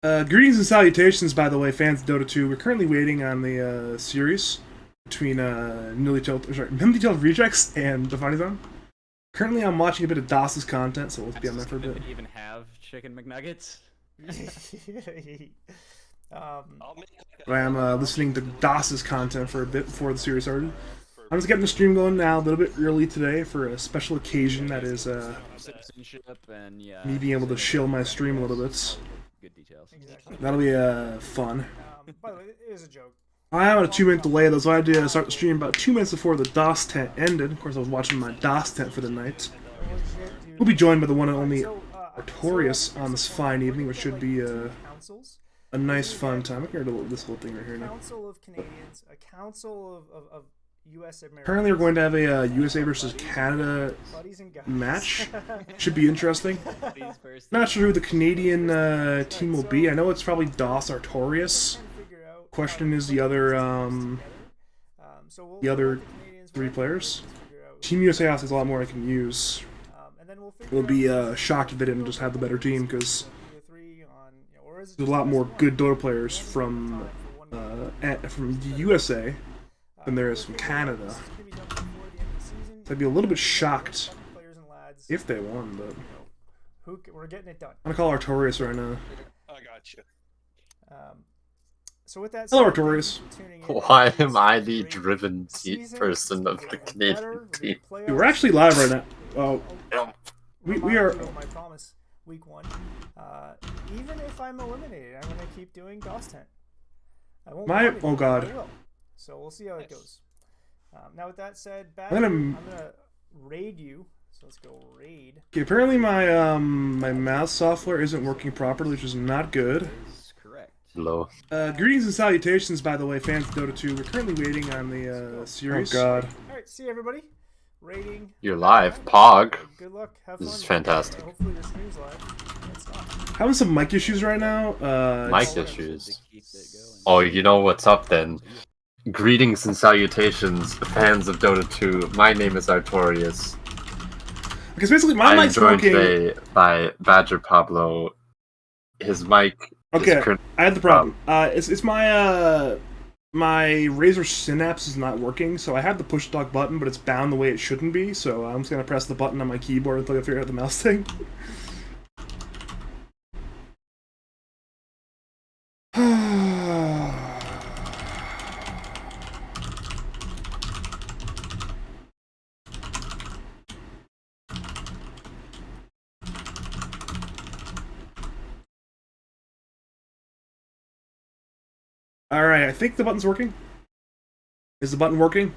Greetings and salutations, by the way, fans of Dota 2. We're currently waiting on the series between MD2L Rejects and the Funny Zone. Currently, I'm watching a bit of DOS's content, so let's be on that for a bit. Even have chicken McNuggets? But I am listening to DOS's content for a bit before the series started. I'm just getting the stream going now a little bit early today for a special occasion that is Citizenship and me being able to shill my stream a little bit. Good details. Exactly. That'll be fun. By the way, it is a joke. I have a 2-minute delay though, so I had to start the stream about 2 minutes before the DOS tent ended. Of course, I was watching my DOS tent for the night. We'll be joined by the one and only Artorius on this fine evening, which should be a nice, fun time. Look at this little thing right here now. Council of Canadians, a council of U.S. Americans. Apparently, we're going to have a USA versus Canada match. Should be interesting. Not sure who the Canadian team will be. I know it's probably DOS Artorius. Question is the other three players. Team USA has a lot more I can use. We'll be shocked if they didn't just have the better team, because there's a lot more good Dota players from the USA than there is from Canada. So I'd be a little bit shocked if they won, but we're getting it done. I'm gonna call Artorius right now. I got you. So with that, hello, Artorius. Why am I the driven person of the Canadian team? Dude, we're actually live right now. Oh, we are. My promise, week 1. Even if I'm eliminated, I'm gonna keep doing DOS tent. I won't. Oh God. So we'll see how it goes. Now with that said, I'm gonna raid you. So let's go raid. Okay, apparently my my mouse software isn't working properly, which is not good. Correct. Hello. Greetings and salutations, by the way, fans of Dota 2. We're currently waiting on the series. Oh God. All right, see everybody. Raiding. You're live, Pog. Good luck. Have fun. This is fantastic. Hopefully your stream's live. Having some mic issues right now. Mic issues. Oh, you know what's up then? Greetings and salutations, fans of Dota 2. My name is Artorius. Because basically my mic's joined working today by Badger Pablo. His mic. Okay, I had the problem. It's my my Razer Synapse is not working, so I have the push talk button, but it's bound the way it shouldn't be. So I'm just gonna press the button on my keyboard until I figure out the mouse thing. Alright, I think the button's working. Is the button working?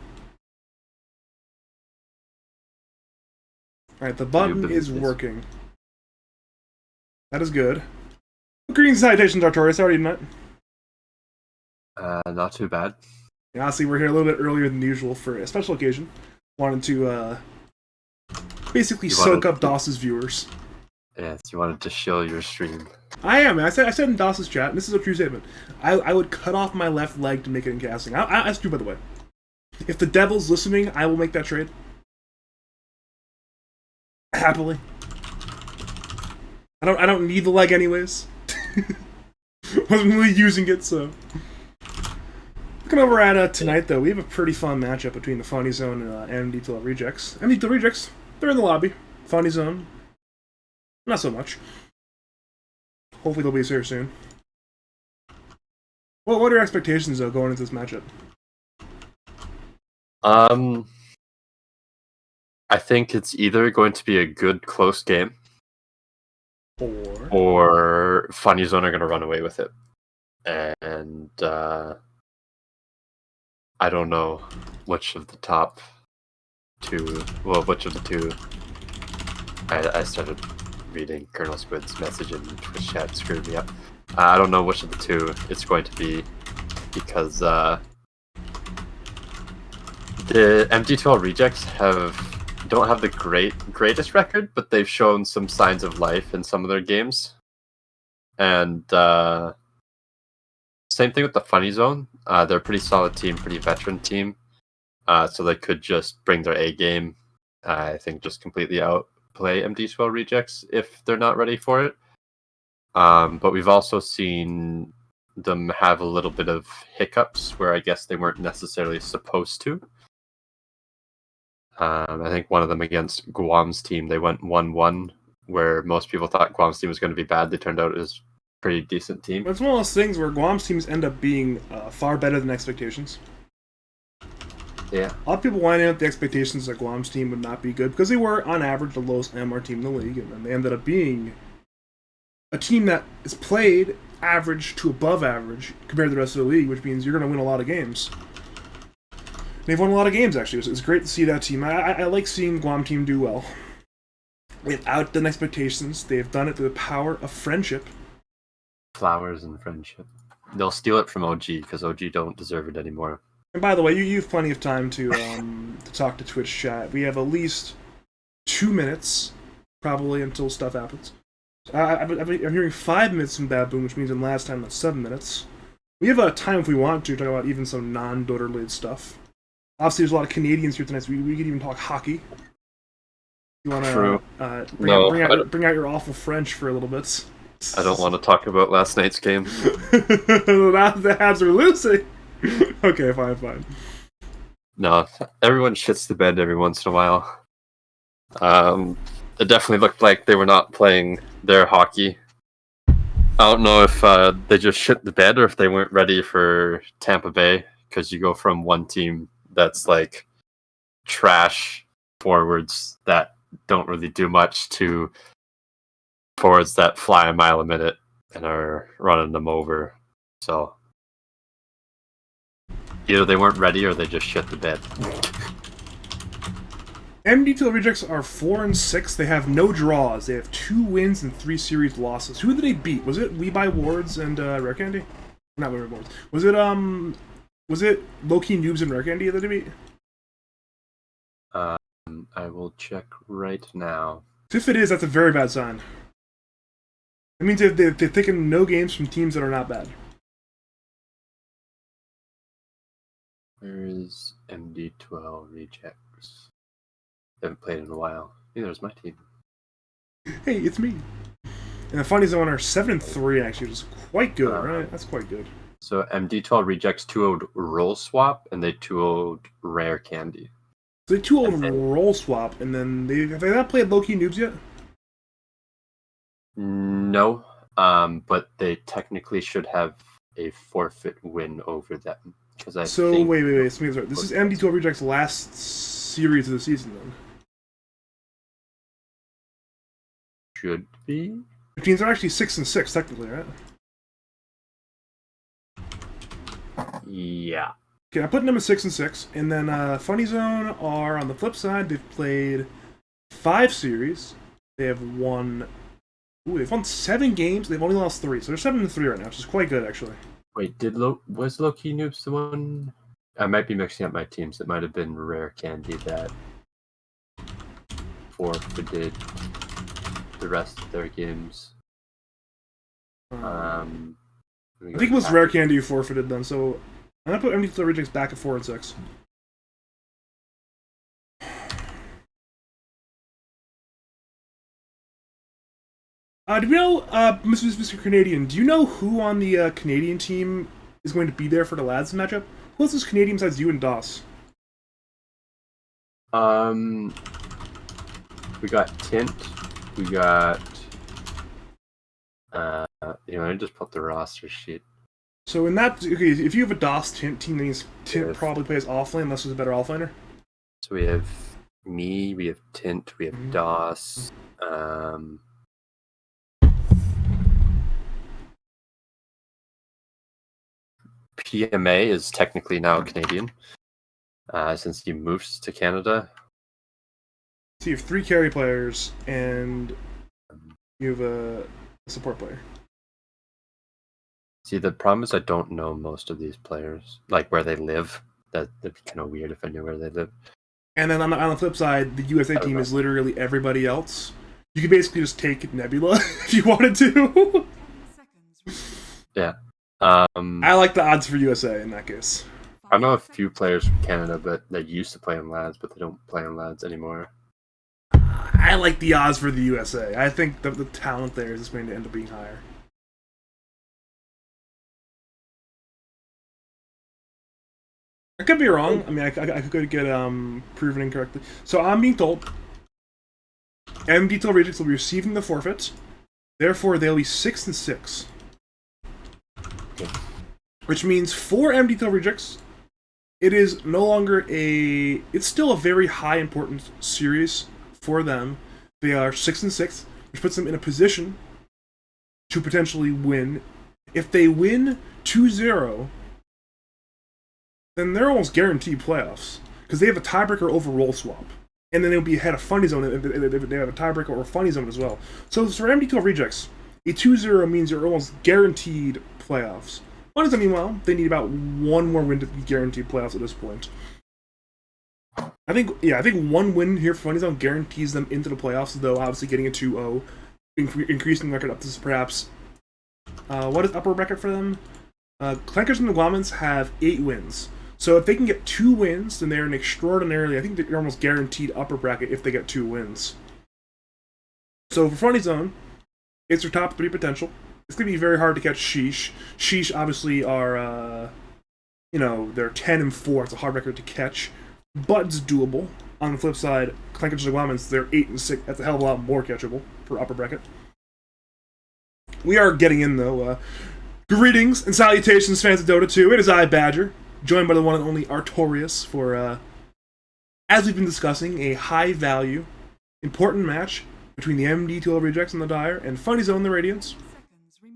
Alright, the button is working. That is good. Greetings and salutations, Artorius. How are you tonight? Not too bad. Yeah, honestly, we're here a little bit earlier than usual for a special occasion. Wanted to basically soak up DOS's viewers. Yes, you wanted to shill your stream. I am. I said in DOS's chat, and this is a true statement. I would cut off my left leg to make it in casting. That's true, by the way. If the devil's listening, I will make that trade. Happily. I don't need the leg anyways. Wasn't really using it, so. Looking over at tonight, though, we have a pretty fun matchup between the Funny Zone and MD2L Rejects. MD2L Rejects, they're in the lobby. Funny Zone, not so much. Hopefully they'll be here soon. Well, what are your expectations, though, going into this matchup? I think it's either going to be a good close game, or Funny Zone are going to run away with it. And I don't know which of the top two. Well, which of the two. I started reading Colonel Squid's message in Twitch chat, screwed me up. I don't know which of the two it's going to be, because the MD2L Rejects don't have the greatest record, but they've shown some signs of life in some of their games. And same thing with the Funny Zone. They're a pretty solid team, pretty veteran team. So they could just bring their A game. I think just completely outplay MD2L Rejects if they're not ready for it. But we've also seen them have a little bit of hiccups where I guess they weren't necessarily supposed to. I think one of them against Guam's team, they went 1-1, where most people thought Guam's team was going to be bad. They turned out it was a pretty decent team. It's one of those things where Guam's teams end up being far better than expectations. Yeah. A lot of people lining up the expectations that Guam's team would not be good because they were, on average, the lowest MR team in the league, and then they ended up being a team that is played average to above average compared to the rest of the league, which means you're going to win a lot of games. They've won a lot of games, actually. It's great to see that team. I like seeing Guam team do well. Without the expectations, they've done it through the power of friendship. Flowers and friendship. They'll steal it from OG because OG don't deserve it anymore. And by the way, you have plenty of time to talk to Twitch chat. We have at least 2 minutes, probably, until stuff happens. I'm hearing 5 minutes from Baboon, which means in last time that's 7 minutes. We have time if we want to talk about even some non-Dota-related stuff. Obviously, there's a lot of Canadians here tonight, so we could even talk hockey. You want to bring out your awful French for a little bit? I don't want to talk about last night's game. The Habs are losing. Okay, fine. No, everyone shits the bed every once in a while. It definitely looked like they were not playing their hockey. I don't know if they just shit the bed or if they weren't ready for Tampa Bay, because you go from one team that's like trash forwards that don't really do much to forwards that fly a mile a minute and are running them over. So either they weren't ready or they just shit the bed. MD2L Rejects are 4-6. They have no draws. They have 2 wins and 3 series losses. Who did they beat? Was it We Buy Wards and Rare Candy? Not We Buy Wards. Was it Low-Key Noobs and Rare Candy that they beat? I will check right now. If it is, that's a very bad sign. It means they've taken no games from teams that are not bad. Where is MD2L Rejects? They haven't played in a while. Neither is my team. Hey, it's me. And the funny zone are 7-3 actually, which is quite good, right? That's quite good. So MD2L Rejects 2-0'd Roll Swap, and they 2-0'd Rare Candy. So they 2-0'd Roll Swap, and then have they not played Low-Key Noobs yet? No, but they technically should have a forfeit win over them. Wait. This is MD2L Rejects' last series of the season, then. Should be. Which means they're actually 6-6 technically, right? Yeah. Okay, I'm putting them at 6-6, and then Funny Zone are on the flip side. They've played 5 series. They've won 7 games. They've only lost 3, so they're 7-3 right now, which is quite good actually. Wait, was Low-Key Noobs the one? I might be mixing up my teams. It might have been Rare Candy that forfeited the rest of their games. I think it was Rare Candy who forfeited them, so I'm gonna put MD2L Rejects back at 4-6. Do you know, Mr. Canadian, do you know who on the Canadian team is going to be there for the lads matchup? Who else is Canadian besides you and DOS? We got Tint. We got... I just put the roster sheet. So in that, okay, if you have a DOS Tint team, that means Tint probably plays offlane unless there's a better offlaner. So we have me, we have Tint, we have DOS, PMA is technically now Canadian, since he moves to Canada. So you have 3 carry players, and you have a support player. See, the problem is I don't know most of these players, like where they live. That'd be kind of weird if I knew where they live. And then on the flip side, the USA team is literally everybody else. You could basically just take Nebula if you wanted to. Yeah. I like the odds for USA in that case. I know a few players from Canada, but they used to play in lads, but they don't play in lads anymore. I like the odds for the USA. I think the talent there is just going to end up being higher. I could be wrong. I mean, I could get proven incorrectly. So I'm being told MD2L Rejects will be receiving the forfeit. Therefore, they'll be 6-6. Which means for MD2L Rejects, it is no longer a... It's still a very high important series for them. They are 6-6, which puts them in a position to potentially win. If they win 2-0, then they're almost guaranteed playoffs. Because they have a tiebreaker over roll swap. And then they'll be ahead of Funny Zone if they have a tiebreaker over Funny Zone as well. So for MD2L Rejects, a 2-0 means you're almost guaranteed playoffs. Funny Zone, meanwhile, they need about one more win to be guaranteed playoffs at this point. I think one win here for Funny Zone guarantees them into the playoffs, though obviously getting a 2-0, increasing the record up to perhaps... what is upper bracket for them? Clankers and the Guamans have 8 wins. So if they can get 2 wins, then they're an extraordinarily... I think they're almost guaranteed upper bracket if they get 2 wins. So for Funny Zone, it's their top 3 potential. It's going to be very hard to catch Sheesh. Sheesh obviously are, they're 10-4. It's a hard record to catch. But it's doable. On the flip side, Clankers and the Guamans, they're 8-6. That's a hell of a lot more catchable for upper bracket. We are getting in, though. Greetings and salutations, fans of Dota 2. It is I, Badger, joined by the one and only Artorius for, as we've been discussing, a high-value, important match between the MD2L Rejects and the Dire and Funny Zone and the Radiants.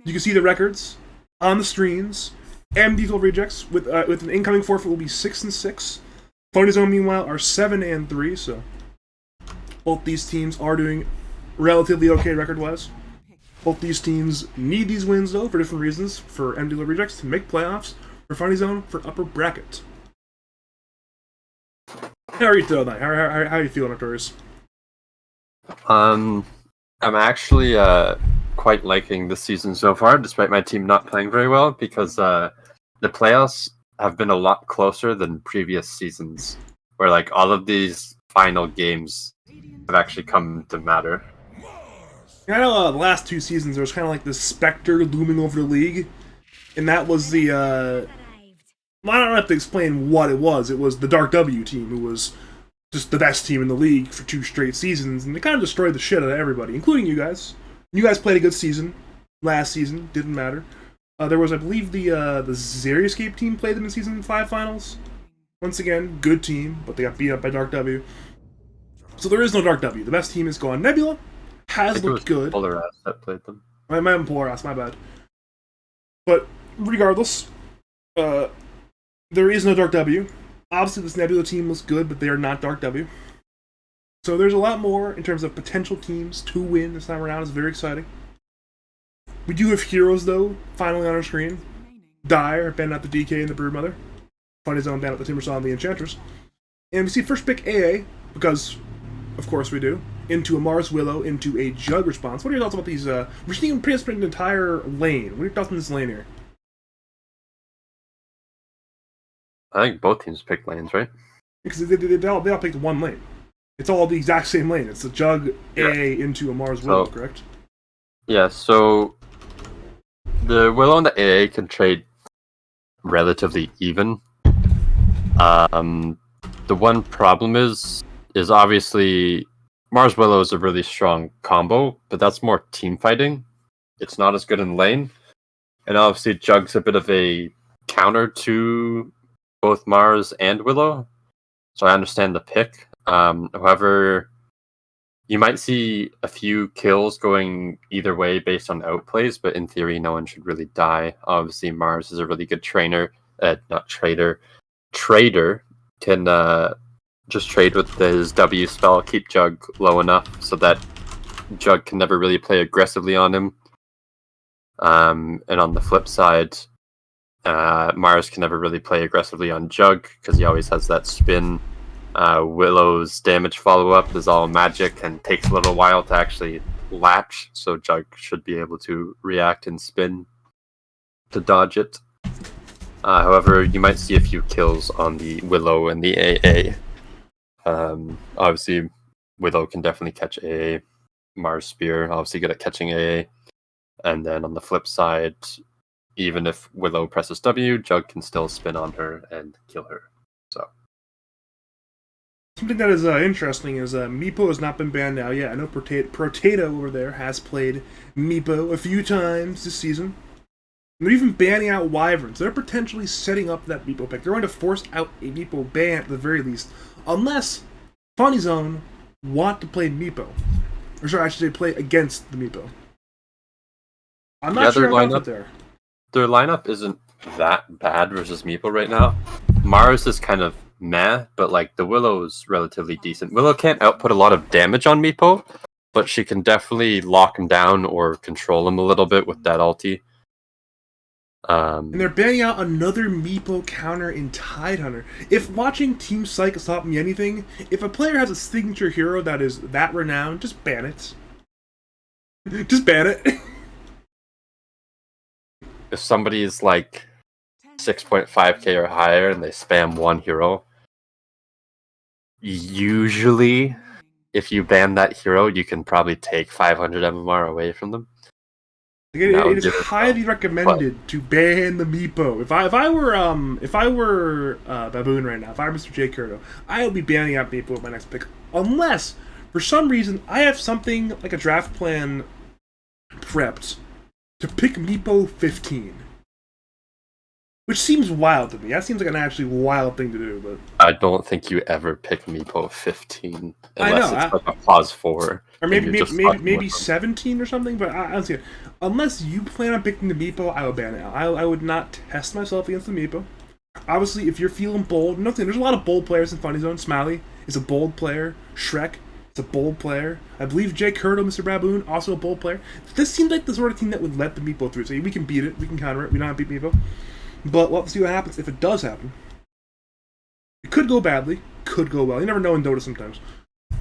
You can see the records on the screens. MD2L Rejects with an incoming forfeit will be 6-6. Funny Zone, meanwhile, are 7-3. So both these teams are doing relatively okay record-wise. Both these teams need these wins, though, for different reasons. For MD2L Rejects to make playoffs. For Funny Zone, for upper bracket. How are you feeling, How are you feeling, Artorius? I'm actually quite liking this season so far, despite my team not playing very well, because the playoffs have been a lot closer than previous seasons, where like all of these final games have actually come to matter. I know the last 2 seasons there was kind of like this specter looming over the league, and that was the I don't have to explain what it was. It was the Dark W team, who was just the best team in the league for 2 straight seasons, and they kind of destroyed the shit out of everybody, including you guys. You guys played a good season last season, didn't matter. There was, I believe, the Xerioscape team played them in Season 5 finals. Once again, good team, but they got beat up by Dark W. So there is no Dark W. The best team is gone. Nebula has looked good. Polar Ass that played them. My Polar Ass, my bad. But regardless, there is no Dark W. Obviously, this Nebula team was good, but they are not Dark W. So there's a lot more in terms of potential teams to win this time around. It's very exciting. We do have heroes, though, finally on our screen. Dire, banned out the DK and the Broodmother. Funny Zone, banned out the Timbersaw and the Enchantress. And we see first pick AA, because, of course we do, into a Mars Willow, into a Jug response. What are your thoughts about these? We're seeing pretty much an entire lane. What are your thoughts on this lane here? I think both teams picked lanes, right? Because they all picked one lane. It's all the exact same lane. It's a Jug AA into a Mars Willow, correct? Yeah, so the Willow and the AA can trade relatively even. The one problem is obviously Mars Willow is a really strong combo, but that's more team fighting. It's not as good in lane. And obviously Jug's a bit of a counter to both Mars and Willow. So I understand the pick. However, you might see a few kills going either way based on outplays, but in theory, no one should really die. Obviously, Mars is a really good trader. Trader can just trade with his W spell, keep Jug low enough so that Jug can never really play aggressively on him. And on the flip side, Mars can never really play aggressively on Jug because he always has that spin. Willow's damage follow-up is all magic and takes a little while to actually latch, so Jug should be able to react and spin to dodge it. However, you might see a few kills on the Willow and the AA. Obviously, Willow can definitely catch AA. Mars Spear, obviously good at catching AA. And then on the flip side, even if Willow presses W, Jug can still spin on her and kill her. Something that is interesting is Meepo has not been banned now yet. I know Protato over there has played Meepo a few times this season. And they're even banning out Wyverns. They're potentially setting up that Meepo pick. They're going to force out a Meepo ban at the very least. Unless Funny Zone want to play Meepo. Or sorry, I should say play against the Meepo. I'm not sure how about there. Their lineup isn't that bad versus Meepo right now. Mars is kind of meh, but like the Willow's relatively decent. Willow can't output a lot of damage on Meepo, but she can definitely lock him down or control him a little bit with that ulti. And they're banning out another Meepo counter in Tidehunter. If watching Team Psych has taught me anything, if a player has a signature hero that is that renowned, just ban it. Just ban it. If somebody is like 6.5k or higher and they spam one hero, usually if you ban that hero, you can probably take 500 MMR away from them. It is highly recommended to ban the Meepo. If I were Baboon right now, if I were Mr. J. Curto, I would be banning out Meepo with my next pick. Unless, for some reason, I have something like a draft plan prepped to pick Meepo 15. Which seems wild to me. That seems like an actually wild thing to do, but I don't think you ever pick Meepo 15 unless it's like a pause 4. Or maybe 17 or something, but I don't see it. Unless you plan on picking the Meepo, I would ban it. I would not test myself against the Meepo. Obviously, if you're feeling bold, nothing. There's a lot of bold players in Funny Zone. Smiley is a bold player. Shrek is a bold player. I believe Jay Curto, Mr. Baboon, also a bold player. This seems like the sort of team that would let the Meepo through. So we can beat it. We can counter it. We don't have to beat Meepo. But we'll have to see what happens if it does happen. It could go badly, could go well. You never know in Dota sometimes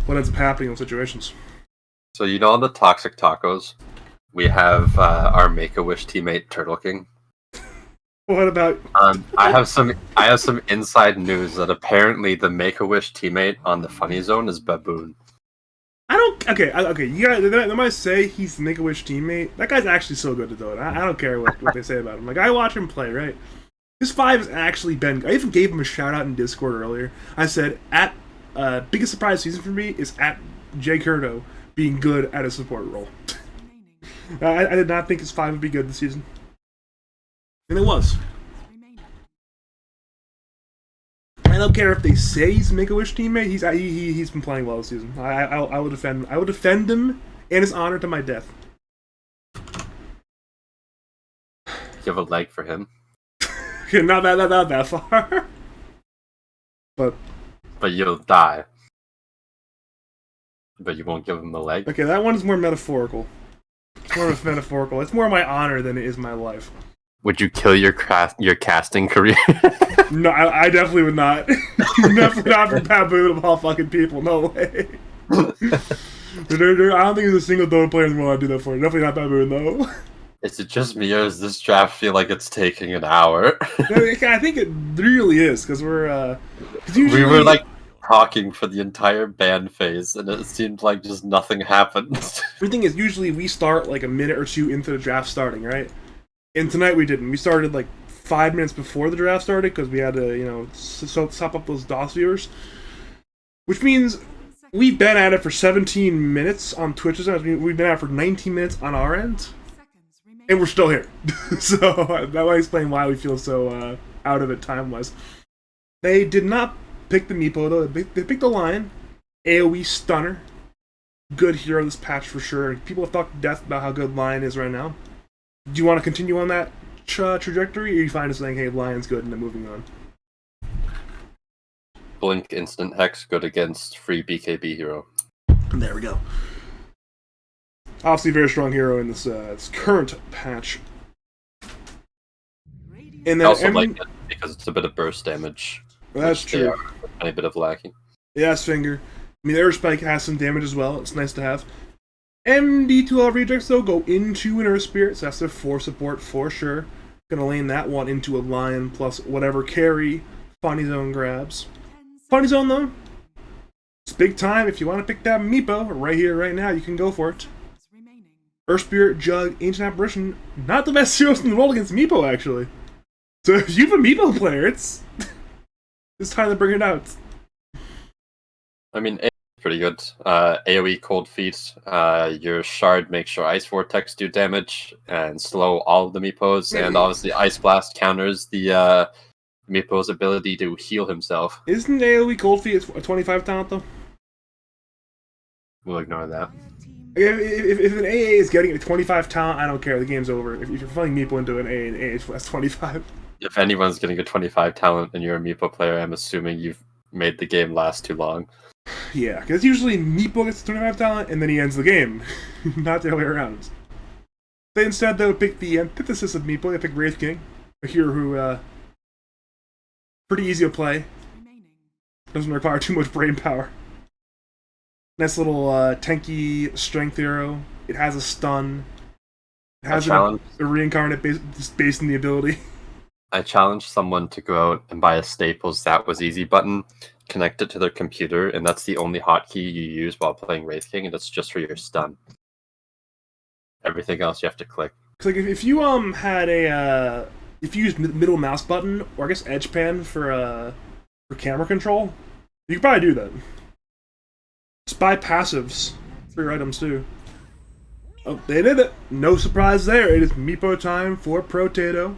what ends up happening in situations. So you know on the Toxic Tacos, we have our Make-A-Wish teammate Turtle King. What about? I have some inside news that apparently the Make-A-Wish teammate on the Funny Zone is Baboon. I don't. Okay. You guys, they might say he's the Make-A-Wish teammate. That guy's actually so good at Dota. I don't care what they say about him. Like, I watch him play, right? His 5 has actually been. I even gave him a shout out in Discord earlier. I said, biggest surprise season for me is at Jay Curto being good at a support role. I did not think his 5 would be good this season. And it was. I don't care if they say he's a Make-A-Wish teammate. He's been playing well this season. I will defend. I will defend him and his honor to my death. You have a leg for him. not that far. But you'll die. But you won't give him the leg. Okay, that one is more metaphorical. It's more metaphorical. It's more my honor than it is my life. Would you kill your casting career? No, I definitely would not. Definitely not for Baboon of all fucking people. No way. I don't think there's a single Dota player in the world I'd do that for. Definitely not Baboon, though. Is it just me, or does this draft feel like it's taking an hour? I think it really is, because we're... usually... We were, like, talking for the entire ban phase, and it seemed like just nothing happened. The thing is, usually we start, like, a minute or two into the draft starting, right? And tonight we didn't. We started, like, 5 minutes before the draft started, because we had to, sop up those DOS viewers. Which means we've been at it for 17 minutes on Twitch's end. We've been at it for 19 minutes on our end. And we're still here. So that might explain why we feel so out of it time-wise. They did not pick the Meepo, though. They picked the Lion. AoE Stunner. Good hero this patch for sure. People have talked to death about how good Lion is right now. Do you want to continue on that trajectory, or are you fine just saying, hey, Lion's good, and then moving on? Blink Instant Hex good against free BKB hero. There we go. Obviously, very strong hero in this current patch. And then I also like it because it's a bit of burst damage. That's true. A bit of lacking. Yes, Finger. I mean, Airspike has some damage as well. It's nice to have. MD2L rejects, though, go into an Earth Spirit, so that's their 4 support for sure. Gonna lane that one into a Lion plus whatever carry Funny Zone grabs. Funny Zone, though, it's big time. If you want to pick that Meepo right here, right now, you can go for it. Earth Spirit, Jug, Ancient Apparition, not the best heroes in the world against Meepo, actually. So if you're a Meepo player, it's time to bring it out. I mean, A pretty good. AoE Cold Feet. Your Shard makes your Ice Vortex do damage and slow all of the Meepos, and obviously Ice Blast counters the Meepo's ability to heal himself. Isn't AoE Cold Feet a 25 talent though? We'll ignore that. If an AA is getting a 25 talent, I don't care. The game's over. If you're playing Meepo into an AA and AA, that's 25. If anyone's getting a 25 talent and you're a Meepo player, I'm assuming you've made the game last too long. Yeah, because usually Meepo gets 25 talent and then he ends the game, not the other way around. They instead though pick the antithesis of Meepo. They pick Wraith King, a hero who pretty easy to play, doesn't require too much brain power. Nice little tanky strength hero. It has a stun. It has a reincarnate based in the ability. I challenged someone to go out and buy a Staples That Was Easy button, connect it to their computer, and that's the only hotkey you use while playing Wraith King, and it's just for your stun. Everything else you have to click. Like if you had a if you used middle mouse button or I guess edge pan for camera control, you could probably do that. Just buy passives for your items too. Oh, they did it. No surprise there. It is Meepo time for Protato.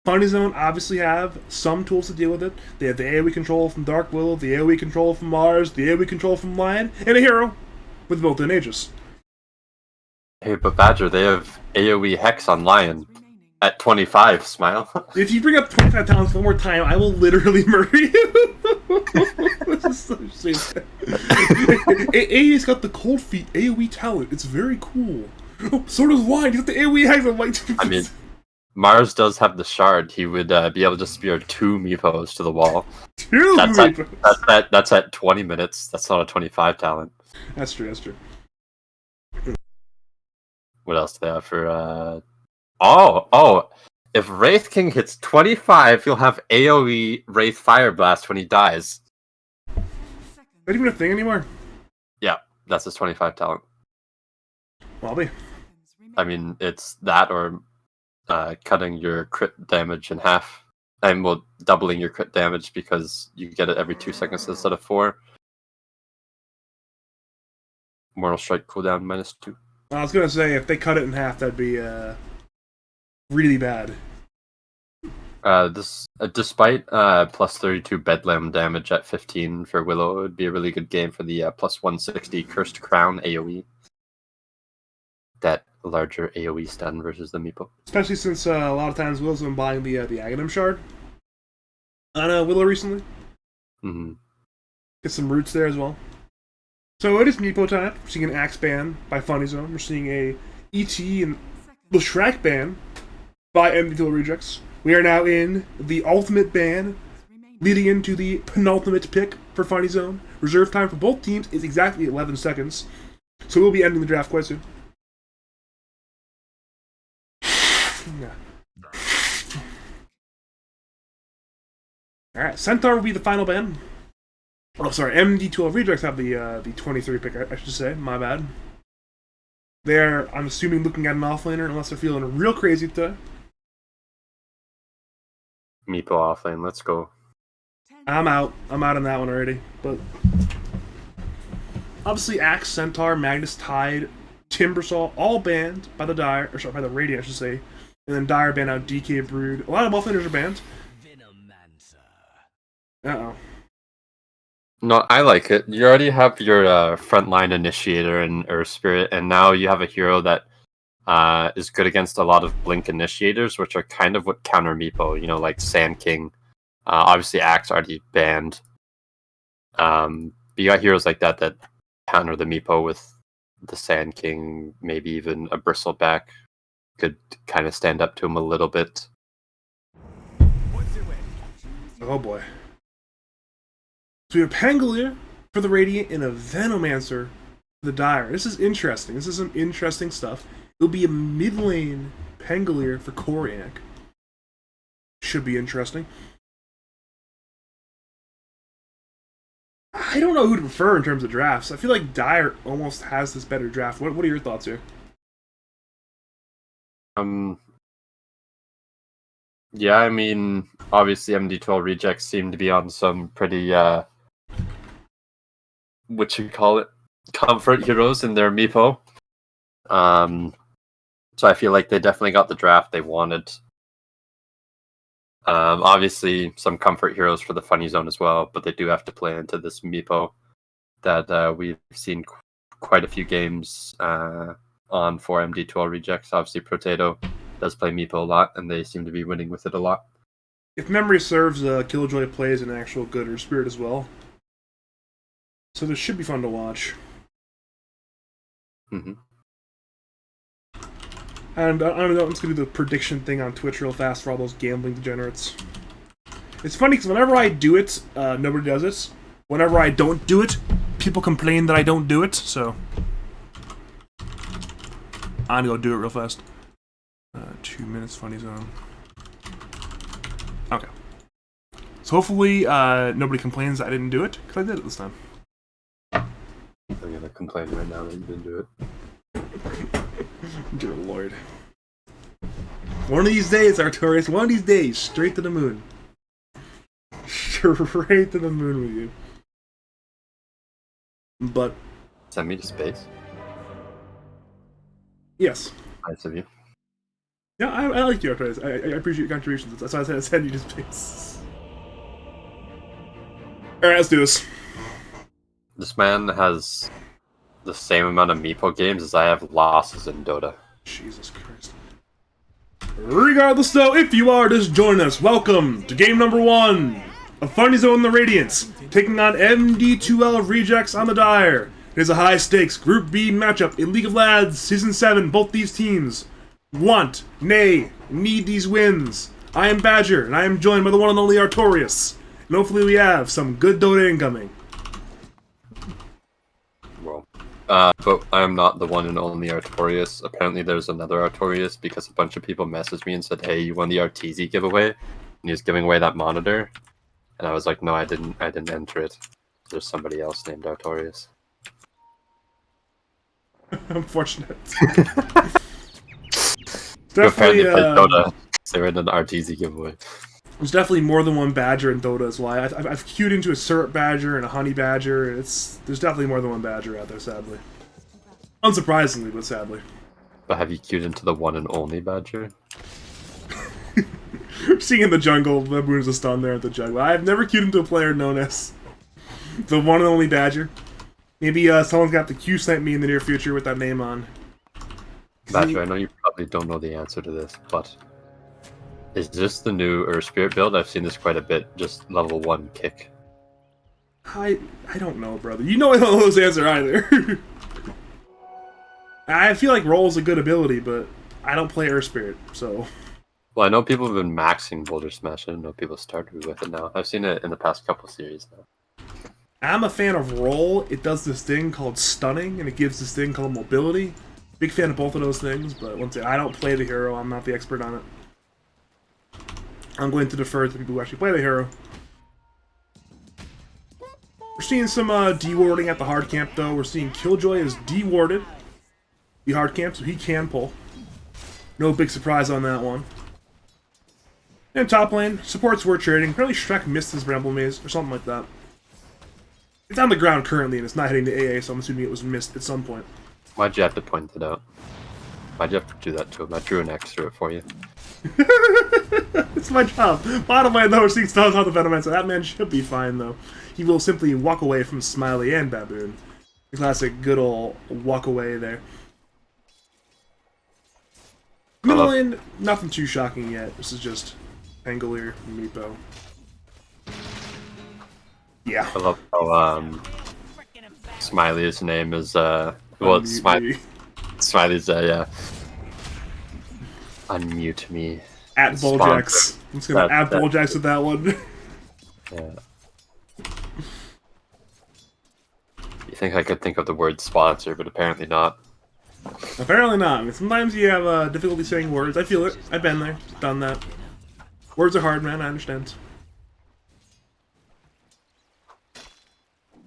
Funny Zone obviously have some tools to deal with it. They have the AoE control from Dark Willow, the AoE control from Mars, the AoE control from Lion, and a hero with built-in Aegis. Hey, but Badger, they have AoE Hex on Lion at 25, Smile. If you bring up 25 talents one more time, I will literally murder you. This is so stupid. AA's got the Cold Feet AoE talent. It's very cool. Oh, so does Lion. He's got the AoE Hex. I'm like, I mean, Mars does have the Shard. He would be able to spear 2 Meepos to the wall. That's at 20 minutes. That's not a 25 talent. That's true, that's true. What else do they have for... if Wraith King hits 25, he'll have AoE Wraith Fire Blast when he dies. Not even a thing anymore? Yeah, that's his 25 talent. Probably. I mean, it's that or cutting your crit damage in half. And well, doubling your crit damage because you get it every 2 seconds instead of 4. Mortal Strike cooldown -2. I was gonna say, if they cut it in half, that'd be really bad. Despite plus 32 Bedlam damage at 15 for Willow, it would be a really good game for the plus 160 Cursed Crown AoE. That larger AoE stun versus the Meepo. Especially since a lot of times Willow's been buying the Aghanim Shard on Willow recently. Mm-hmm. Get some roots there as well. So it is Meepo time. We're seeing an Axe ban by Funny Zone. We're seeing a ET and the Shrek ban by MD2L Rejects. We are now in the ultimate ban, leading into the penultimate pick for Funny Zone. Reserve time for both teams is exactly 11 seconds. So we'll be ending the draft quite soon. Alright, Centaur will be the final ban. Oh, sorry, MD2L Rejects have the 23 pick, I should say. My bad. They're, I'm assuming, looking at an offlaner unless they're feeling real crazy today. Meepo offlane, let's go. I'm out on that one already. But obviously, Axe, Centaur, Magnus, Tide, Timbersaw, all banned by the Dire, or sorry, by the Radiant, I should say. And then Dire banned out DK Brood. A lot of offlaners are banned. Uh-oh. No, I like it. You already have your frontline initiator and Earth Spirit, and now you have a hero that is good against a lot of Blink initiators, which are kind of what counter Meepo, you know, like Sand King. Obviously, Axe already banned. But you got heroes like that counter the Meepo with the Sand King, maybe even a Bristleback could kind of stand up to him a little bit. Oh boy. So we have Pangolier for the Radiant and a Venomancer for the Dire. This is interesting. This is some interesting stuff. It'll be a mid lane Pangolier for Coriac. Should be interesting. I don't know who to prefer in terms of drafts. I feel like Dire almost has this better draft. What are your thoughts here? Yeah, I mean, obviously MD2L Rejects seem to be on some pretty what you call it, comfort heroes in their meepo. So I feel like they definitely got the draft they wanted. Obviously, some comfort heroes for the funny zone as well, but they do have to play into this meepo that we've seen quite a few games on for MD2L rejects. Obviously, Potato does play meepo a lot, and they seem to be winning with it a lot. If memory serves, Killjoy plays an actual good or spirit as well. So this should be fun to watch. Mm-hmm. And I'm just going to do the prediction thing on Twitch real fast for all those gambling degenerates. It's funny because whenever I do it, nobody does it. Whenever I don't do it, people complain that I don't do it, so... I'm going to go do it real fast. 2 minutes, funny zone. Okay. So hopefully nobody complains that I didn't do it, because I did it this time. I'm going to complain right now that you didn't do it. Dear Lord. One of these days, Artorius, one of these days, straight to the moon. Straight to the moon with you. But... Send me to space. Yes. Nice of you. Yeah, I like you, Artorius. I appreciate your contributions. That's why I said I'd send you to space. Alright, let's do this. This man has the same amount of meepo games as I have losses in Dota. Jesus Christ. Regardless though, if you are just joining us, welcome to game number 1 of Funny Zone the Radiance, taking on MD2L Rejects on the Dire. It is a high-stakes Group B matchup in League of Lads Season 7. Both these teams want, nay, need these wins. I am Badger, and I am joined by the one and only Artorius. And hopefully we have some good Dota incoming. Well, but I am not the one and only Artorius. Apparently there's another Artorius because a bunch of people messaged me and said, hey, you won the RTZ giveaway. And he was giving away that monitor. And I was like, no, I didn't enter it. There's somebody else named Artorius. Unfortunate. Apparently Definitely, played Dota. They were in an RTZ giveaway. there's definitely more than one Badger in Dota as well. I've queued into a Syrup Badger and a Honey Badger. There's definitely more than one Badger out there, sadly. Unsurprisingly, but sadly. But have you queued into the one and only Badger? Seeing in the jungle, Baboon's a stun there at the jungle. I've never queued into a player known as the one and only Badger. Maybe someone's got to Q-snipe me in the near future with that name on. Badger, I know you probably don't know the answer to this, but is this the new Earth Spirit build? I've seen this quite a bit, just level 1 kick. I don't know, brother. You know I don't know this answer either. I feel like Roll's a good ability, but I don't play Earth Spirit, so... Well, I know people have been maxing Boulder Smash. I didn't know people started with it now. I've seen it in the past couple series now. I'm a fan of Roll. It does this thing called stunning, and it gives this thing called mobility. Big fan of both of those things, but once again, I don't play the hero. I'm not the expert on it. I'm going to defer to the people who actually play the hero. We're seeing some dewarding at the hard camp, though. We're seeing Killjoy is dewarded the hard camp, so he can pull. No big surprise on that one. And top lane, supports were trading. Apparently Shrek missed his Bramble Maze, or something like that. It's on the ground currently, and it's not hitting the AA, so I'm assuming it was missed at some point. Why'd you have to point it out? Why'd you have to do that to him? I drew an X through it for you. It's my job. Bottom line, though, we're seeing stuns on the Venoman, so that man should be fine, though. He will simply walk away from Smiley and Baboon. The classic good old walk away there. Middle lane, nothing too shocking yet. This is just Angolier and Meepo. Yeah. I love how Smiley's name is well, Smiley's yeah. Unmute me. At Bulljax. I'm just gonna add Bulljax with that one. Yeah. You think I could think of the word sponsor, but apparently not. Apparently not. I mean, sometimes you have difficulty saying words. I feel it. I've been there. Done that. Words are hard, man. I understand.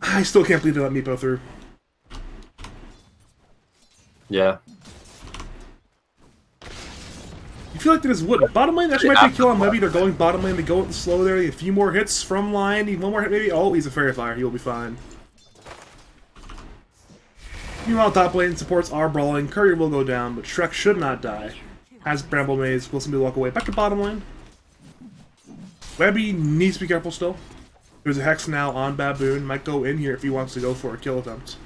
I still can't believe they let Meepo through. Yeah. You feel like that is what? Bottom lane? Actually might be a kill on Levy. They're going bottom lane. They go with the slow there. A few more hits from line. Need one more hit maybe. Oh, he's a Fairy Fire. He will be fine. Meanwhile, top lane supports are brawling. Courier will go down, but Shrek should not die. Has Bramble Maze, will simply walk away. Back to bottom lane. Webby needs to be careful still. There's a Hex now on Baboon. Might go in here if he wants to go for a kill attempt.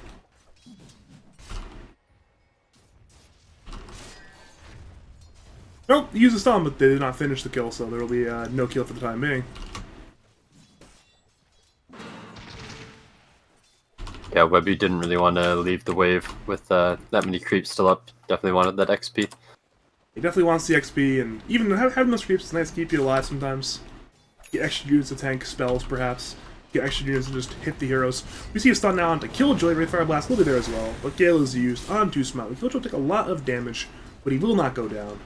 Nope, he used a stun, but they did not finish the kill, so there will be no kill for the time being. Yeah, Webby didn't really want to leave the wave with that many creeps still up. Definitely wanted that XP. He definitely wants the XP, and even having those creeps is nice to keep you alive sometimes. Get extra units to tank spells, perhaps. Get extra units to just hit the heroes. We see a stun now onto Killjoy. Ray Fire Blast will be there as well, but Gale is used onto Smiley. Killjoy will take a lot of damage, but he will not go down.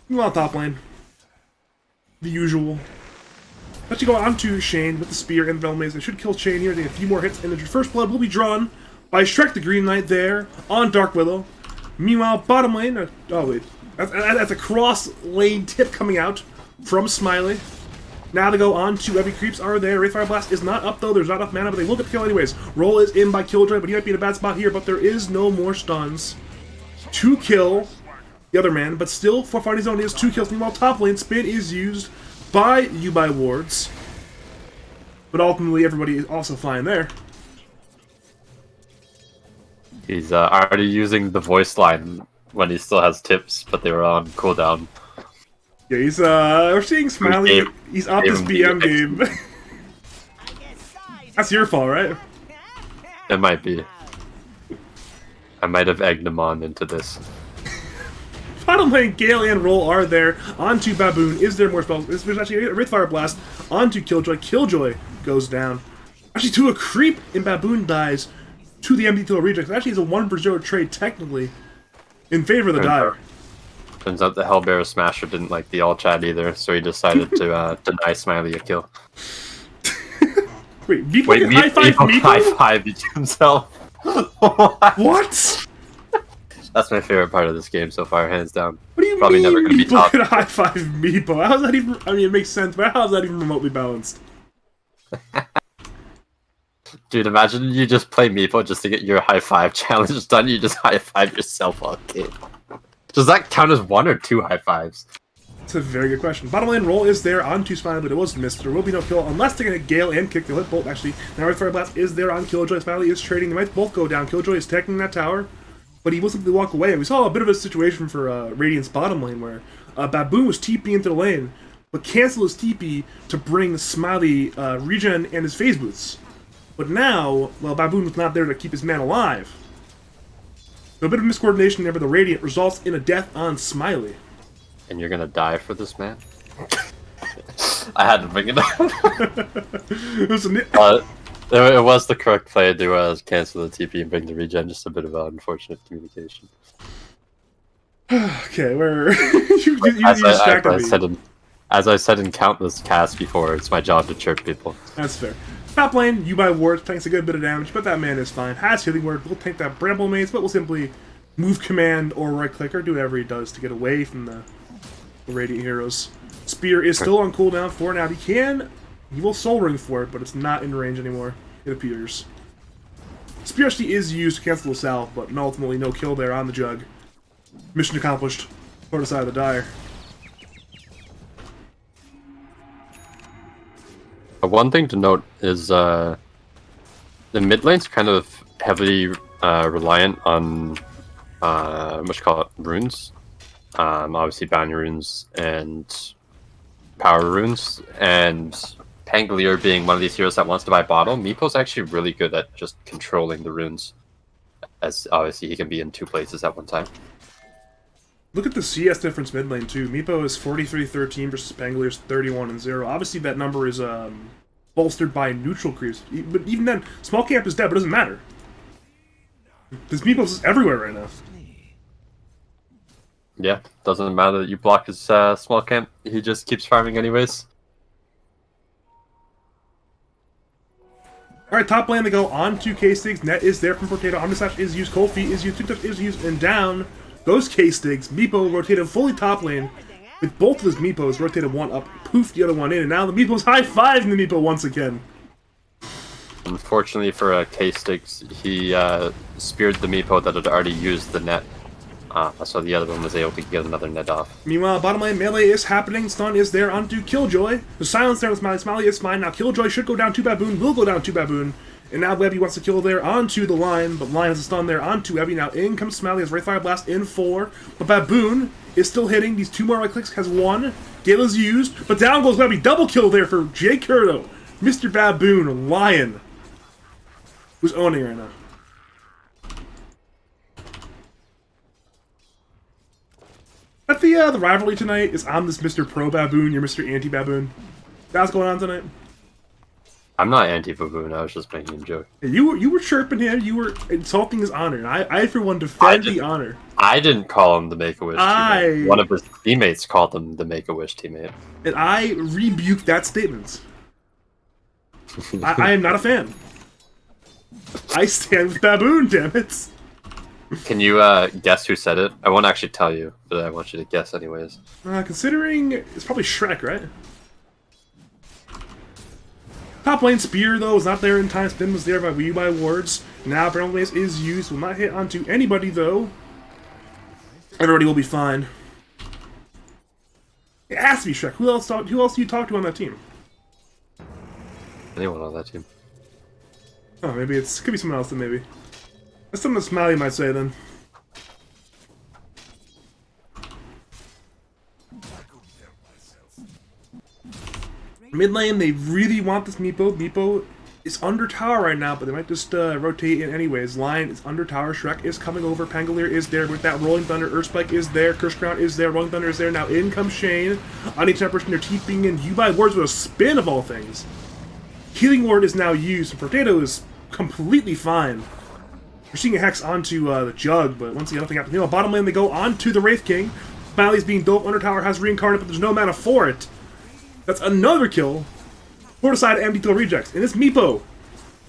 Meanwhile, top lane. The usual. Let's go on to Shane with the spear and the Veil Maze. They should kill Shane here. They have a few more hits, and the first blood will be drawn by Shrek the Green Knight there on Dark Willow. Meanwhile, bottom lane. Oh, wait. That's a cross lane tip coming out from Smiley. Now they go on to Heavy Creeps are there. Wraithfire Blast is not up, though. There's not enough mana, but they will get the kill anyways. Roll is in by Killjoy, but he might be in a bad spot here, but there is no more stuns to kill the other man, but still, for fighting zone is 2 kills. Meanwhile, top lane spin is used by Yubai wards. But ultimately, everybody is also fine there. He's already using the voice line when he still has tips, but they were on cooldown. Yeah, we're seeing Smiley, he's off this BM game. That's your fault, right? It might be. I might have egged him on into this. Bottom lane, Gale and Roll are there. Onto Baboon. Is there more spells? There's actually a Wraithfire Blast onto Killjoy. Killjoy goes down. Actually, to a creep, and Baboon dies to the MD2L reject. Actually, it's a 1-for-0 trade, technically, in favor of the Dire. Turns out the Hellbearer Smasher didn't like the all chat either, so he decided to deny Smiley a kill. Wait, Meepo can high-five Meepo? High-five himself. What? That's my favorite part of this game so far, hands down. What do you Probably mean never gonna be Meepo top. can high-five Meepo? How's that even... I mean, it makes sense, but how's that even remotely balanced? Dude, imagine you just play Meepo just to get your high-five challenge done, you just high-five yourself all game. Does that count as 1 or 2 high-fives? That's a very good question. Bottom lane Roll is there on 2 Smiley, but it was missed. There will be no kill unless they get Gale and kick the hit bolt. Actually, now Wraithfire Blast is there on Killjoy. Smiley is trading. They might both go down. Killjoy is taking that tower, but he will simply walk away. And we saw a bit of a situation for Radiant's bottom lane where Baboon was TP into the lane, but canceled his TP to bring Smiley regen and his phase boots. But now, well, Baboon was not there to keep his man alive. So a bit of miscoordination there, but the Radiant results in a death on Smiley. And you're gonna die for this man? I had to bring it up. It was the correct play to cancel the TP and bring the regen, just a bit of unfortunate communication. Okay, where you distracted me. As I said in countless casts before, it's my job to chirp people. That's fair. Top lane, Yubai Ward tanks a good bit of damage, but that man is fine. Has healing word, we'll take that Bramble Maze, but we'll simply move command or right click or do whatever he does to get away from the Radiant heroes. Spear is still on cooldown for now. He will Soul Ring for it, but it's not in range anymore, it appears. Spear actually is used to cancel the Salve, but ultimately no kill there on the Jug. Mission accomplished. For the side of the Dire. One thing to note is the mid lane's kind of heavily reliant on runes. Obviously bounty runes and power runes, and Pangolier being one of these heroes that wants to buy bottle. Meepo's actually really good at just controlling the runes, as obviously he can be in 2 places at one time. Look at the CS difference mid lane too. Meepo is 43-13 versus Pangolier's 31-0. Obviously that number is bolstered by neutral creeps. But even then, Small Camp is dead, but it doesn't matter. Because Meepo's is everywhere right now. Yeah, doesn't matter that you block his Small Camp. He just keeps farming anyways. Alright, top lane they go on to K-Stigs. Net is there from Potato. Omnislash is used. Cold Feet is used. Tintouch is used. And down goes K-Stigs. Meepo rotated fully top lane with both of his Meepos. Rotated one up, poofed the other one in. And now the Meepo's high-fiving the Meepo once again. Unfortunately for K-Sticks, he speared the meepo that had already used the net. So the other one was able to get another net off. Meanwhile, bottom lane melee is happening. Stun is there onto Killjoy. The silence there with Smiley. Smiley is fine. Now Killjoy should go down to Baboon. Will go down to Baboon. And now Webby wants to kill there onto the line. But Line has a stun there onto Webby. Now in comes Smiley. Has Wraith Fire Blast in 4. But Baboon is still hitting. These 2 more right clicks. Has 1. Gale is used. But down goes Webby. Double kill there for Jay Curto. Mr. Baboon. Lion. Who's owning right now. I think the rivalry tonight is I'm this Mr. Pro Baboon, you're Mr. Anti Baboon. That's going on tonight. I'm not anti-Baboon, I was just making a joke. You were chirping him, you were insulting his honor, and I for one defend the honor. I didn't call him the Make-A-Wish teammate. One of his teammates called him the Make-A-Wish teammate. And I rebuke that statement. I am not a fan. I stand with Baboon, damn it. Can you guess who said it? I won't actually tell you, but I want you to guess anyways. Considering it's probably Shrek, right? Top lane Spear, though, is not there in time. Spin was there by Wii by wards. Now Bramble Mace is used. Will not hit onto anybody, though. Everybody will be fine. It has to be Shrek. Who else do you talk to on that team? Anyone on that team? Oh, maybe could be someone else then, maybe. That's something that Smiley might say, then. Mid lane, they really want this Meepo. Meepo is under tower right now, but they might just rotate in anyways. Line is under tower. Shrek is coming over. Pangolier is there with that Rolling Thunder. Earthspike is there. Curse Crown is there. Rolling Thunder is there. Now in comes Shane. On each person, they're TPing in. You buy wards with a spin of all things. Healing Ward is now used. Potato is completely fine. We're seeing a Hex onto the Jug, but once again, nothing happens. You know, bottom lane, they go onto the Wraith King. Smiley's being dope. Under tower has Reincarnate, but there's no mana for it. That's another kill. Fortified MD2L rejects. And this Meepo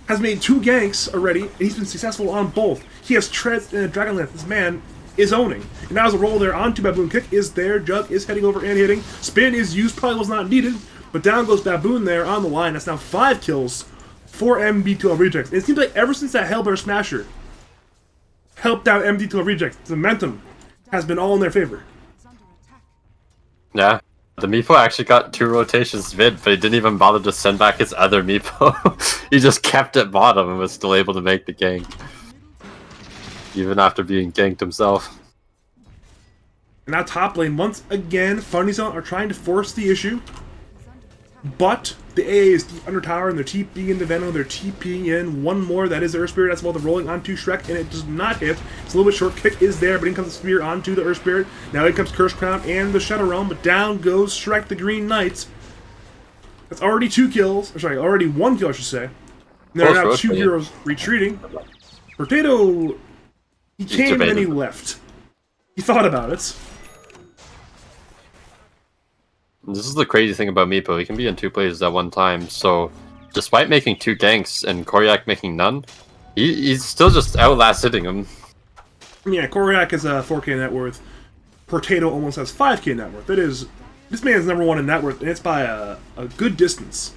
has made 2 ganks already, and he's been successful on both. He has Treads and a Dragonlance. This man is owning. And now as a roll there onto Baboon. Kick is there. Jug is heading over and hitting. Spin is used. Probably was not needed. But down goes Baboon there on the line. That's now 5 kills for MD2L rejects. And it seems like ever since that Hellbear Smasher helped out MD2L rejects, the momentum has been all in their favor. Yeah. The Meepo actually got 2 rotations mid, but he didn't even bother to send back his other Meepo. He just kept it bottom and was still able to make the gank. Even after being ganked himself. And now top lane, once again, Funny Zone are trying to force the issue. But the AA is deep under tower and they're TPing into Venom, they're TPing in one more, that is the Earth Spirit, that's while they're rolling onto Shrek, and it does not hit. It's a little bit short, kick is there, but in comes the Spear onto the Earth Spirit. Now in comes Curse Crown and the Shadow Realm, but down goes Shrek the Green Knight. That's already 2 kills, or sorry, already 1 kill I should say. And there are now 2 heroes retreating. Potato, he came and he left. He thought about it. This is the crazy thing about Meepo, he can be in 2 places at one time, so despite making 2 ganks and Koryak making none, he's still just outlasting him. Yeah, Koryak has a 4k net worth. Potato almost has 5k net worth. That is, this man's #1 in net worth, and it's by a good distance.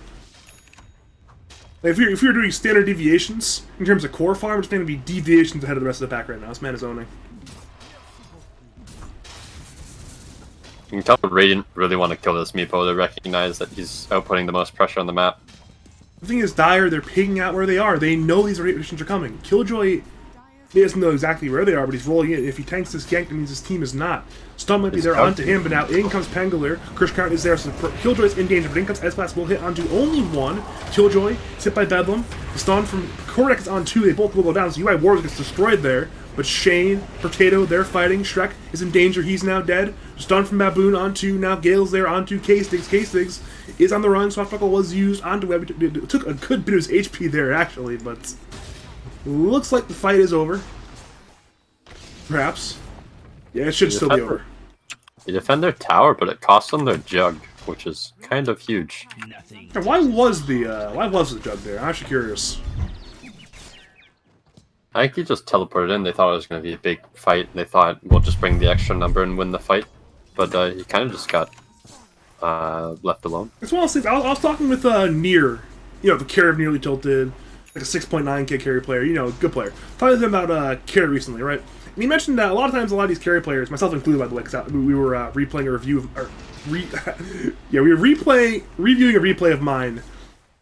Like if you're doing standard deviations in terms of core farm, it's going to be deviations ahead of the rest of the pack right now. This man is owning. You can tell Radiant really want to kill this Meepo. They recognize that he's outputting the most pressure on the map. The thing is, Dire, they're picking out where they are. They know these rotations are coming. Killjoy, he doesn't know exactly where they are, but he's rolling in. If he tanks this gank, that means his team is not. Stun might be there onto him, but now in comes Pangolier. Curse Count is there, so Killjoy's in danger, but in comes S-Blast will hit onto only 1. Killjoy, hit by Bedlam. The stun from Koryak is on 2. They both will go down, so UI Wars gets destroyed there. But Shane, Potato, they're fighting. Shrek is in danger. He's now dead. Stun from Baboon onto, now Gale's there onto K-Sticks. K-Sticks is on the run. Soft Buckle was used onto Web. It took a good bit of his HP there, actually, but looks like the fight is over. Perhaps. Yeah, it should still be over. They defend their tower, but it costs them their Jug, which is kind of huge. Now, why was the Jug there? I'm actually curious. I think he just teleported in. They thought it was going to be a big fight, and they thought, we'll just bring the extra number and win the fight. But he kind of just got left alone. It's one of those things. I was talking with Nier, you know, the care of Nearly Tilted, like a 6.9k carry player, you know, good player. Talking to him about carry recently, right? And he mentioned that a lot of times, a lot of these carry players, myself included, by the way, because we were replaying a review of, yeah, we were reviewing a replay of mine,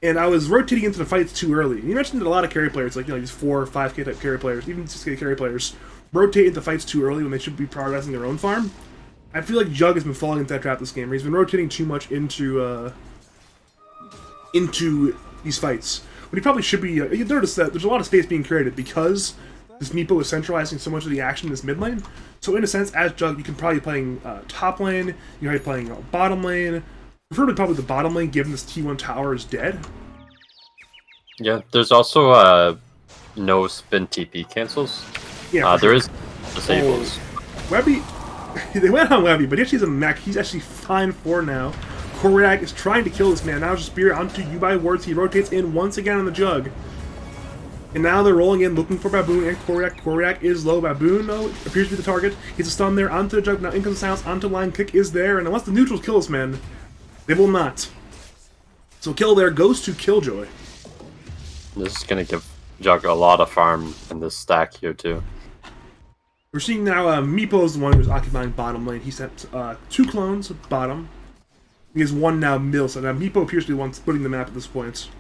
and I was rotating into the fights too early. And he mentioned that a lot of carry players, like, you know, these 4 or 5k type carry players, even 6k carry players, rotate into fights too early when they should be prioritizing their own farm. I feel like Jug has been falling into that trap this game, where he's been rotating too much into these fights. When he probably should be, you notice that there's a lot of space being created because this Meepo is centralizing so much of the action in this mid lane. So in a sense, as Jug, you can probably be playing top lane, you know, playing bottom lane. Preferably probably the bottom lane, given this T1 tower is dead. Yeah, there's also no spin TP cancels. Yeah, there is disables. Webby, they went on Webby, but he actually has a mech. He's actually fine for now. Koryak is trying to kill this man. Now there's a spear onto Yubai Wards. He rotates in once again on the Jug. And now they're rolling in, looking for Baboon and Koryak. Koryak is low. Baboon, though, appears to be the target. He's a stun there onto the Jug. Now in comes the silence, onto line. Kick is there. And unless the neutrals kill this man, they will not. So kill there goes to Killjoy. This is going to give Jug a lot of farm in this stack here, too. We're seeing now Meepo is the one who's occupying bottom lane. He sent 2 clones bottom. He has 1 now middle, so now Meepo appears to be the one splitting the map at this point.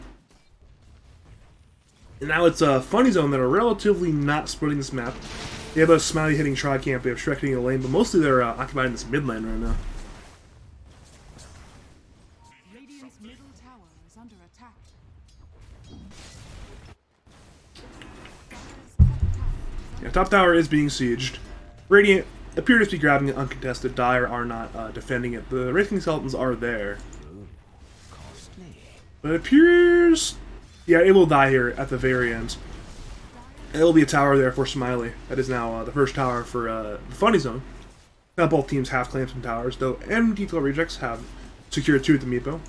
And now it's Funny Zone that are relatively not splitting this map. They have a Smiley hitting Tri-Camp, they have Shrek hitting a lane, but mostly they're occupying this mid lane right now. Radiant's middle tower is under attack. Yeah, top tower is being sieged. Radiant appears to be grabbing it uncontested. Dire are not defending it. The Wraith King Skeletons are there. But it appears... yeah, it will die here at the very end. It will be a tower there for Smiley. That is now the first tower for the Funny Zone. Now both teams have claimed some towers, though MD2L rejects have secured 2 at the Meepo.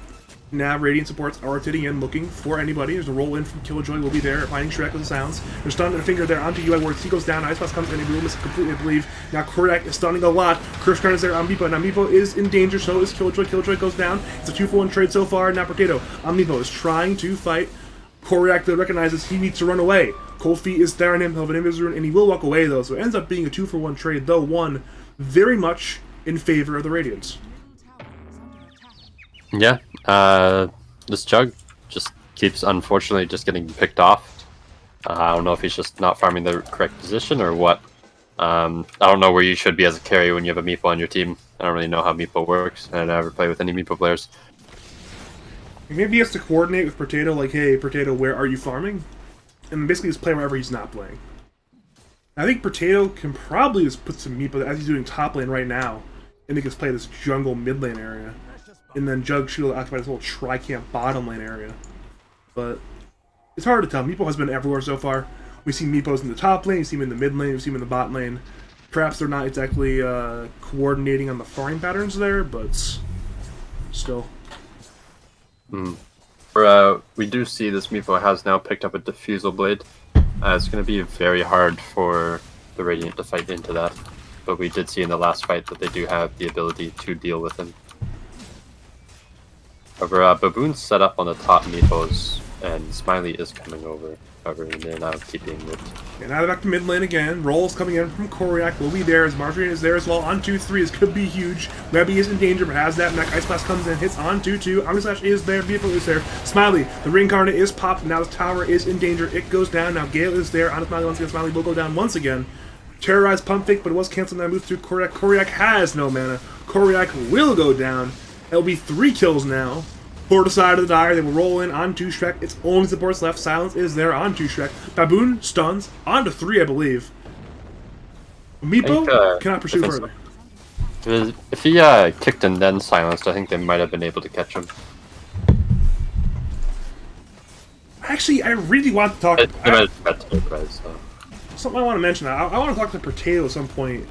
Now Radiant supports are rotating in, looking for anybody. There's a roll in from Killjoy, will be there, finding Shrek with the sounds. There's stun and a finger there onto UI Wards. He goes down, Ice Blast comes in, and he will miss it completely, I believe. Now Koryak is stunning a lot. Curse Card is there on Meepo. Now Meepo is in danger, so is Killjoy. Killjoy goes down. It's a 2-for-1 trade so far. Now Potato on Meepo is trying to fight. Koryak though recognizes he needs to run away. Cold Feet is there on him, he'll have an Invis Rune, and he will walk away though, so it ends up being a 2-for-1 trade, though one very much in favor of the Radiants. Yeah, this Jug just keeps, unfortunately, just getting picked off. I don't know if he's just not farming the correct position or what. I don't know where you should be as a carry when you have a Meepo on your team. I don't really know how Meepo works, and I never play with any Meepo players. Maybe he has to coordinate with Potato, like, hey, Potato, where are you farming? And basically just play wherever he's not playing. I think Potato can probably just put some Meepo, as he's doing top lane right now, and he can just play this jungle mid lane area. And then Jug should occupy this whole Tri-Camp bottom lane area. But it's hard to tell. Meepo has been everywhere so far. We've seen Meepos in the top lane, we've seen him in the mid lane, we've seen him in the bot lane. Perhaps they're not exactly coordinating on the farming patterns there, but still. We do see this Meepo has now picked up a Diffusal Blade. It's going to be very hard for the Radiant to fight into that. But we did see in the last fight that they do have the ability to deal with him. However, Baboon's set up on the top Meepos, and Smiley is coming over. However, they're now keeping it. And now they're back to mid lane again. Rolls coming in from Koryak. Will be there as Marjorie is there as well. On 2-3. This could be huge. Webby is in danger, but has that mech. Ice Blast comes in, hits on 2-2. Omni Slash is there. Vehicle is there. Smiley, the Reincarnate is popped. Now the tower is in danger. It goes down. Now Gale is there. On Smiley once again. Smiley will go down once again. Terrorized Pump Fake, but it was canceled. Now moves to Koryak. Koryak has no mana. Koryak will go down. It'll be 3 kills now. For the side of the Dire, they will roll in onto Shrek. It's only supports left. Silence is there onto Shrek. Baboon stuns onto 3, I believe. Meepo cannot pursue further. If he kicked and then silenced, I think they might have been able to catch him. Actually, I really want to talk. They might have got to surprise, so. Something I want to mention. I want to talk to Potato at some point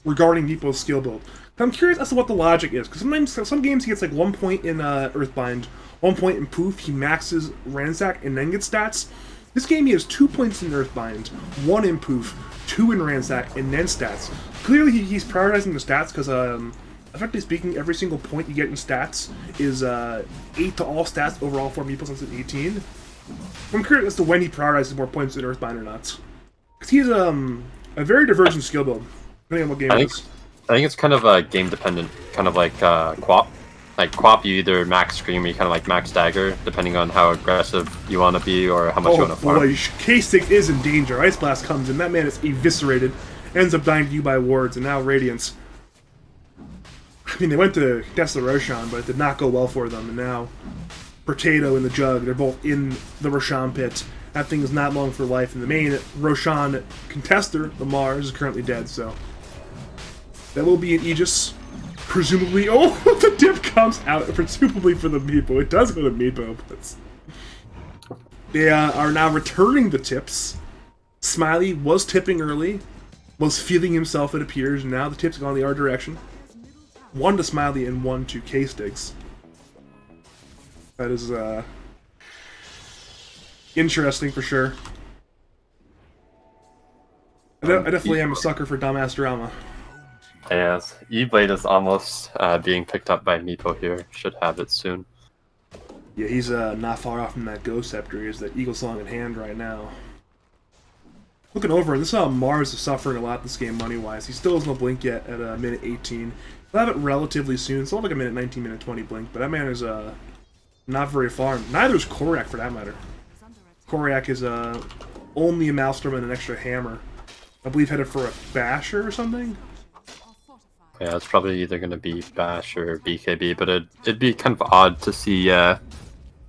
regarding Meepo's skill build. I'm curious as to what the logic is, because sometimes some games he gets like 1 point in Earthbind, 1 point in Poof, he maxes Ransack and then gets stats. This game he has 2 points in Earthbind, 1 in Poof, 2 in Ransack, and then stats. Clearly he's prioritizing the stats because, effectively speaking, every single point you get in stats is 8 to all stats over all 4 Meepos since it's 18. I'm curious as to when he prioritizes more points in Earthbind or not. Because he's a very divergent skill build, depending on what game it is. I think it's kind of game dependent, kind of like Quap. Like Quap, you either max Scream or you kind of like max Dagger, depending on how aggressive you want to be or how much you want to farm. Boy, K-Stick is in danger. Ice Blast comes in, that man is eviscerated, ends up dying to you by wards, and now Radiance. I mean, they went to test the Roshan, but it did not go well for them, and now Potato and the Jug, they're both in the Roshan pit. That thing is not long for life, and the main Roshan contester, the Mars, is currently dead, so that will be an Aegis. Presumably, oh, the dip comes out, presumably for the Meepo. It does go to Meepo, but they are now returning the tips. Smiley was tipping early, was feeling himself, it appears, and now the tips go in the R direction. 1 to Smiley and 1 to K-Sticks. That is interesting for sure. I definitely am a sucker for dumbass drama. Yes, E-Blade is almost being picked up by Meepo here. Should have it soon. Yeah, he's not far off from that Ghost Scepter. He has that Eagle Song in hand right now. Looking over, this is how Mars is suffering a lot this game money-wise. He still has no blink yet at minute 18. He'll have it relatively soon. Still have like a minute 19, minute 20 blink, but that man is not very far. Neither is Koryak for that matter. Koryak is only a Maelstrom and an extra hammer. I believe headed for a Basher or something? Yeah, it's probably either going to be Bash or BKB, but it'd be kind of odd to see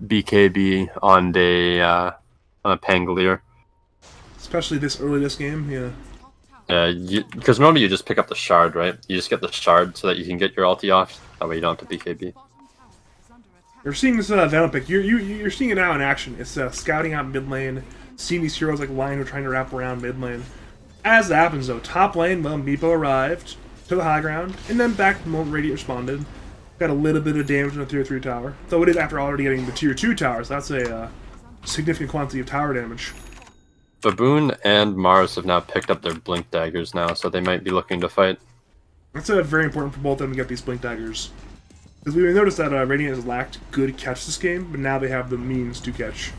BKB on a Pangolier. Especially this early this game, yeah. Yeah, because normally you just pick up the shard, right? You just get the shard so that you can get your ulti off. That way you don't have to BKB. You're seeing this Venom pick. You're seeing it now in action. It's scouting out mid lane, seeing these heroes like Lion who are trying to wrap around mid lane. As that happens though, top lane, well, Meepo arrived to the high ground, and then back the moment Radiant responded. Got a little bit of damage on the tier 3 tower. Though it is after already getting the tier 2 towers. That's a significant quantity of tower damage. Baboon and Mars have now picked up their Blink Daggers now, so they might be looking to fight. That's very important for both of them to get these Blink Daggers. Because we noticed that Radiant has lacked good catch this game, but now they have the means to catch.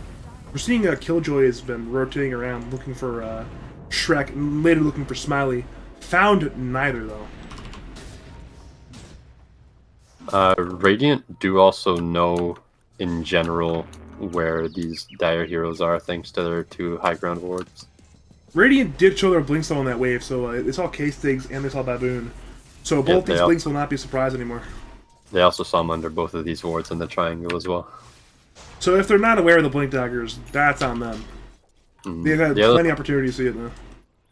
We're seeing Killjoy has been rotating around looking for Shrek, and later looking for Smiley. Found neither, though. Radiant do also know, in general, where these dire heroes are, thanks to their 2 high ground wards. Radiant did show their blinks on that wave, so they saw K-Stigs and they saw Baboon. So both these blinks will not be a surprise anymore. They also saw them under both of these wards in the triangle as well. So if they're not aware of the blink daggers, that's on them. They've had plenty of opportunity to see it now.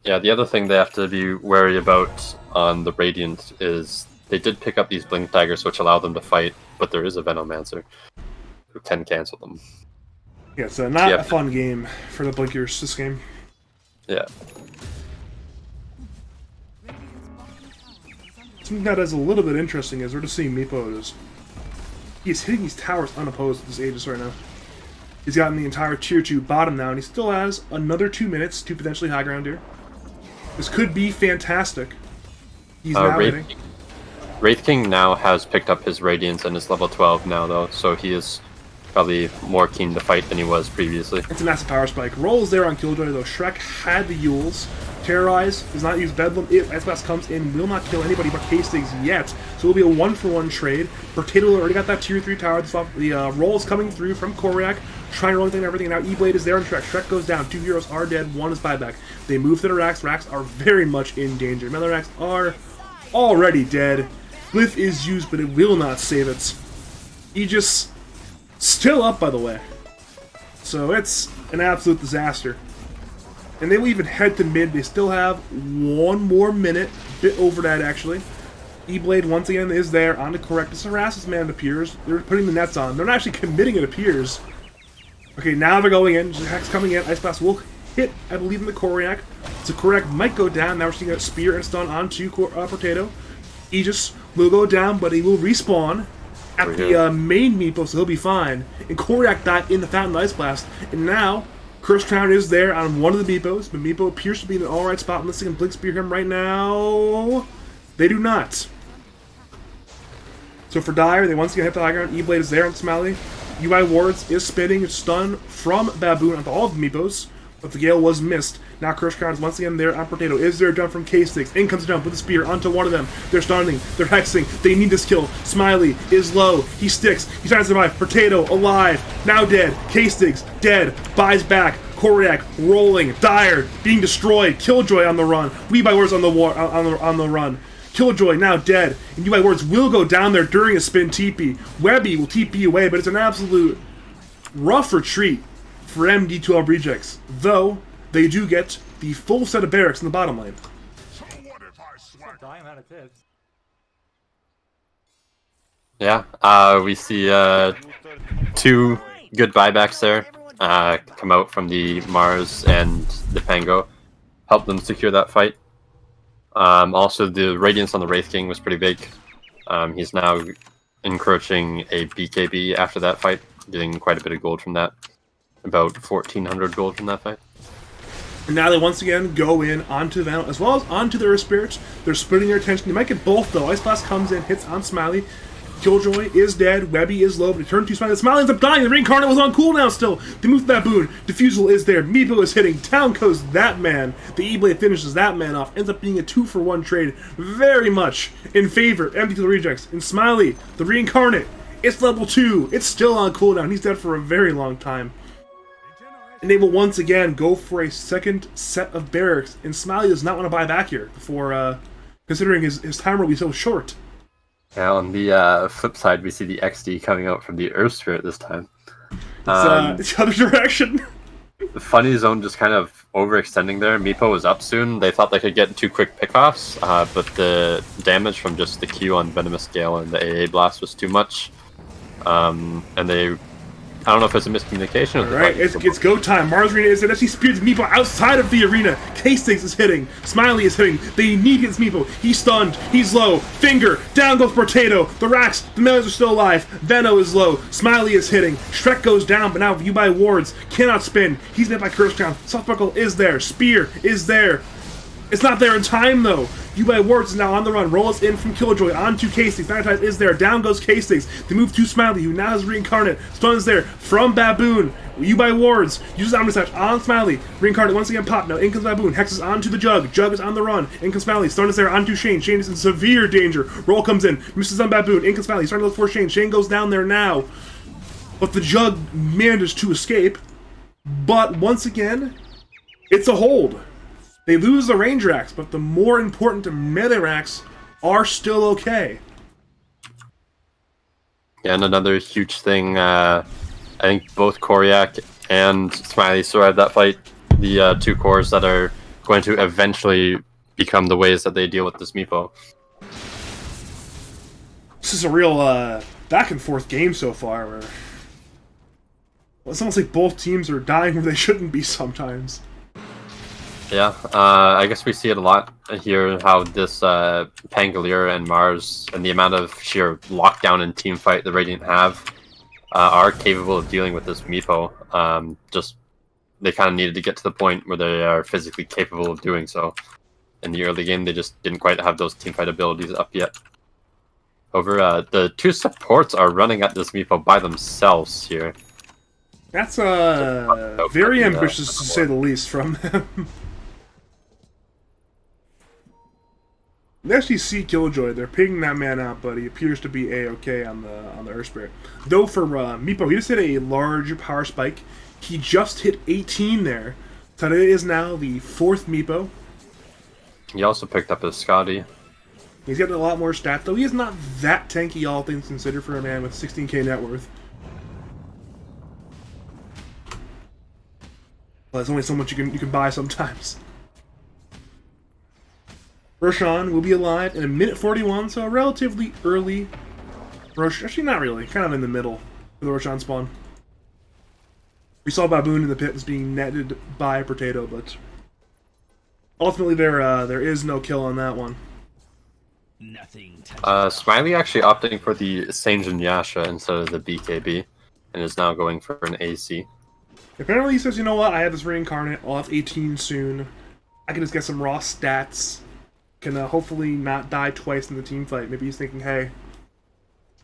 Yeah, the other thing they have to be wary about on the Radiant is they did pick up these blink daggers which allow them to fight, but there is a Venomancer who can cancel them. Yeah, it's not a fun game for the blinkers this game. Yeah. Something that is a little bit interesting is we're just seeing Meepo he's hitting these towers unopposed at this Aegis right now. He's gotten the entire tier 2 bottom now, and he still has another 2 minutes to potentially high ground here. This could be fantastic. He's now hitting. Wraith King now has picked up his Radiance and is level 12 now, though, so he is probably more keen to fight than he was previously. It's a massive power spike. Rolls there on Killjoy, though. Shrek had the Yules. Terrorize does not use Bedlam. If Iceblast comes in, will not kill anybody but K-Stigs yet. So it'll be a 1-for-1 trade. Potato already got that tier 3 tower. The rolls coming through from Koryak, trying to roll anything and everything. And now E-Blade is there on Shrek. Shrek goes down. 2 heroes are dead. 1 is buyback. They move to the racks. Racks are very much in danger. Melee racks are already dead. Glyph is used, but it will not save it. Aegis still up, by the way. So it's an absolute disaster. And they will even head to mid. They still have 1 more minute. A bit over that, actually. E-Blade, once again, is there on the correct. This harasses man, it appears. They're putting the nets on. They're not actually committing, it appears. Okay, now they're going in. Hex coming in. Ice Blast will hit, I believe, in the Koryak. So Koryak might go down. Now we're seeing a spear and stun onto Potato. Aegis will go down, but he will respawn at the main Meepo, so he'll be fine. And Koryak died in the Fountain Ice Blast. And now, Cursed Crown is there on one of the Meepos, but Meepo appears to be in an alright spot unless they can Blink Spear him right now. They do not. So for Dire, they once again hit the high ground. E-Blade is there on Smiley. UI Wards is spinning stun from Baboon onto all of the Meepos, but the Gale was missed. Now Curse Crown is once again there on Potato. Is there a jump from K6? In comes the jump with the spear onto one of them. They're stunning. They're hexing. They need this kill. Smiley is low. He sticks. He's trying to survive. Potato alive. Now dead. K6 dead. Buys back. Koryak rolling. Dire being destroyed. Killjoy on the run. UI Wards on the run. Killjoy now dead. And UI Wards will go down there during a spin TP. Webby will TP away, but it's an absolute rough retreat for MD2L rejects, though they do get the full set of barracks in the bottom lane. Yeah, we see 2 good buybacks there come out from the Mars and the Pango, help them secure that fight. Also, the Radiance on the Wraith King was pretty big. He's now encroaching a BKB after that fight, getting quite a bit of gold from that. About 1,400 gold from that fight. And now they once again go in onto the Venom as well as onto their Spirits. They're splitting their attention. They might get both though. Ice Blast comes in, hits on Smiley. Killjoy is dead. Webby is low, but he turned to Smiley. Smiley ends up dying. The Reincarnate was on cooldown still. They move Baboon. Diffusal is there. Meepo is hitting. Down goes that man. The E-Blade finishes that man off. Ends up being a 2-for-1 trade. Very much in favor of MD2L rejects. And Smiley, the Reincarnate, it's level 2. It's still on cooldown. He's dead for a very long time. And they will once again go for a second set of barracks, and Smiley does not want to buy back here before, considering his timer will be so short. Yeah, on the flip side, we see the XD coming out from the Earth Spirit this time. It's the other direction. The Funny Zone just kind of overextending there. Meepo was up soon. They thought they could get 2 quick pickoffs, but the damage from just the Q on Venomous Gale and the AA Blast was too much. And they... I don't know if it's a miscommunication. Alright, it's go time. Mars Arena is there. She spears Meepo outside of the arena. K6 is hitting. Smiley is hitting. They need against Meepo. He's stunned. He's low. Finger. Down goes Potato. The Racks. The Melees are still alive. Veno is low. Smiley is hitting. Shrek goes down, but now UI Wards cannot spin. He's hit by Curse Crown. Soft Buckle is there. Spear is there. It's not there in time, though. UI Wards is now on the run. Rolls in from Killjoy onto K6. Magnetize is there. Down goes K6. They move to Smiley, who now has Reincarnate. Stun is there from Baboon. UI Wards uses Omnislash on Smiley. Reincarnate once again pop. Now in comes Baboon. Hexes onto the Jug. Jug is on the run. In comes Smiley. Stun is there onto Shane. Shane is in severe danger. Roll comes in. Misses on Baboon. In comes Smiley. Starting to look for Shane. Shane goes down there now. But the Jug manages to escape. But once again, it's a hold. They lose the range racks, but the more important melee racks are still okay. Yeah, and another huge thing, I think both Koryak and Smiley survived that fight. The 2 cores that are going to eventually become the ways that they deal with this Meepo. This is a real back and forth game so far, where it's almost like both teams are dying where they shouldn't be sometimes. Yeah, I guess we see it a lot here, how this Pangolier and Mars, and the amount of sheer lockdown and teamfight the Radiant have, are capable of dealing with this Meepo. Just, they kind of needed to get to the point where they are physically capable of doing so. In the early game, they just didn't quite have those teamfight abilities up yet. However, the 2 supports are running at this Meepo by themselves here. That's very ambitious to say the least from them. They actually see Killjoy. They're picking that man out, but he appears to be A-okay on the Earth Spirit. Though for Meepo, he just hit a large power spike. He just hit 18 there. So it is now the 4th Meepo. He also picked up his Scotty. He's got a lot more stats, though he is not that tanky, all things considered, for a man with 16k net worth. Well, there's only so much you can buy sometimes. Roshan will be alive in a minute 41, so a relatively early Roshan. Actually, not really. Kind of in the middle for the Roshan spawn. We saw Baboon in the pit was being netted by Potato, but ultimately there is no kill on that one. Smiley actually opting for the Sanjin Yasha instead of the BKB, and is now going for an AC. Apparently he says, you know what, I have this Reincarnate, I'll have 18 soon. I can just get some raw stats. Can hopefully not die twice in the team fight. Maybe he's thinking, hey,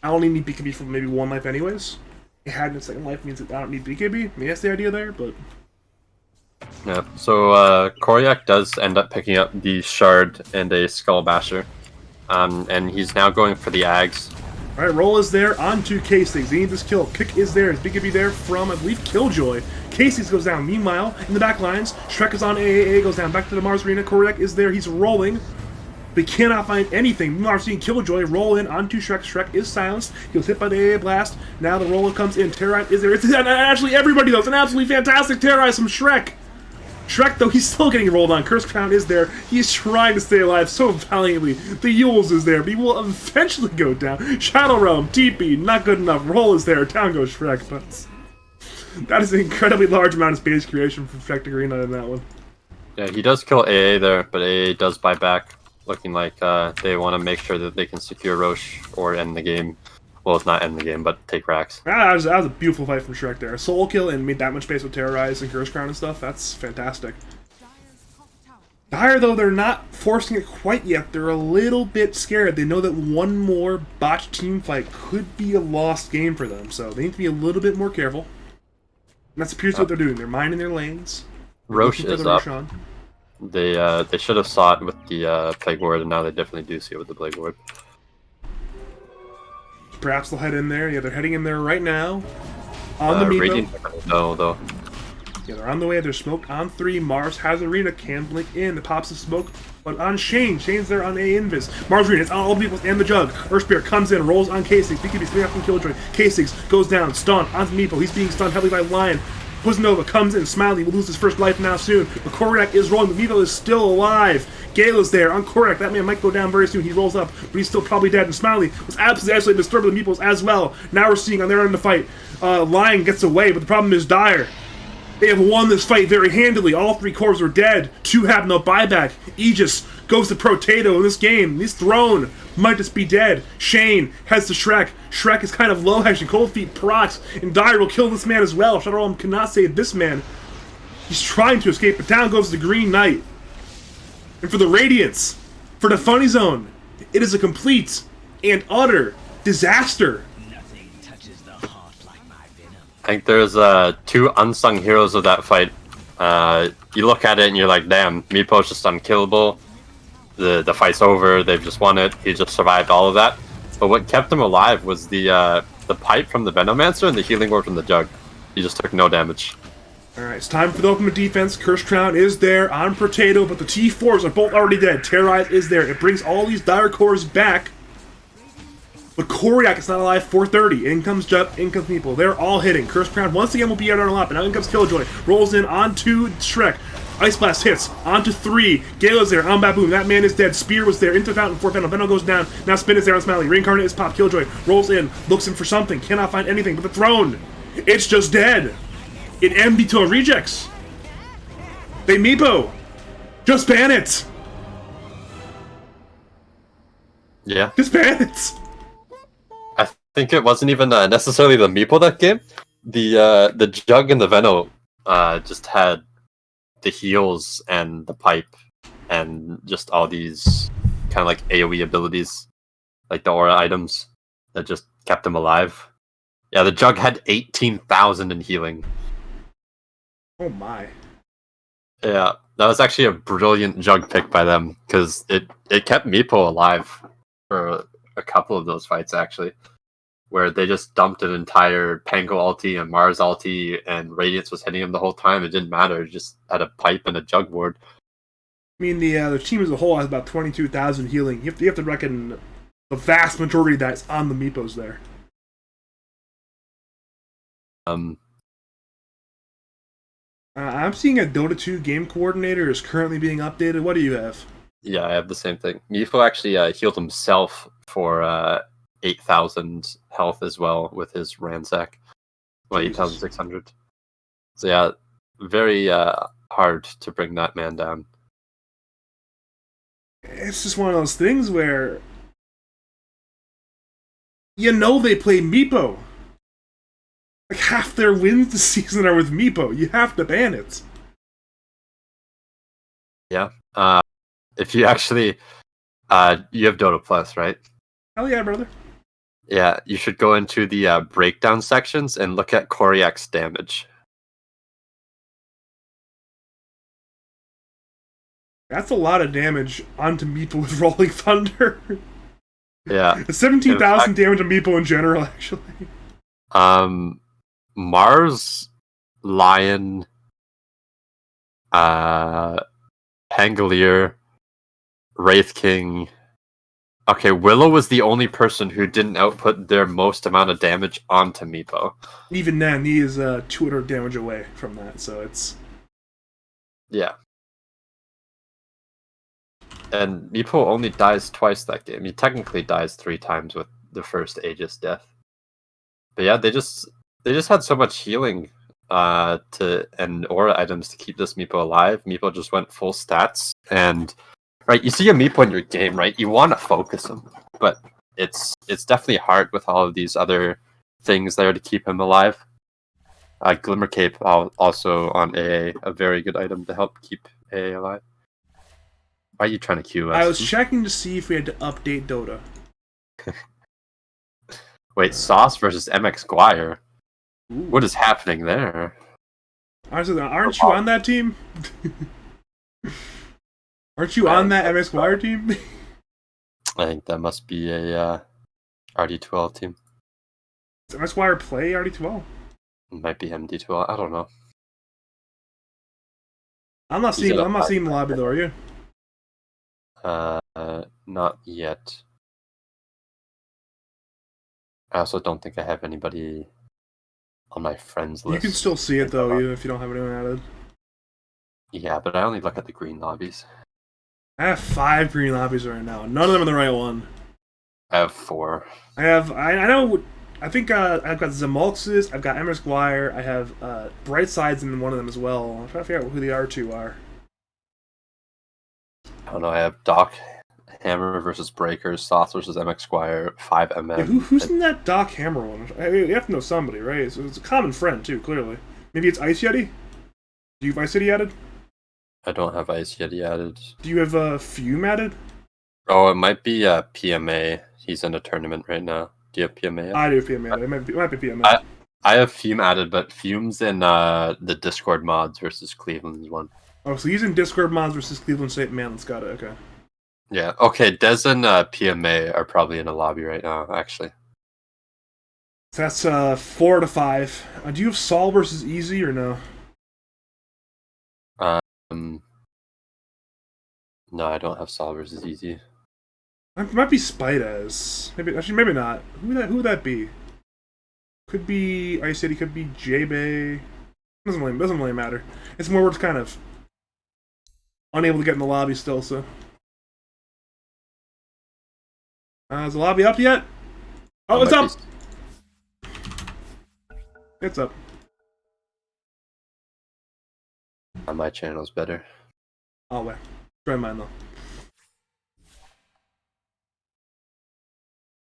I only need BKB for maybe 1 life anyways. had in its second life means that I don't need BKB. Maybe that's the idea there, but Yeah. So Koryak does end up picking up the Shard and a Skull Basher, and he's now going for the Ags. all right, roll is there onto K6. They need this kill. Kick is there. Is BKB there from I believe Killjoy. K6 goes down. Meanwhile, in the back lines, Shrek is on AAA, goes down back to the Mars Arena. Koryak is there. He's rolling. They cannot find anything. Meanwhile, we're seeing Killjoy roll in onto Shrek. Shrek is silenced. He was hit by the AA blast. Now the roller comes in. Terrorize is there. It's actually everybody though. It's an absolutely fantastic Terrorize from Shrek. Shrek, though, he's still getting rolled on. Curse Crown is there. He's trying to stay alive so valiantly. The Yules is there, but he will eventually go down. Shadow Realm, TP, not good enough. Roll is there. Down goes Shrek, but that is an incredibly large amount of space creation from Shrek to Green in that one. Yeah, he does kill AA there, but AA does buy back, looking like they want to make sure that they can secure Roche or end the game. Well, it's not end the game, but take racks. That was a beautiful fight from Shrek there. A soul kill and made that much space with Terrorize and Curse Crown and stuff. That's fantastic. Dire, though, they're not forcing it quite yet. They're a little bit scared. They know that one more botched team fight could be a lost game for them, so they need to be a little bit more careful. And that appears to what they're doing. They're minding their lanes. Roche is up. Roshan. They should have saw it with the Plague Ward, and now they definitely do see it with the Plague Ward. Perhaps they'll head in there. Yeah, they're heading in there right now. On the Meepo. Radiant, no, though. Yeah, they're on the way. They're smoked on 3. Mars has Arena. Can blink in. The pops of smoke. But on Shane. Shane's there on A Invis. Mars Arena. It's on all the people and the jug. Earth Spirit comes in. Rolls on K6. BKB spinning up from Killjoy. K6 goes down. Stun onto Meepo. He's being stunned heavily by Lion. Puznova comes in. Smiley will lose his first life now soon. But Koryak is rolling. But Meepo is still alive. Gala's there on Koryak. That man might go down very soon. He rolls up, but he's still probably dead. And Smiley was absolutely disturbed with the Meeples as well. Now we're seeing on their end of the fight, Lion gets away, but the problem is Dire. They have won this fight very handily. All 3 cores are dead. 2 have no buyback. Aegis goes to Protato in this game. He's thrown. Might just be dead. Shane heads to Shrek. Shrek is kind of low, actually. Cold Feet procs, and Dire will kill this man as well. Shadow Realm cannot save this man. He's trying to escape, but down goes the Green Knight. And for the Radiance, for the Funny Zone, it is a complete and utter disaster. I think there's 2 unsung heroes of that fight. You look at it and you're like, damn, Meepo's just unkillable. The fight's over, they've just won it, he just survived all of that. But what kept him alive was the pipe from the Venomancer and the healing ward from the Jug. He just took no damage. Alright, it's time for the ultimate defense. Curse Crown is there on Potato, but the T4s are both already dead. Terrorize is there. It brings all these Dire cores back. But Koryak is not alive. 430. In comes Jut, in comes Meeple. They're all hitting. Curse Crown once again will be out on a lap, and now in comes Killjoy. Rolls in onto Shrek. Ice Blast hits. Onto 3. Gala's there on Baboon. That man is dead. Spear was there. Into Fountain. 4 Venom. Venom goes down. Now Spin is there on Smiley. Reincarnate is popped. Killjoy rolls in. Looks in for something. Cannot find anything. But the throne. It's just dead. In MD2L rejects. They Meepo. Just ban it. Yeah. Just ban it. I think it wasn't even necessarily the Meepo that game. The Jug and the Veno just had the heals and the pipe and just all these kind of like AoE abilities, like the aura items that just kept them alive. Yeah, the Jug had 18,000 in healing. Oh my. Yeah, that was actually a brilliant Jug pick by them because it kept Meepo alive for a couple of those fights actually, where they just dumped an entire Pango ulti and Mars ulti and Radiance was hitting him the whole time. It didn't matter. It just had a pipe and a Jug ward. I mean, the team as a whole has about 22,000 healing. You have to reckon the vast majority of that's on the Meepos there. I'm seeing a Dota 2 game coordinator is currently being updated. What do you have? Yeah, I have the same thing. Meepo actually healed himself for 8,000 health as well with his ransack. Well, 8,600. So yeah, very hard to bring that man down. It's just one of those things where you know they play Meepo. Like half their wins this season are with Meepo. You have to ban it. Yeah. If you actually you have Dota Plus, right? Hell yeah, brother. Yeah, you should go into the breakdown sections and look at Koriak's damage. That's a lot of damage onto Meeple with Rolling Thunder. Yeah. 17,000 damage on Meeple in general, actually. Mars, Lion, Pangolier, Wraith King. Okay, Willow was the only person who didn't output their most amount of damage onto Meepo. Even then, he is 200 damage away from that, so it's... Yeah. And Meepo only dies twice that game. He technically dies 3 times with the first Aegis death. But yeah, they just had so much healing and aura items to keep this Meepo alive. Meepo just went full stats. And right, you see a Meepo in your game, right? You want to focus him, but it's definitely hard with all of these other things there to keep him alive. Glimmer Cape also on AA, a very good item to help keep AA alive. Why are you trying to queue us? I was checking to see if we had to update Dota. Wait, Sauce versus MX Guire? What is happening there? Honestly, aren't you on that team? Aren't you on that MX Guire team? I think that must be a RD2L team. Does MX Guire play RD2L? It might be MD2L. I don't know. I'm not seeing the lobby though, are you? Not yet. I also don't think I have anybody on my friends list. You can still see it though, even if you don't have anyone added. Yeah, but I only look at the green lobbies. I have 5 green lobbies right now. None of them are the right one. I have 4. I think I've got Zamulxus, I've got MX Guire, I have Bright Sides in one of them as well. I'm trying to figure out who the other 2 are. I don't know, I have Doc Hammer versus Breakers, Sauce versus MX Guire, 5MM. Yeah, who's in that Doc Hammer one? I mean, you have to know somebody, right? It's a common friend too, clearly. Maybe it's Ice Yeti? Do you have Ice Yeti added? I don't have Ice Yeti added. Do you have Fume added? Oh, it might be PMA. He's in a tournament right now. Do you have PMA? I do have PMA added. It might be PMA. I have Fume added, but Fume's in the Discord mods versus Cleveland's one. Oh, so he's in Discord mods versus Cleveland State Manlin's got it, okay. Yeah, okay, Dez and PMA are probably in a lobby right now, actually. So that's 4 to 5. Do you have Saul versus Easy or no? No, I don't have Saul versus Easy. It might be Spidez. Maybe not. Who would that be? Could be Ice City, could be J-Bay. Doesn't really matter. It's more we're just kind of unable to get in the lobby still, so. Is the lobby up yet? Oh, it's up! It's up. My channel's better. Oh, wait. Try mine, though.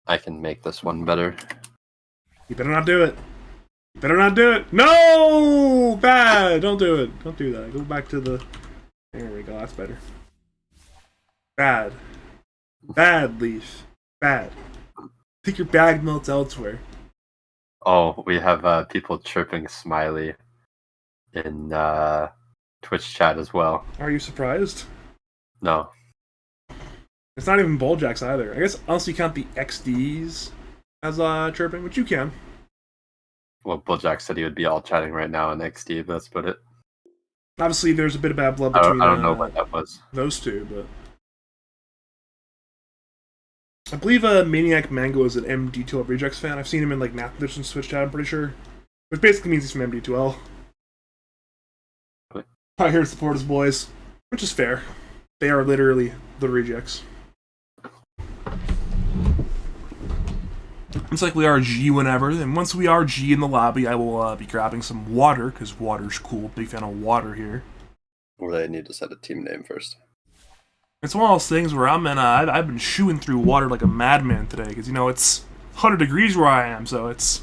I can make this one better. You better not do it. You better not do it. No! Bad! Don't do it. Don't do that. Go back to the... There we go. That's better. Bad. Bad, Leaf. Bad. Take your bag melts elsewhere. Oh, we have people chirping Smiley in Twitch chat as well. Are you surprised? No. It's not even Bulljacks either. I guess unless you count the XDs as chirping, which you can. Well, Bulljack said he would be all chatting right now in XD, but that's about it. Obviously, there's a bit of bad blood between I don't know what that was. Those two, but... I believe Maniac Mango is an MD2L Rejects fan. I've seen him in like Math Edition's Switch chat, I'm pretty sure. Which basically means he's from MD2L. Really? Out here to support his boys. Which is fair. They are literally the Rejects. It's like we RG whenever, and once we RG in the lobby, I will be grabbing some water, because water's cool. Big fan of water here. Well, I need to set a team name first. It's one of those things where I've been shooing through water like a madman today, because, you know, it's 100 degrees where I am, so it's...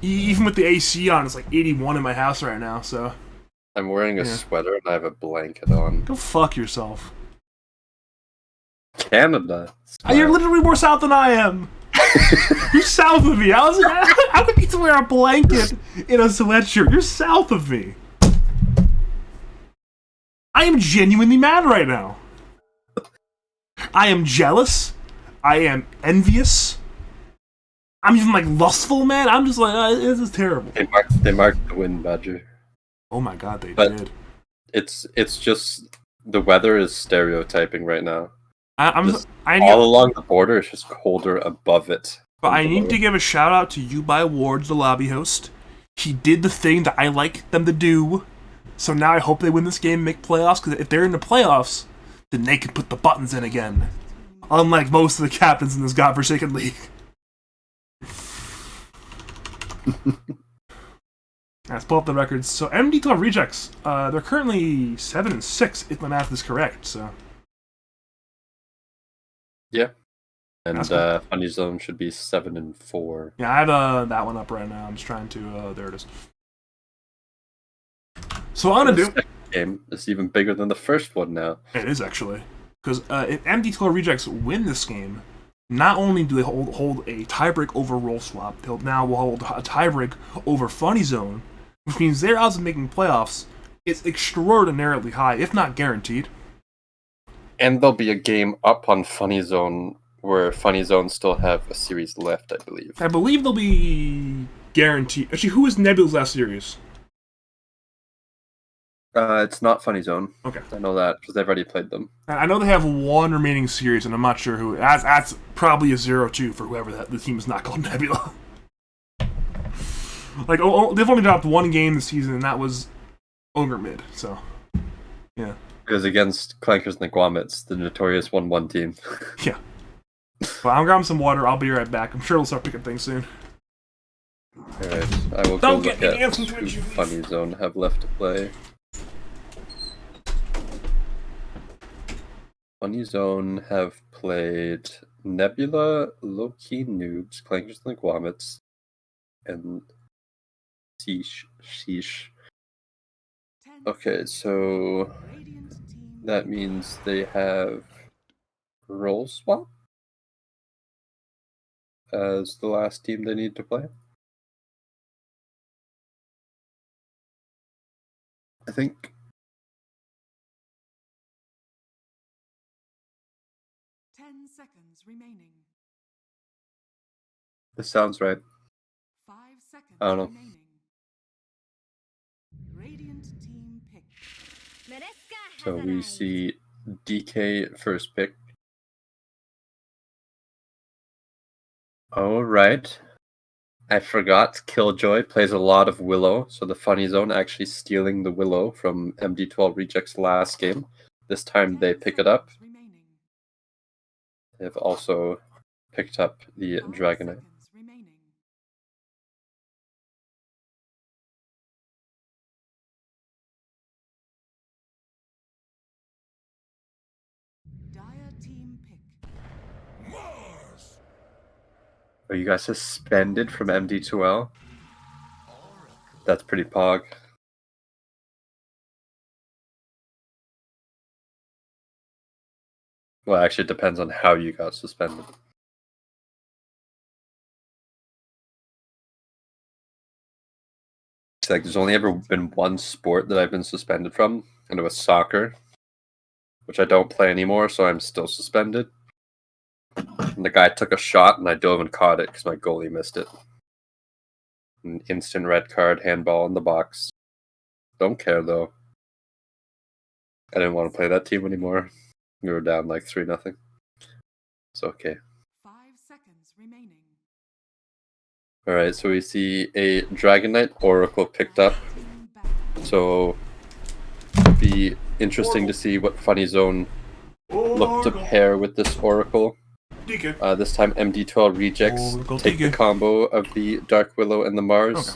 Even with the AC on, it's like 81 in my house right now, so... I'm wearing a sweater and I have a blanket on. Go fuck yourself. Canada. You're literally more south than I am! You're south of me. How could you wear a blanket in a sweatshirt? You're south of me. I am genuinely mad right now. I am jealous. I am envious. I'm even like lustful, man. I'm just like, this is terrible. They marked the win, Badger. Oh my god, they But did. It's just the weather is stereotyping right now. I All along the border, it's just colder above it. But I need to give a shout out to You by Ward, the lobby host. He did the thing that I like them to do. So now I hope they win this game and make playoffs, because if they're in the playoffs, then they can put the buttons in again. Unlike most of the captains in this godforsaken league. Let's pull up the records. So MD2L Rejects, they're currently 7-6, if my math is correct, so... Yeah. And cool. Funny Zone should be 7-4. Yeah, I have that one up right now. I'm just trying to... there it is. So what I'm going to do... The second game is even bigger than the first one now. It is, actually. Because if MD2L Rejects win this game, not only do they hold a tiebreak over Roll Swap, they'll now hold a tiebreak over Funny Zone, which means their odds of making playoffs is extraordinarily high, if not guaranteed. And there'll be a game up on Funny Zone where Funny Zone still have a series left, I believe. I believe they'll be guaranteed. Actually, who was Nebula's last series? It's not Funny Zone. Okay. I know that because they've already played them. I know they have one remaining series, and I'm not sure who. That's probably a 0-2 for whoever the team is not called Nebula. Like, they've only dropped one game this season, and that was Ogre Mid, so, yeah. It was against Clankers and the Guamets, the notorious 1-1 team. Yeah. Well, I'm grabbing some water. I'll be right back. I'm sure we'll start picking things soon. Alright, I will go look at who Funny Zone have left to play. Funny Zone have played Nebula, Low-Key Noobs, Clankers and the Guamets, and Sheesh. Okay, so that means they have Roll Swap as the last team they need to play. I think. 10 seconds remaining. This sounds right. 5 seconds I don't know. remaining. Radiant team pick. So we see DK first pick. Alright. I forgot Killjoy plays a lot of Willow, so the Funny Zone actually stealing the Willow from MD2L Rejects last game. This time they pick it up. They've also picked up the Dragonite. Are you guys suspended from MD2L? That's pretty pog. Well, actually, it depends on how you got suspended. It's like there's only ever been one sport that I've been suspended from, and it was soccer, which I don't play anymore, so I'm still suspended. And the guy took a shot, and I dove and caught it because my goalie missed it. An instant red card, handball in the box. Don't care, though. I didn't want to play that team anymore. We were down like 3-0. It's okay. 5 seconds remaining. Alright, so we see a Dragonite Oracle picked up. So it'll be interesting to see what Funny Zone look to pair with this Oracle. This time MD2L Rejects take the combo of the Dark Willow and the Mars.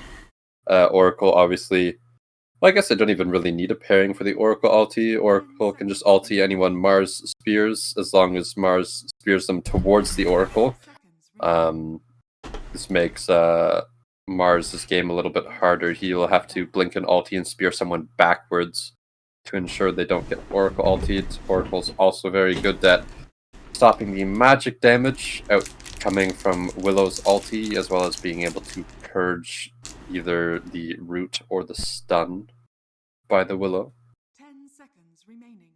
Oracle obviously, well, I guess I don't even really need a pairing for the Oracle ulti. Oracle can just ulti anyone Mars spears as long as Mars spears them towards the Oracle. This makes Mars' game a little bit harder. He'll have to blink an ulti and spear someone backwards to ensure they don't get Oracle ultied. Oracle's also very good at stopping the magic damage out coming from Willow's ulti, as well as being able to purge either the root or the stun by the Willow. 10 seconds remaining.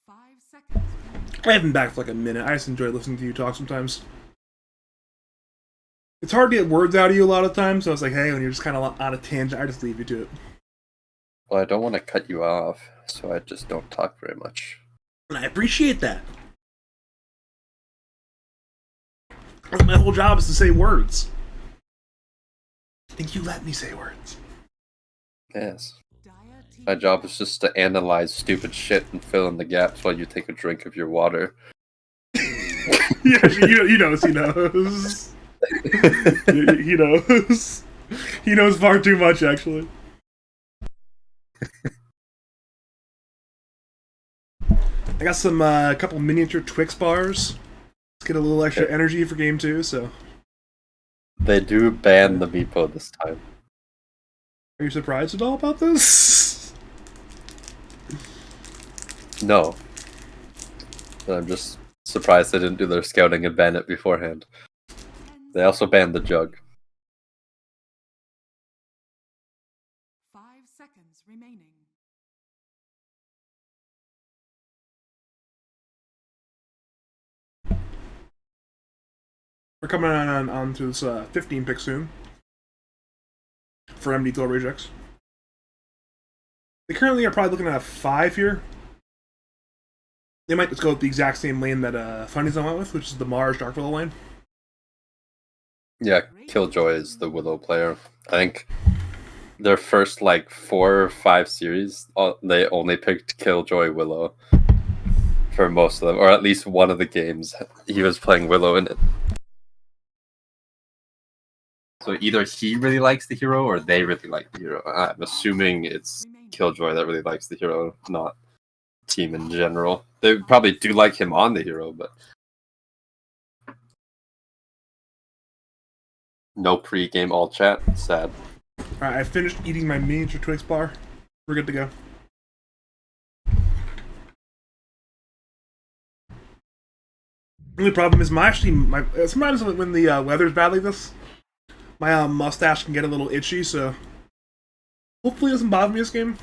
5 seconds remaining. I haven't been back for like a minute. I just enjoy listening to you talk sometimes. It's hard to get words out of you a lot of times, so I was like, hey, when you're just kind of on a tangent, I just leave you to it. Well, I don't want to cut you off, so I just don't talk very much. And I appreciate that. My whole job is to say words. I think you let me say words. Yes. Dire team My job is just to analyze stupid shit and fill in the gaps while you take a drink of your water. Yeah, he knows. He knows. He knows. He knows far too much, actually. I got some couple miniature Twix bars. Let's get a little extra energy for game 2. So, They do ban the Meepo this time. are you surprised at all about this? No. But I'm just surprised they didn't do their scouting and ban it beforehand. 10 They also banned the jug. 5 seconds remaining. We're coming on to this 15 pick soon for MD2L rejects. They currently are probably looking at a 5 here. They might just go with the exact same lane that Funny's went with, which is the Mars Darkville lane. Yeah, Killjoy is the Willow player. I think their first like 4 or 5 series, they only picked Killjoy Willow for most of them, or at least one of the games he was playing Willow in it. So either he really likes the hero or they really like the hero. I'm assuming it's Killjoy that really likes the hero, not team in general. They probably do like him on the hero, but no pre-game all chat. Sad. Alright, I finished eating my miniature Twix bar. We're good to go. The only problem is sometimes when the weather's bad like this, my mustache can get a little itchy, so hopefully it doesn't bother me this game.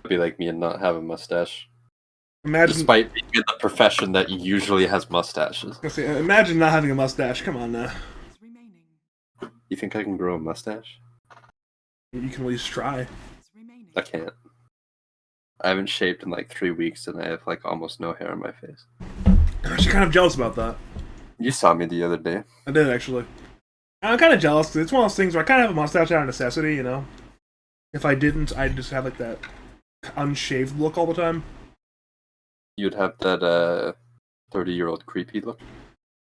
Be like me and not have a mustache. Imagine, Despite being in the profession that usually has mustaches. imagine not having a mustache. Come on now. Remaining. You think I can grow a mustache? You can at least try. Remaining. I can't. I haven't shaved in like 3 weeks and I have like almost no hair on my face. I'm actually kind of jealous about that. You saw me the other day. I did, actually. I'm kind of jealous, because it's one of those things where I kind of have a mustache out of necessity, you know? If I didn't, I'd just have like that unshaved look all the time. You'd have that 30-year-old creepy look.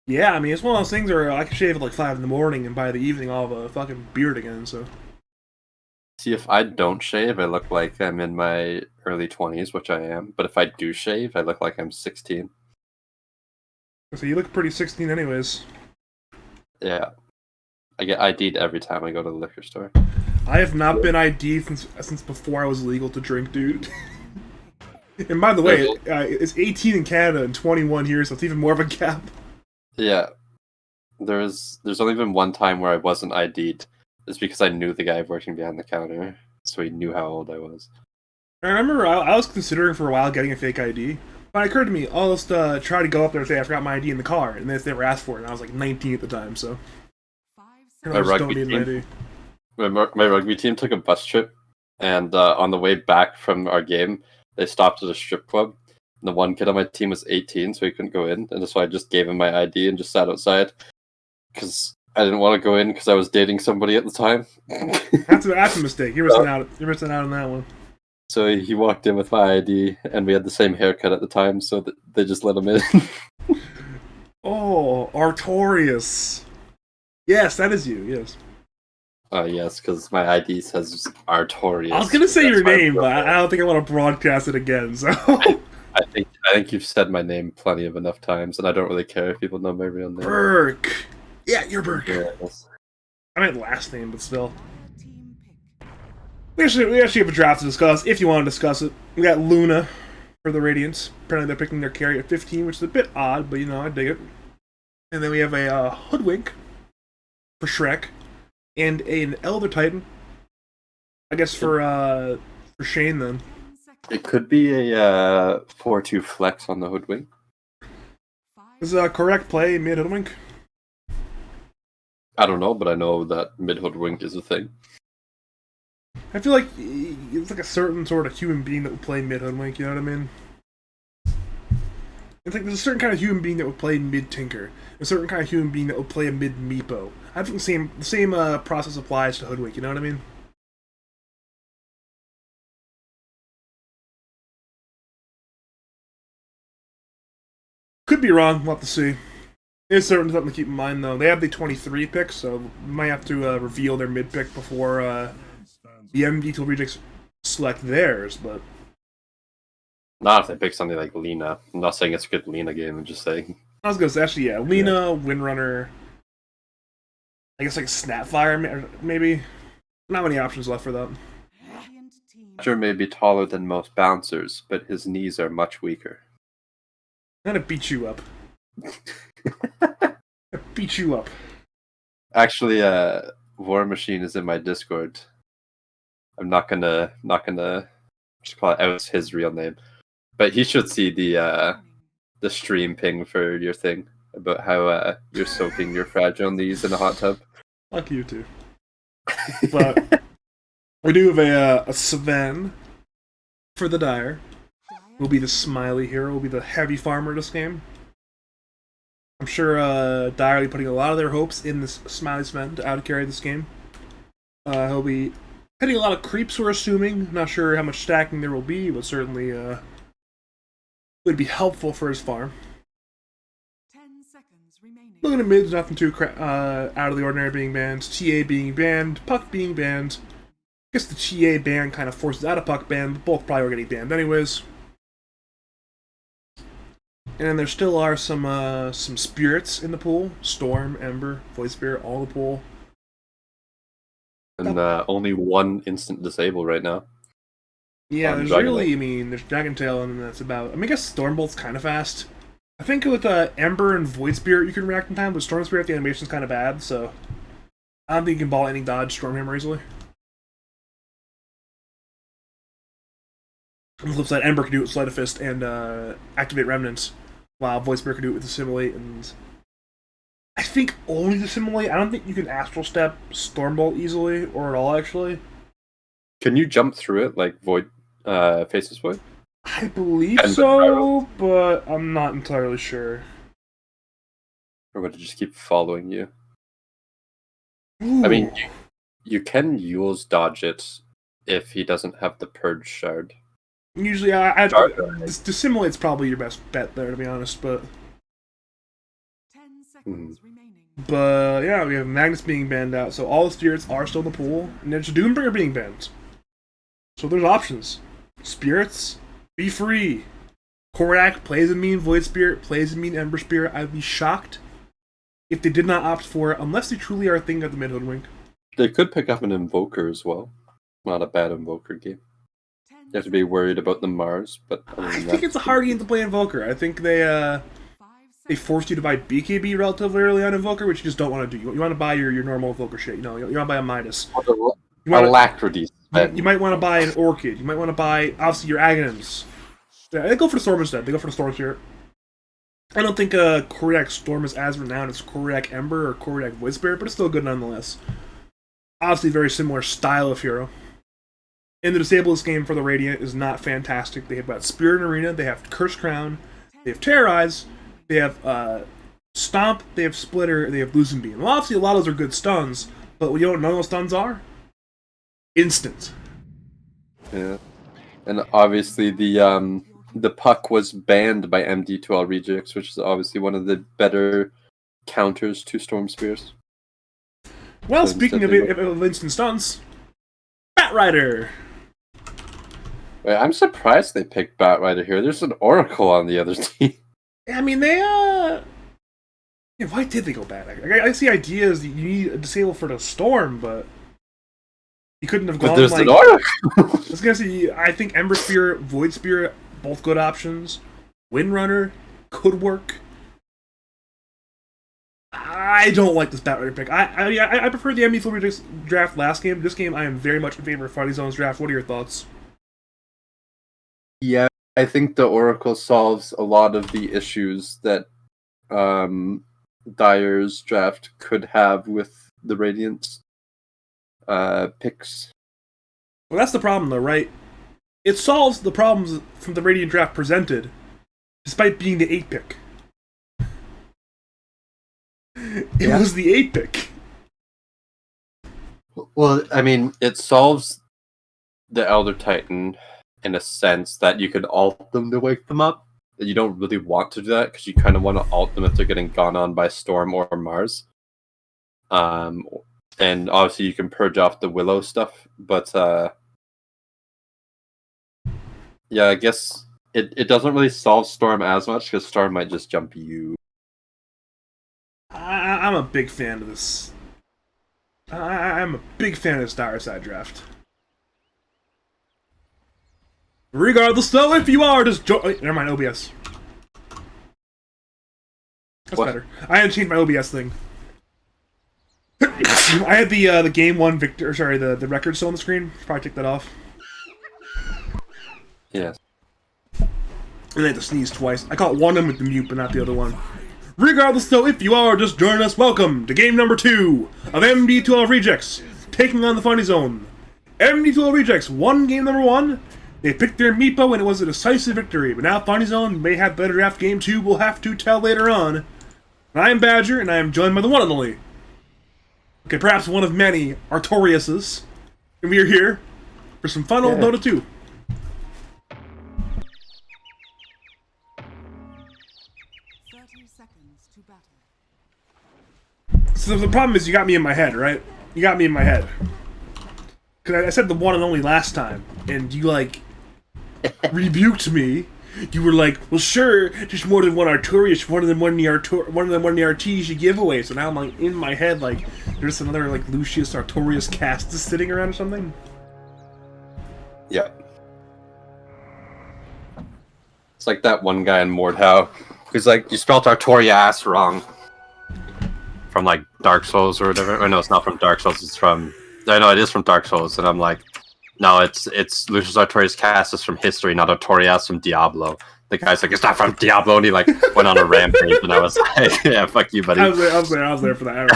Yeah, I mean, it's one of those things where I can shave at like 5 in the morning, and by the evening I'll have a fucking beard again, so... See, if I don't shave, I look like I'm in my early 20s, which I am. But if I do shave, I look like I'm 16. So you look pretty 16 anyways. Yeah. I get ID'd every time I go to the liquor store. I have not been ID'd since before I was legal to drink, dude. And by the way, it's 18 in Canada and 21 here, so it's even more of a gap. Yeah. There's only been one time where I wasn't ID'd. It's because I knew the guy working behind the counter, so he knew how old I was. I remember I was considering for a while getting a fake ID, but it occurred to me, I'll just try to go up there and say I forgot my ID in the car, and they never asked for it, and I was like 19 at the time, so... 5 I seconds. just don't need an ID. My rugby team took a bus trip, and on the way back from our game, they stopped at a strip club. And the one kid on my team was 18, so he couldn't go in, and so I just gave him my ID and just sat outside. Because I didn't want to go in because I was dating somebody at the time. That's a mistake. You're missing out. You're missing out on that one. So he walked in with my ID, and we had the same haircut at the time, so they just let him in. Oh, Artorius. Yes, that is you, yes. Yes, because my ID says Artorius. I was going to say That's your my name, but profile. I don't think I want to broadcast it again, so... I think you've said my name plenty of enough times, and I don't really care if people know my real name. Burke. Yeah, you're Burke. Yes. I meant last name, but still. Team pick. We actually have a draft to discuss, if you want to discuss it. We got Luna. for the Radiant. Apparently they're picking their carry at 15, which is a bit odd, but I dig it. And then we have a Hoodwink for Shrek, and an Elder Titan. I guess for Shane then. It could be a 4-2 flex on the Hoodwink. Is a correct play mid Hoodwink? I don't know, but I know that mid Hoodwink is a thing. I feel like it's like a certain sort of human being that would play mid Hoodwink, you know what I mean? It's like there's a certain kind of human being that would play mid Tinker, a certain kind of human being that would play a mid Meepo. I think the same process applies to Hoodwink, you know what I mean? Could be wrong, we'll have to see. It's certainly something to keep in mind, though. They have the 23 pick, so we might have to reveal their mid pick before the MD2L rejects select theirs, but... Not if they pick something like Lena. I'm not saying it's a good Lena game, I'm just saying. I was gonna say, actually, yeah, Lena, Windrunner, I guess like Snapfire, maybe? Not many options left for that. Roger may be taller than most bouncers, but his knees are much weaker. I'm gonna beat you up. I'm gonna beat you up. Actually, War Machine is in my Discord. I'm not gonna just call it out his real name, but he should see the stream ping for your thing about how you're soaking your fragile knees in a hot tub. Fuck you too. But we do have a Sven for the Dire. Will be the smiley hero. Will be the heavy farmer this game. I'm sure Dire will be putting a lot of their hopes in this smiley Sven to outcarry this game. He'll be hitting a lot of creeps, we're assuming. Not sure how much stacking there will be, but certainly would be helpful for his farm. 10 seconds remaining. Looking at mid, nothing too out of the ordinary being banned. TA being banned, Puck being banned. I guess the TA ban kind of forces out a Puck ban, but both probably were getting banned anyways. And there still are some spirits in the pool. Storm, Ember, Void Spirit, all the pool. And only one instant disable right now. Yeah, there's really, there's Dragon Tail, and that's about... I guess Stormbolt's kind of fast. I think with Ember and Void Spirit you can react in time, but Storm Spirit, the animation's kind of bad, so... I don't think you can ball any dodge Stormhammer easily. On the flip side, Ember can do it with Sleight of Fist and activate Remnants, while Void Spirit can do it with Assimilate, and... I think only the Assimilate. I don't think you can Astral Step Stormbolt easily, or at all, actually. Can you jump through it like Void, Faceless Void? I believe so, but I'm not entirely sure. Or would it just keep following you? Ooh. I mean, you can Yule's dodge it if he doesn't have the Purge Shard. Usually, Dissimulate's probably your best bet there, to be honest, but... 10 seconds remaining. But, yeah, we have Magnus being banned out, so all the spirits are still in the pool, and there's Doombringer being banned. So there's options. Spirits, be free. Korak plays a mean Void Spirit, plays a mean Ember Spirit. I'd be shocked if they did not opt for it, unless they truly are thinking of the mid-hoodwink. They could pick up an Invoker as well. Not a bad Invoker game. You have to be worried about the Mars, but... I think it's a hard game to play Invoker. I think they forced you to buy BKB relatively early on Invoker, which you just don't want to do. You want to buy your normal Invoker shit. You know, you want to buy a Midas. Alacrity. You might want to buy an Orchid. You might want to buy, obviously, your Aghanims. Yeah, they go for the Storm instead. They go for the Storm Spirit. I don't think Korak Storm is as renowned as Korak Ember or Korak Void Spirit, but it's still good nonetheless. Obviously, very similar style of hero. And the disablest game for the Radiant is not fantastic. They have got Spirit Arena, they have Curse Crown, they have Terrorize, they have Stomp, they have Splitter, they have Loosen Beam. Well, obviously, a lot of those are good stuns, but you know what none of those stuns are? Instant. Yeah. And obviously the Puck was banned by MD2L Rejects, which is obviously one of the better counters to Storm Spears. Well, so speaking of instant stuns, Batrider! Wait, I'm surprised they picked Batrider here. There's an Oracle on the other team. I mean, they, yeah, why did they go bad? I see ideas you need a disable for the Storm, but you couldn't have gone but there's like... an Oracle! I was gonna say, I think Ember Spirit, Void Spirit, both good options. Windrunner could work. I don't like this Batrider pick. I prefer the MD2L Rejects draft last game. This game, I am very much in favor of Funny Zone's draft. What are your thoughts? Yeah, I think the Oracle solves a lot of the issues that Dyer's draft could have with the Radiance picks. Well, that's the problem, though, right? It solves the problems from the Radiant draft presented, despite being the 8 pick. It was the 8 pick. Well, I mean, it solves the Elder Titan in a sense that you could alt them to wake them up. You don't really want to do that because you kind of want to alt them if they're getting gone on by Storm or Mars. And obviously you can purge off the Willow stuff, but yeah, I guess it doesn't really solve Storm as much because Storm might just jump you. I'm a big fan of this. I'm a big fan of this Dire Side draft. Regardless, though, if you are just never mind, OBS. That's What? better. I hadn't changed my OBS thing. I had the game one victor. Sorry, the record still on the screen. Should probably take that off. Yes. And I had to sneeze twice. I caught one of them with the mute, but not the other one. Regardless, though, if you are just joining us, welcome to game number 2 of MD2L Rejects, taking on the Funny Zone. MD2L Rejects won game number 1. They picked their Meepo, and it was a decisive victory. But now Funny Zone may have better draft game 2. We'll have to tell later on. And I am Badger, and I am joined by the one and only. Okay, perhaps one of many Artoriuses. And we are here for some fun old Dota 2. So the problem is you got me in my head, right? You got me in my head. Because I said the one and only last time, and you, like, rebuked me. You were like, well, sure, just more than one Artorius, one of them won the Artesia giveaway. So now I'm, like, in my head, like, there's another, like, Lucius Artorius cast just sitting around or something. Yeah. It's like that one guy in Mordhau who's like, you spelled Artorias wrong. From like Dark Souls or whatever. Or no, it's not from Dark Souls, it's from... I know it is from Dark Souls, and I'm like, no, it's Lucius Artorius Castus from history, not Artorias from Diablo. The guy's like, it's not from Diablo, and he like went on a rampage, and I was like, yeah, fuck you, buddy. I was there for that.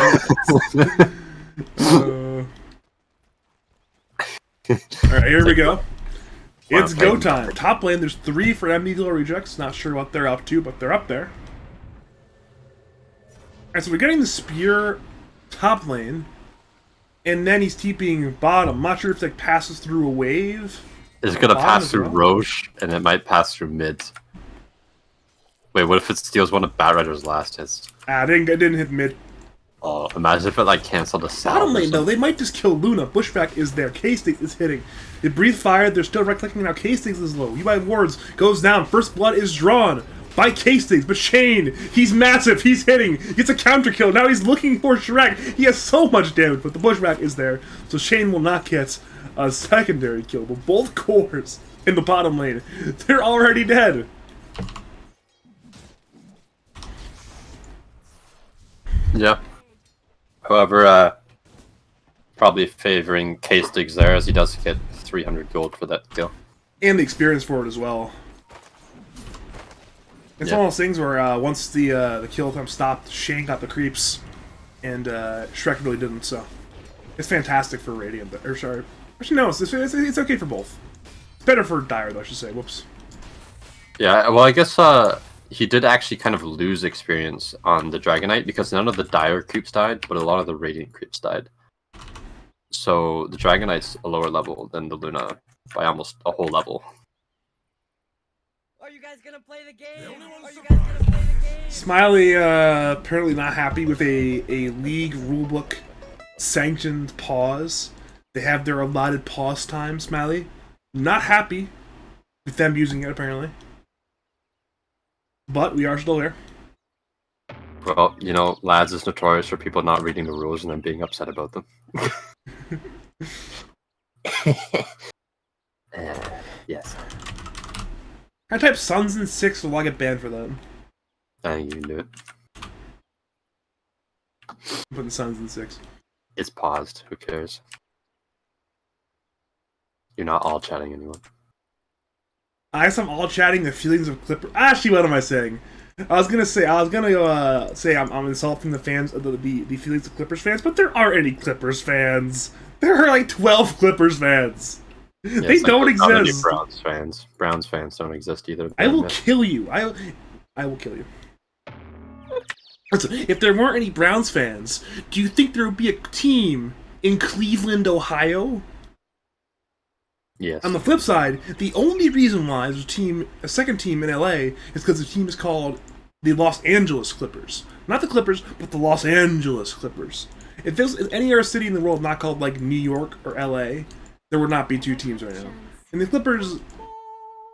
Alright, here we go. It's go time. Top lane, there's 3 for MD2L Rejects. Not sure what they're up to, but they're up there. Alright, so we're getting the Spear top lane, and then he's TPing bottom. I'm not sure if it like, passes through a wave. It's gonna pass through Roche, and it might pass through mid. Wait, what if it steals one of Batrider's last hits? It didn't hit mid. Oh, imagine if it like canceled a salve. Bottom lane, though, they might just kill Luna. Bushback is there. K-State is hitting. They breathe fire. They're still right-clicking now. K-State is low. You buy wards. Goes down. First blood is drawn by K-State. But Shane, he's massive. He's hitting. Gets a counter kill. Now he's looking for Shrek. He has so much damage, but the Bushback is there. So Shane will not get a secondary kill. But both cores in the bottom lane, they're already dead. Yeah. However, probably favoring K-Stiggs there, as he does get 300 gold for that kill. And the experience for it as well. It's one of those things where once the kill time stopped, Shane got the creeps, and Shrek really didn't, so... It's fantastic for Radiant, or sorry... Actually, no, it's okay for both. It's better for Dire, though, I should say. Whoops. Yeah, well, I guess he did actually kind of lose experience on the Dragonite, because none of the Dire creeps died, but a lot of the Radiant creeps died. So the Dragonite's a lower level than the Luna by almost a whole level. Are you guys gonna play the game? Are you guys gonna play the game? Smiley apparently not happy with a league rulebook sanctioned pause. They have their allotted pause time, Smiley. Not happy with them using it, apparently. But we are still there. Well, you know, Lads is notorious for people not reading the rules and then being upset about them. Yes. I type Suns in 6, will I get banned for that? I think you can do it. I'm putting Suns in 6. It's paused. Who cares? You're not all chatting anyone. I guess I'm all chatting the feelings of Clippers. Actually, what am I saying? I was gonna say I'm insulting the fans of the feelings of Clippers fans, but there aren't any Clippers fans. There are like 12 Clippers fans. Yeah, They don't exist. Browns fans don't exist either. I will kill you. I will kill you. Listen, if there weren't any Browns fans, do you think there would be a team in Cleveland, Ohio? Yes. On the flip side, the only reason why there's a second team in LA is because the team is called the Los Angeles Clippers. Not the Clippers, but the Los Angeles Clippers. If there's any other city in the world not called like New York or LA, there would not be two teams right now. And the Clippers,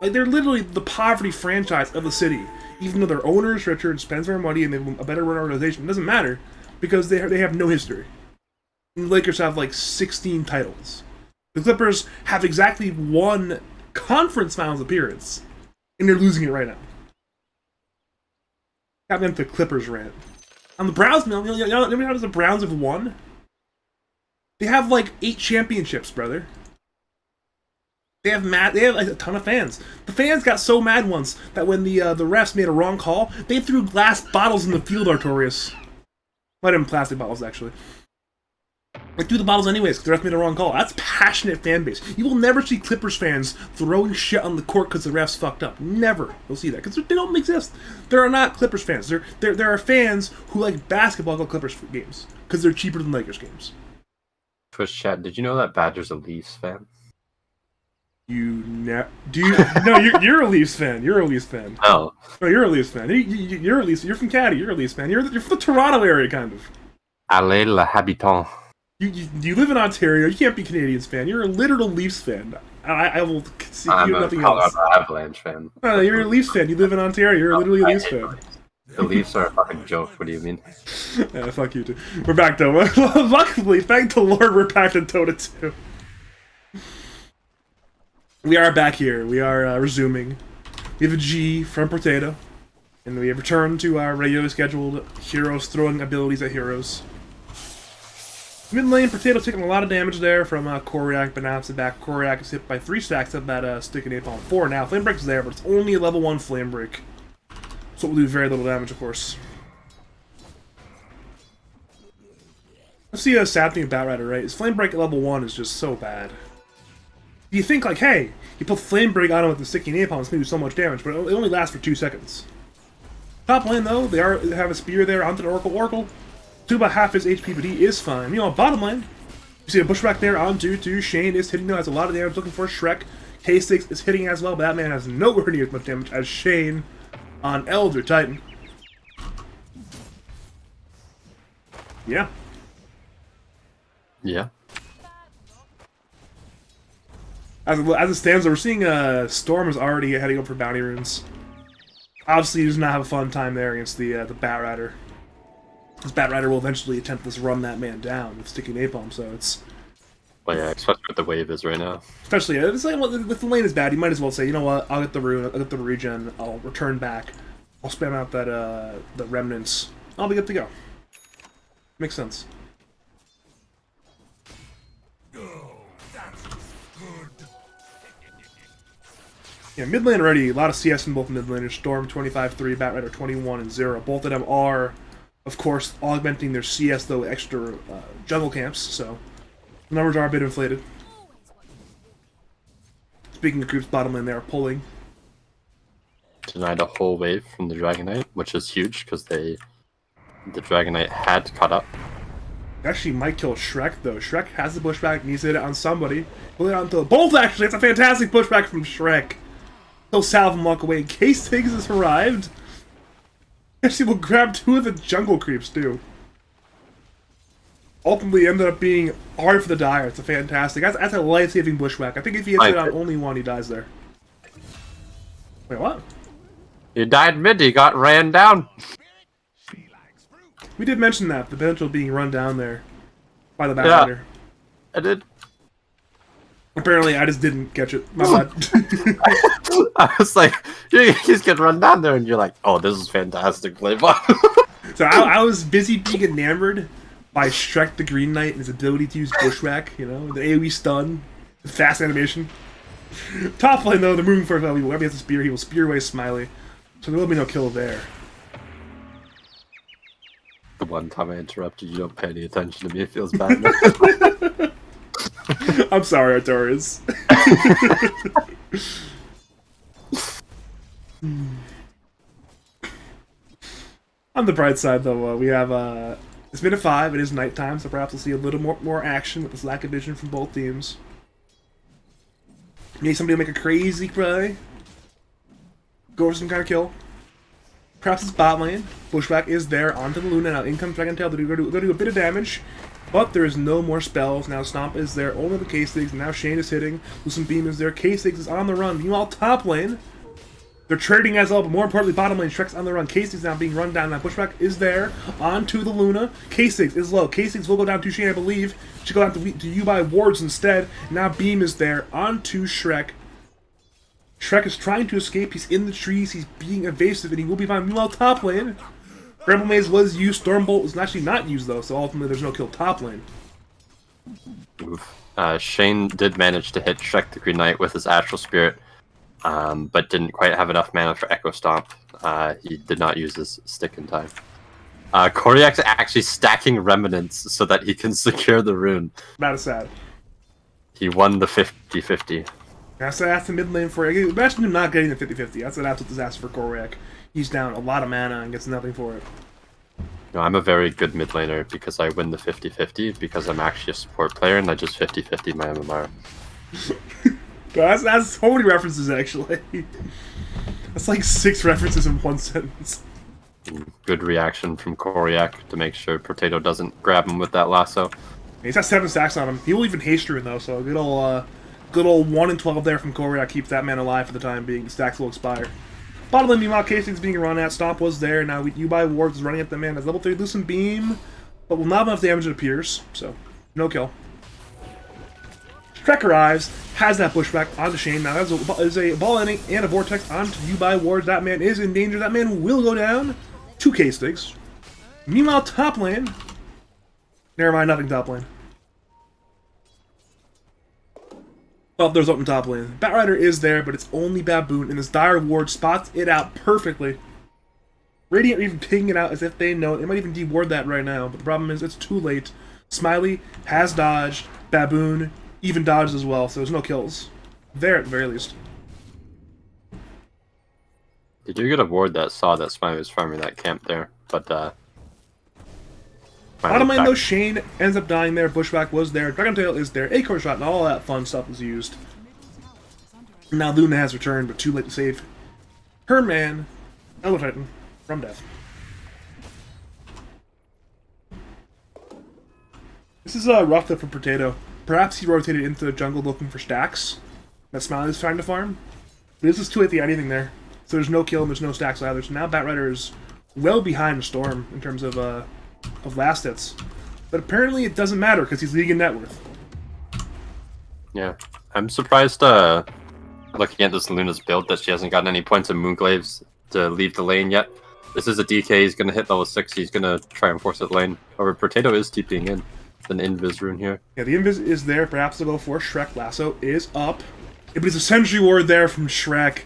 like, they're literally the poverty franchise of the city. Even though their owner is richer and spends more money and they have a better run organization, it doesn't matter because they have no history. And the Lakers have like 16 titles. The Clippers have exactly one conference finals appearance, and they're losing it right now. Got me into the Clippers rant. On the Browns, you know how many the Browns have won? They have like 8 championships, brother. They have like a ton of fans. The fans got so mad once that when the refs made a wrong call, they threw glass bottles in the field, Artorius. Might have been plastic bottles, actually. They threw the bottles anyways because the ref made a wrong call. That's passionate fan base. You will never see Clippers fans throwing shit on the court because the refs fucked up. Never. You'll see that because they don't exist. There are not Clippers fans. There are fans who like basketball go Clippers games because they're cheaper than Lakers games. Twitch chat, did you know that Badger's a Leafs fan? No, you're a Leafs fan. You're a Leafs fan. Oh. No, you're a Leafs fan. You're a Leafs. You're from Caddy. You're a Leafs fan. You're from the Toronto area, kind of. Allez le habitant. You live in Ontario. You can't be Canadians fan. You're a literal Leafs fan. I will see you nothing else. I'm an Avalanche fan. No, you're a Leafs fan. You live in Ontario. You're literally a Leafs fan. The Leafs are a fucking joke. What do you mean? Yeah, fuck you too. We're back though. Luckily, thank the Lord, we're back to Dota 2. We are back here. We are resuming. We have a G from Potato, and we have returned to our regularly scheduled heroes throwing abilities at heroes. Mid lane, Potato taking a lot of damage there from Koryak, but now it's back. Koryak is hit by 3 stacks of that stick and napalm. 4 now. Flame Break's there, but it's only a level 1 Flame Break. So we'll do very little damage, of course. Let's see a sad thing about Batrider, right? His Flame Break at level 1 is just so bad. You think like, hey, you put Flame Break on him with the sticky napalm, it's gonna do so much damage, but it only lasts for 2 seconds. Top lane though, they have a spear there onto the Oracle. To about half his HP, but he is fine. You know, bottom lane, you see a Bushwhack there onto Shane is hitting though, has a lot of damage, looking for Shrek. K6 is hitting as well, but that man has nowhere near as much damage as Shane on Elder Titan. Yeah. Yeah. As it stands, we're seeing Storm is already heading up for bounty runes. Obviously, he does not have a fun time there against the Batrider. This Batrider will eventually attempt to run that man down with sticky napalm, so it's... Well, yeah, especially what the wave is right now. Especially, it's like, well, if the lane is bad, you might as well say, you know what, I'll get the rune, I'll get the regen, I'll return back, I'll spam out that, the remnants, I'll be good to go. Makes sense. Yeah, mid lane already, a lot of CS in both mid laners. Storm 25-3, Batrider 21-0. Both of them are, of course, augmenting their CS though extra jungle camps, so the numbers are a bit inflated. Speaking of creeps, bottom lane they are pulling. Denied a whole wave from the Dragon Knight, which is huge because the Dragon Knight had caught up. Actually might kill Shrek though. Shrek has the pushback, needs to hit it on somebody. Pull it onto both actually, it's a fantastic pushback from Shrek. He'll salve and walk away in case Tiggs has arrived. Actually, we'll grab 2 of the jungle creeps, too. Ultimately, ended up being hard for the Dire. It's a fantastic... That's a life-saving bushwhack. I think if he hits it on only one, he dies there. Wait, what? He died mid, he got ran down. We did mention that, the potential being run down there by the Batrider. I did. Apparently, I just didn't catch it. My bad. I was like, you just get run down there, and you're like, oh, this is fantastic play ball. So I was busy being enamored by Shrek the Green Knight and his ability to use Bushwhack, you know, the AoE stun, the fast animation. Top lane, though, they're moving for Webby. Webby has a spear, he will spear away Smiley. So there will be no kill there. The one time I interrupted, you don't pay any attention to me, it feels bad. I'm sorry, Artorius. On the bright side, though, we have it's been a 5. It is nighttime, so perhaps we'll see a little more action with this lack of vision from both teams. Maybe somebody will make a crazy play, go for some kind of kill. Perhaps it's bot lane. Bushwhack is there onto the Luna. Now in comes Dragon Tail to go do a bit of damage. But there is no more spells. Now Stomp is there, only the K-Stigs. Now Shane is hitting. Lucent Beam is there. K-Stigs is on the run. Meanwhile, top lane, they're trading as well, but more importantly, bottom lane, Shrek's on the run. K-Stigs now being run down. Now Bushwhack is there, onto the Luna. K-Stigs is low. K-Stigs will go down to Shane, I believe. Should go down to you by wards instead. Now Beam is there, onto Shrek. Shrek is trying to escape. He's in the trees. He's being evasive, and he will be fine. Meanwhile, top lane, Bramble Maze was used. Stormbolt was actually not used, though, so ultimately there's no kill top lane. Oof. Shane did manage to hit Shrek the Green Knight with his Astral Spirit, but didn't quite have enough mana for Echo Stomp. He did not use his stick in time. Koryak actually stacking Remnants so that he can secure the rune. That is sad. He won the 50-50. That's the mid lane for you. Imagine him not getting the 50-50. That's an absolute disaster for Koryak. He's down a lot of mana and gets nothing for it. No, I'm a very good mid laner because I win the 50-50 because I'm actually a support player and I just 50-50 my MMR. That's so many references, actually. That's like 6 references in one sentence. Good reaction from Koryak to make sure Potato doesn't grab him with that lasso. He's got 7 stacks on him. He will even haste rune, though, so good old 1 and 12 there from Koryak keeps that man alive for the time being. The stacks will expire. Bottom lane, meanwhile, K-Stig's being run at. Stomp was there. Now you buy wards is running at the man. Has level 3 Lucent Beam, but will not have enough damage, it appears. So, no kill. Shrek arrives, has that Bushwhack onto Shane. Now there's a ball ending and a vortex onto you by wards. That man is in danger. That man will go down. 2 K-Stigs. Meanwhile, top lane. Never mind, nothing top lane. Well, there's open top lane. Batrider is there, but it's only Baboon, and this Dire Ward spots it out perfectly. Radiant are even picking it out as if they know it. They might even deward that right now, but the problem is it's too late. Smiley has dodged. Baboon even dodged as well, so there's no kills. There, at the very least. Did you get a ward that saw that Smiley was farming that camp there? But, Bottom lane, though, Shane ends up dying there. Bushwhack was there. Dragon Tail is there. Acorn Shot and all that fun stuff is used. Now Luna has returned, but too late to save her man, Elder Titan, from death. This is rough though for Potato. Perhaps he rotated into the jungle looking for stacks that Smiley's trying to farm. But this is too late to get anything there. So there's no kill and there's no stacks either. So now Batrider is well behind the Storm in terms of last hits. But apparently it doesn't matter because he's leading in net worth. yeah, I'm surprised, looking at this Luna's build, that she hasn't gotten any points of Moonglaves to leave the lane yet. This is a DK, he's going to hit level 6, he's going to try and force it lane. However, Potato is TPing in. An Invis rune here. Yeah, the Invis is there. Perhaps they'll go for Shrek. Lasso is up. But it's a Sentry Ward there from Shrek.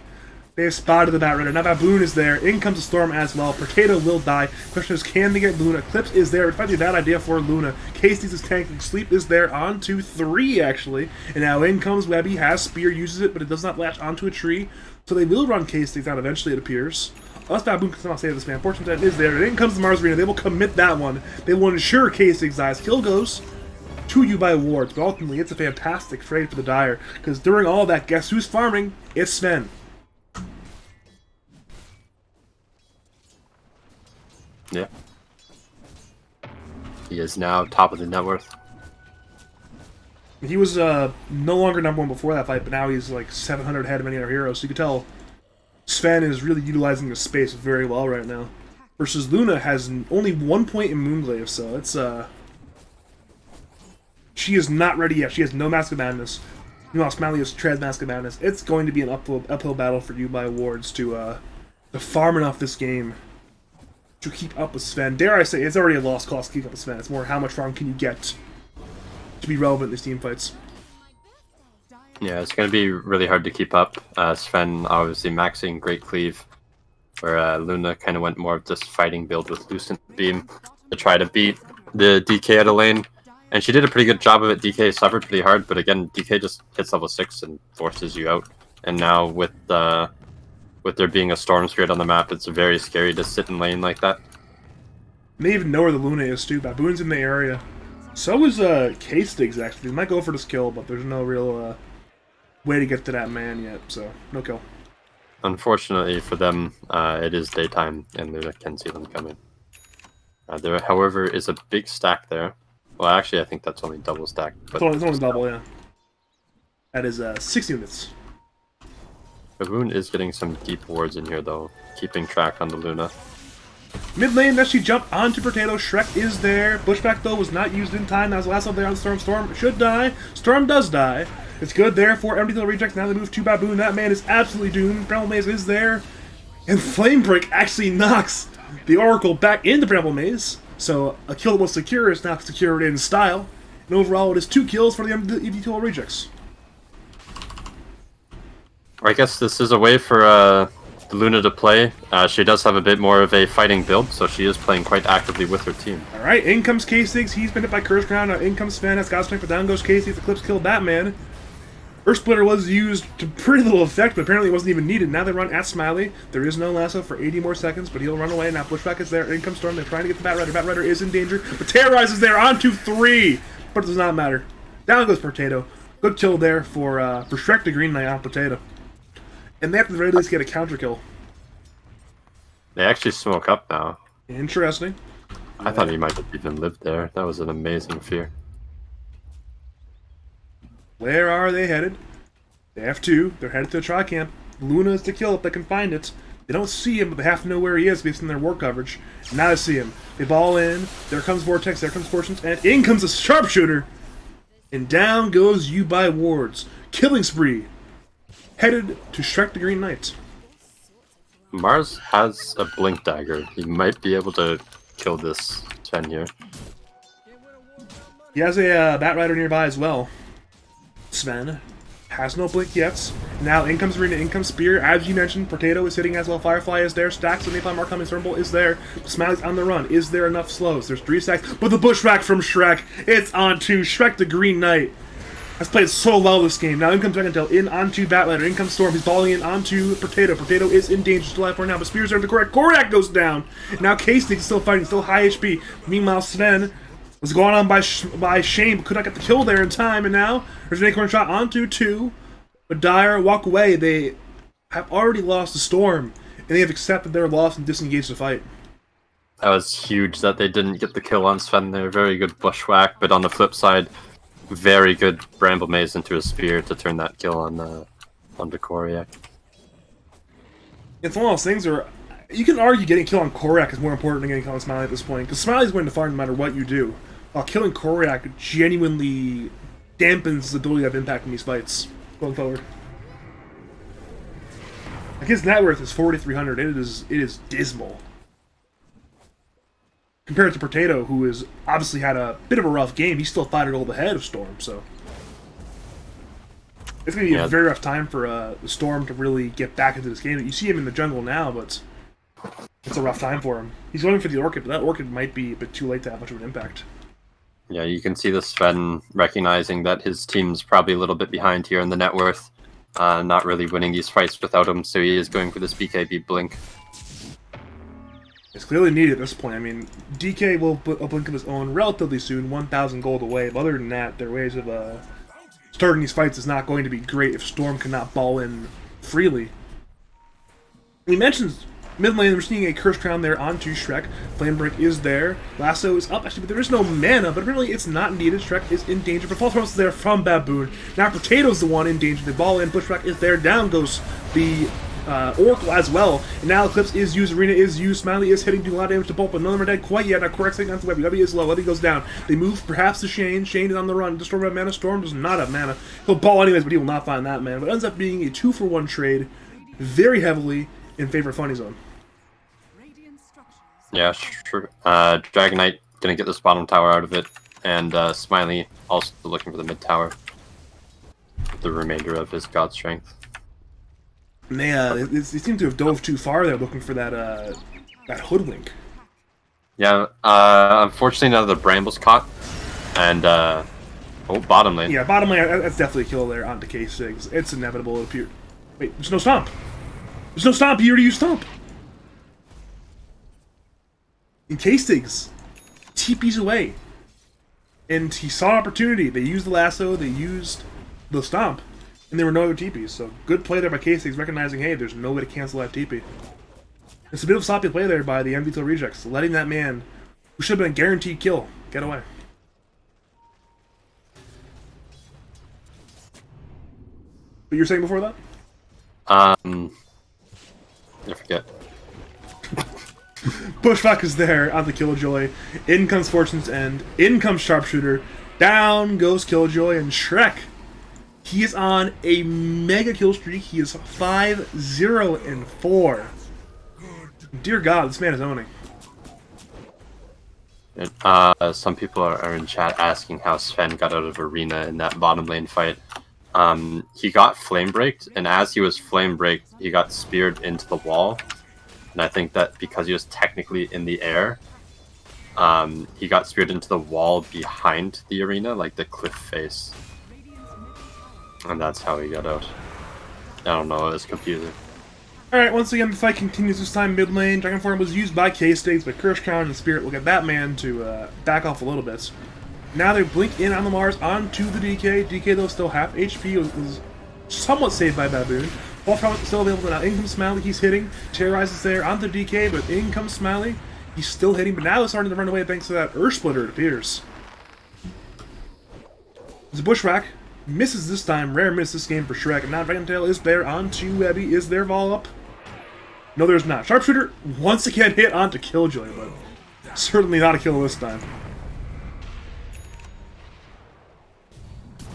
They have spotted the Batrider. Now Baboon is there. In comes the Storm as well. Potato will die. Question is, can they get Luna? Eclipse is there. It's probably a bad idea for Luna. Casey's is tanking. Sleep is there. On to 3, actually. And now in comes Webby. Has Spear. Uses it, but it does not latch onto a tree. So they will run Casey's out eventually, it appears. Unless Baboon can somehow save this man. Fortune Titan is there. And in comes the Mars Arena. They will commit that one. They will ensure Casey's dies. Kill goes to you by wards. But ultimately, it's a fantastic trade for the Dire. Because during all that, guess who's farming? It's Sven. Yeah. He is now top of the net worth. He was no longer number 1 before that fight, but now he's like 700 ahead of any other hero. So you can tell Sven is really utilizing the space very well right now. Versus Luna has only 1 point in Moonglaive, so it's she is not ready yet. She has no Mask of Madness. Meanwhile, Smiley is Trans Mask of Madness. It's going to be an uphill battle for you by awards to farm enough this game to keep up with Sven. Dare I say, it's already a lost cause to keep up with Sven. It's more how much farm can you get to be relevant in these team fights. Yeah, it's going to be really hard to keep up. Sven obviously maxing Great Cleave, where Luna kind of went more of this fighting build with Lucent Beam to try to beat the DK out of lane. And she did a pretty good job of it. DK suffered pretty hard, but again, DK just hits level 6 and forces you out. And now with there being a Storm Spirit on the map, it's very scary to sit in lane like that. May even know where the Luna is too. Baboon's in the area. So is K-Stigs actually. They might go for this kill, but there's no real way to get to that man yet, so no kill. Unfortunately for them, it is daytime and Luna can see them coming. There, however, is a big stack there. Well, actually, I think that's only double stack. But It's only double, yeah. That is 6 units. Baboon is getting some deep wards in here, though, keeping track on the Luna. Mid lane, does she jump onto Potato? Shrek is there. Bushback, though, was not used in time. That was the last up there on Storm. Storm should die. Storm does die. It's good there for MD2L rejects. Now they move to Baboon. That man is absolutely doomed. Bramble Maze is there. And Flame Break actually knocks the Oracle back into Bramble Maze. So a kill that was secure is now secured in style. And overall, it is 2 kills for the MD2L rejects. I guess this is a way for the Luna to play. She does have a bit more of a fighting build, so she is playing quite actively with her team. Alright, in comes K-Stigs. He's been hit by Curse Crown. Now in comes Sven. That's got strength, but down goes K-Stigs. Eclipse killed that man. Earth Splitter was used to pretty little effect, but apparently it wasn't even needed. Now they run at Smiley. There is no lasso for 80 more seconds, but he'll run away. Now Bushback is there. In comes Storm. They're trying to get the Bat Rider. Bat Rider is in danger, but Terrorize is there onto 3, but it does not matter. Down goes Potato. Good kill there for Shrek the Green Knight on Potato. And they have to at least get a counter kill. They actually smoke up now. Interesting. I thought he might have even lived there. That was an amazing fear. Where are they headed? They have 2. They're headed to the Tri-Camp. Luna is to kill if they can find it. They don't see him, but they have to know where he is based on their war coverage. Now they see him. They ball in. There comes Vortex. There comes Fortunes. And in comes a Sharpshooter. And down goes you by wards. Killing spree. Headed to Shrek the Green Knight. Mars has a Blink Dagger. He might be able to kill this Sven here. He has a Bat Rider nearby as well. Sven has no blink yet. Now in comes Arena, in comes Spear. As you mentioned, Potato is hitting as well. Firefly is there. Stacks of Napalm Arc coming. Stormbolt is there. Smiley's on the run. Is there enough slows? There's 3 stacks. But the Bushwhack from Shrek. It's on to Shrek the Green Knight. Has played so well this game. Now in comes Dragon Tail. In onto Bat Rider. In comes Storm. He's balling in onto Potato. Potato is in danger. Still alive for now. But Spear's there to Korak. Korak goes down. Now K-Stick is still fighting. Still high HP. Meanwhile, Sven was going on by Shane, but could not get the kill there in time, and now there's an acorn shot onto 2. But Dire walk away. They have already lost the Storm, and they have accepted their loss and disengaged the fight. That was huge that they didn't get the kill on Sven there. Very good Bushwhack, but on the flip side, very good Bramble Maze into a Spear to turn that kill on Koriak. It's one of those things where you can argue getting kill on Korak is more important than getting kill on Smiley at this point, because Smiley's going to farm no matter what you do, while killing Korak genuinely dampens the ability to have impact in these fights going forward. Like his net worth is 4,300. It is dismal compared to Potato, who has obviously had a bit of a rough game. He's still fighting all the head of Storm, so it's going to be a very rough time for Storm to really get back into this game. You see him in the jungle now, but it's a rough time for him. He's going for the Orchid, but that Orchid might be a bit too late to have much of an impact. Yeah, you can see the Sven recognizing that his team's probably a little bit behind here in the net worth. Not really winning these fights without him, so he is going for this BKB Blink. It's clearly needed at this point. I mean, DK will put a blink of his own relatively soon, 1,000 gold away. But other than that, their ways of starting these fights is not going to be great if Storm cannot ball in freely. We mentioned mid lane, we're seeing a Curse Crown there onto Shrek. Flame Break is there. Lasso is up, actually, but there is no mana, but apparently it's not needed. Shrek is in danger, but False Promise is there from Baboon. Now Potato's the one in danger. They ball in, Bushwhack is there. Down goes the Oracle as well. And now Eclipse is used, Arena is used, Smiley is hitting, doing a lot of damage to both, but none of them are dead quite yet. Now correct second onto Webby. Webby is low, Webby goes down. They move perhaps to Shane. Shane is on the run. Does Storm have mana? Storm does not have mana. He'll ball anyways, but he will not find that mana. But it ends up being a 2-for-1 trade, very heavily in favor of Funny Zone. Radiant structures. Yeah, sure. Dragon Knight gonna get this bottom tower out of it, and Smiley also looking for the mid tower. The remainder of his god strength. They seem to have dove too far there, looking for that hoodwink. Yeah, unfortunately none of the brambles caught, and bottom lane. Yeah, bottom lane, that's definitely a kill there onto K6. It's inevitable, it appears. Wait, there's no stomp! There's no stomp, he already used stomp! And K6 TP's away. And he saw an opportunity. They used the lasso, they used the stomp, and there were no other TPs. So good play there by K6, recognizing, hey, there's no way to cancel that TP. It's a bit of a sloppy play there by the MD2L rejects, letting that man, who should have been a guaranteed kill, get away. What you were saying before that? I forget. Pushback is there on the Killjoy. In comes Fortune's End. In comes Sharpshooter. Down goes Killjoy, and Shrek. He is on a mega kill streak. He is 5-0-4. Dear God, this man is owning. Some people are in chat asking how Sven got out of Arena in that bottom lane fight. He got flame braked, and as he was flame braked, he got speared into the wall. And I think that because he was technically in the air, he got speared into the wall behind the arena, like the cliff face. And that's how he got out. I don't know, it was confusing. Alright, once again, the fight continues, this time mid lane. Dragon Form was used by K-States, but Curse Crown and Spirit will get that man to back off a little bit. Now they blink in on the Mars onto the DK. DK, though, still half HP, was somewhat saved by Baboon. Wolf Helmet still available now. In comes Smiley, he's hitting. Terrorizes there onto DK, but in comes Smiley. He's still hitting, but now it's starting to run away thanks to that Earth Splitter, it appears. There's a Bushwhack. Misses this time. Rare miss this game for Shrek. And now Dragon Tail is there onto Webby. Is there Vol up? No, there's not. Sharpshooter once again hit onto Killjoy, but certainly not a kill this time.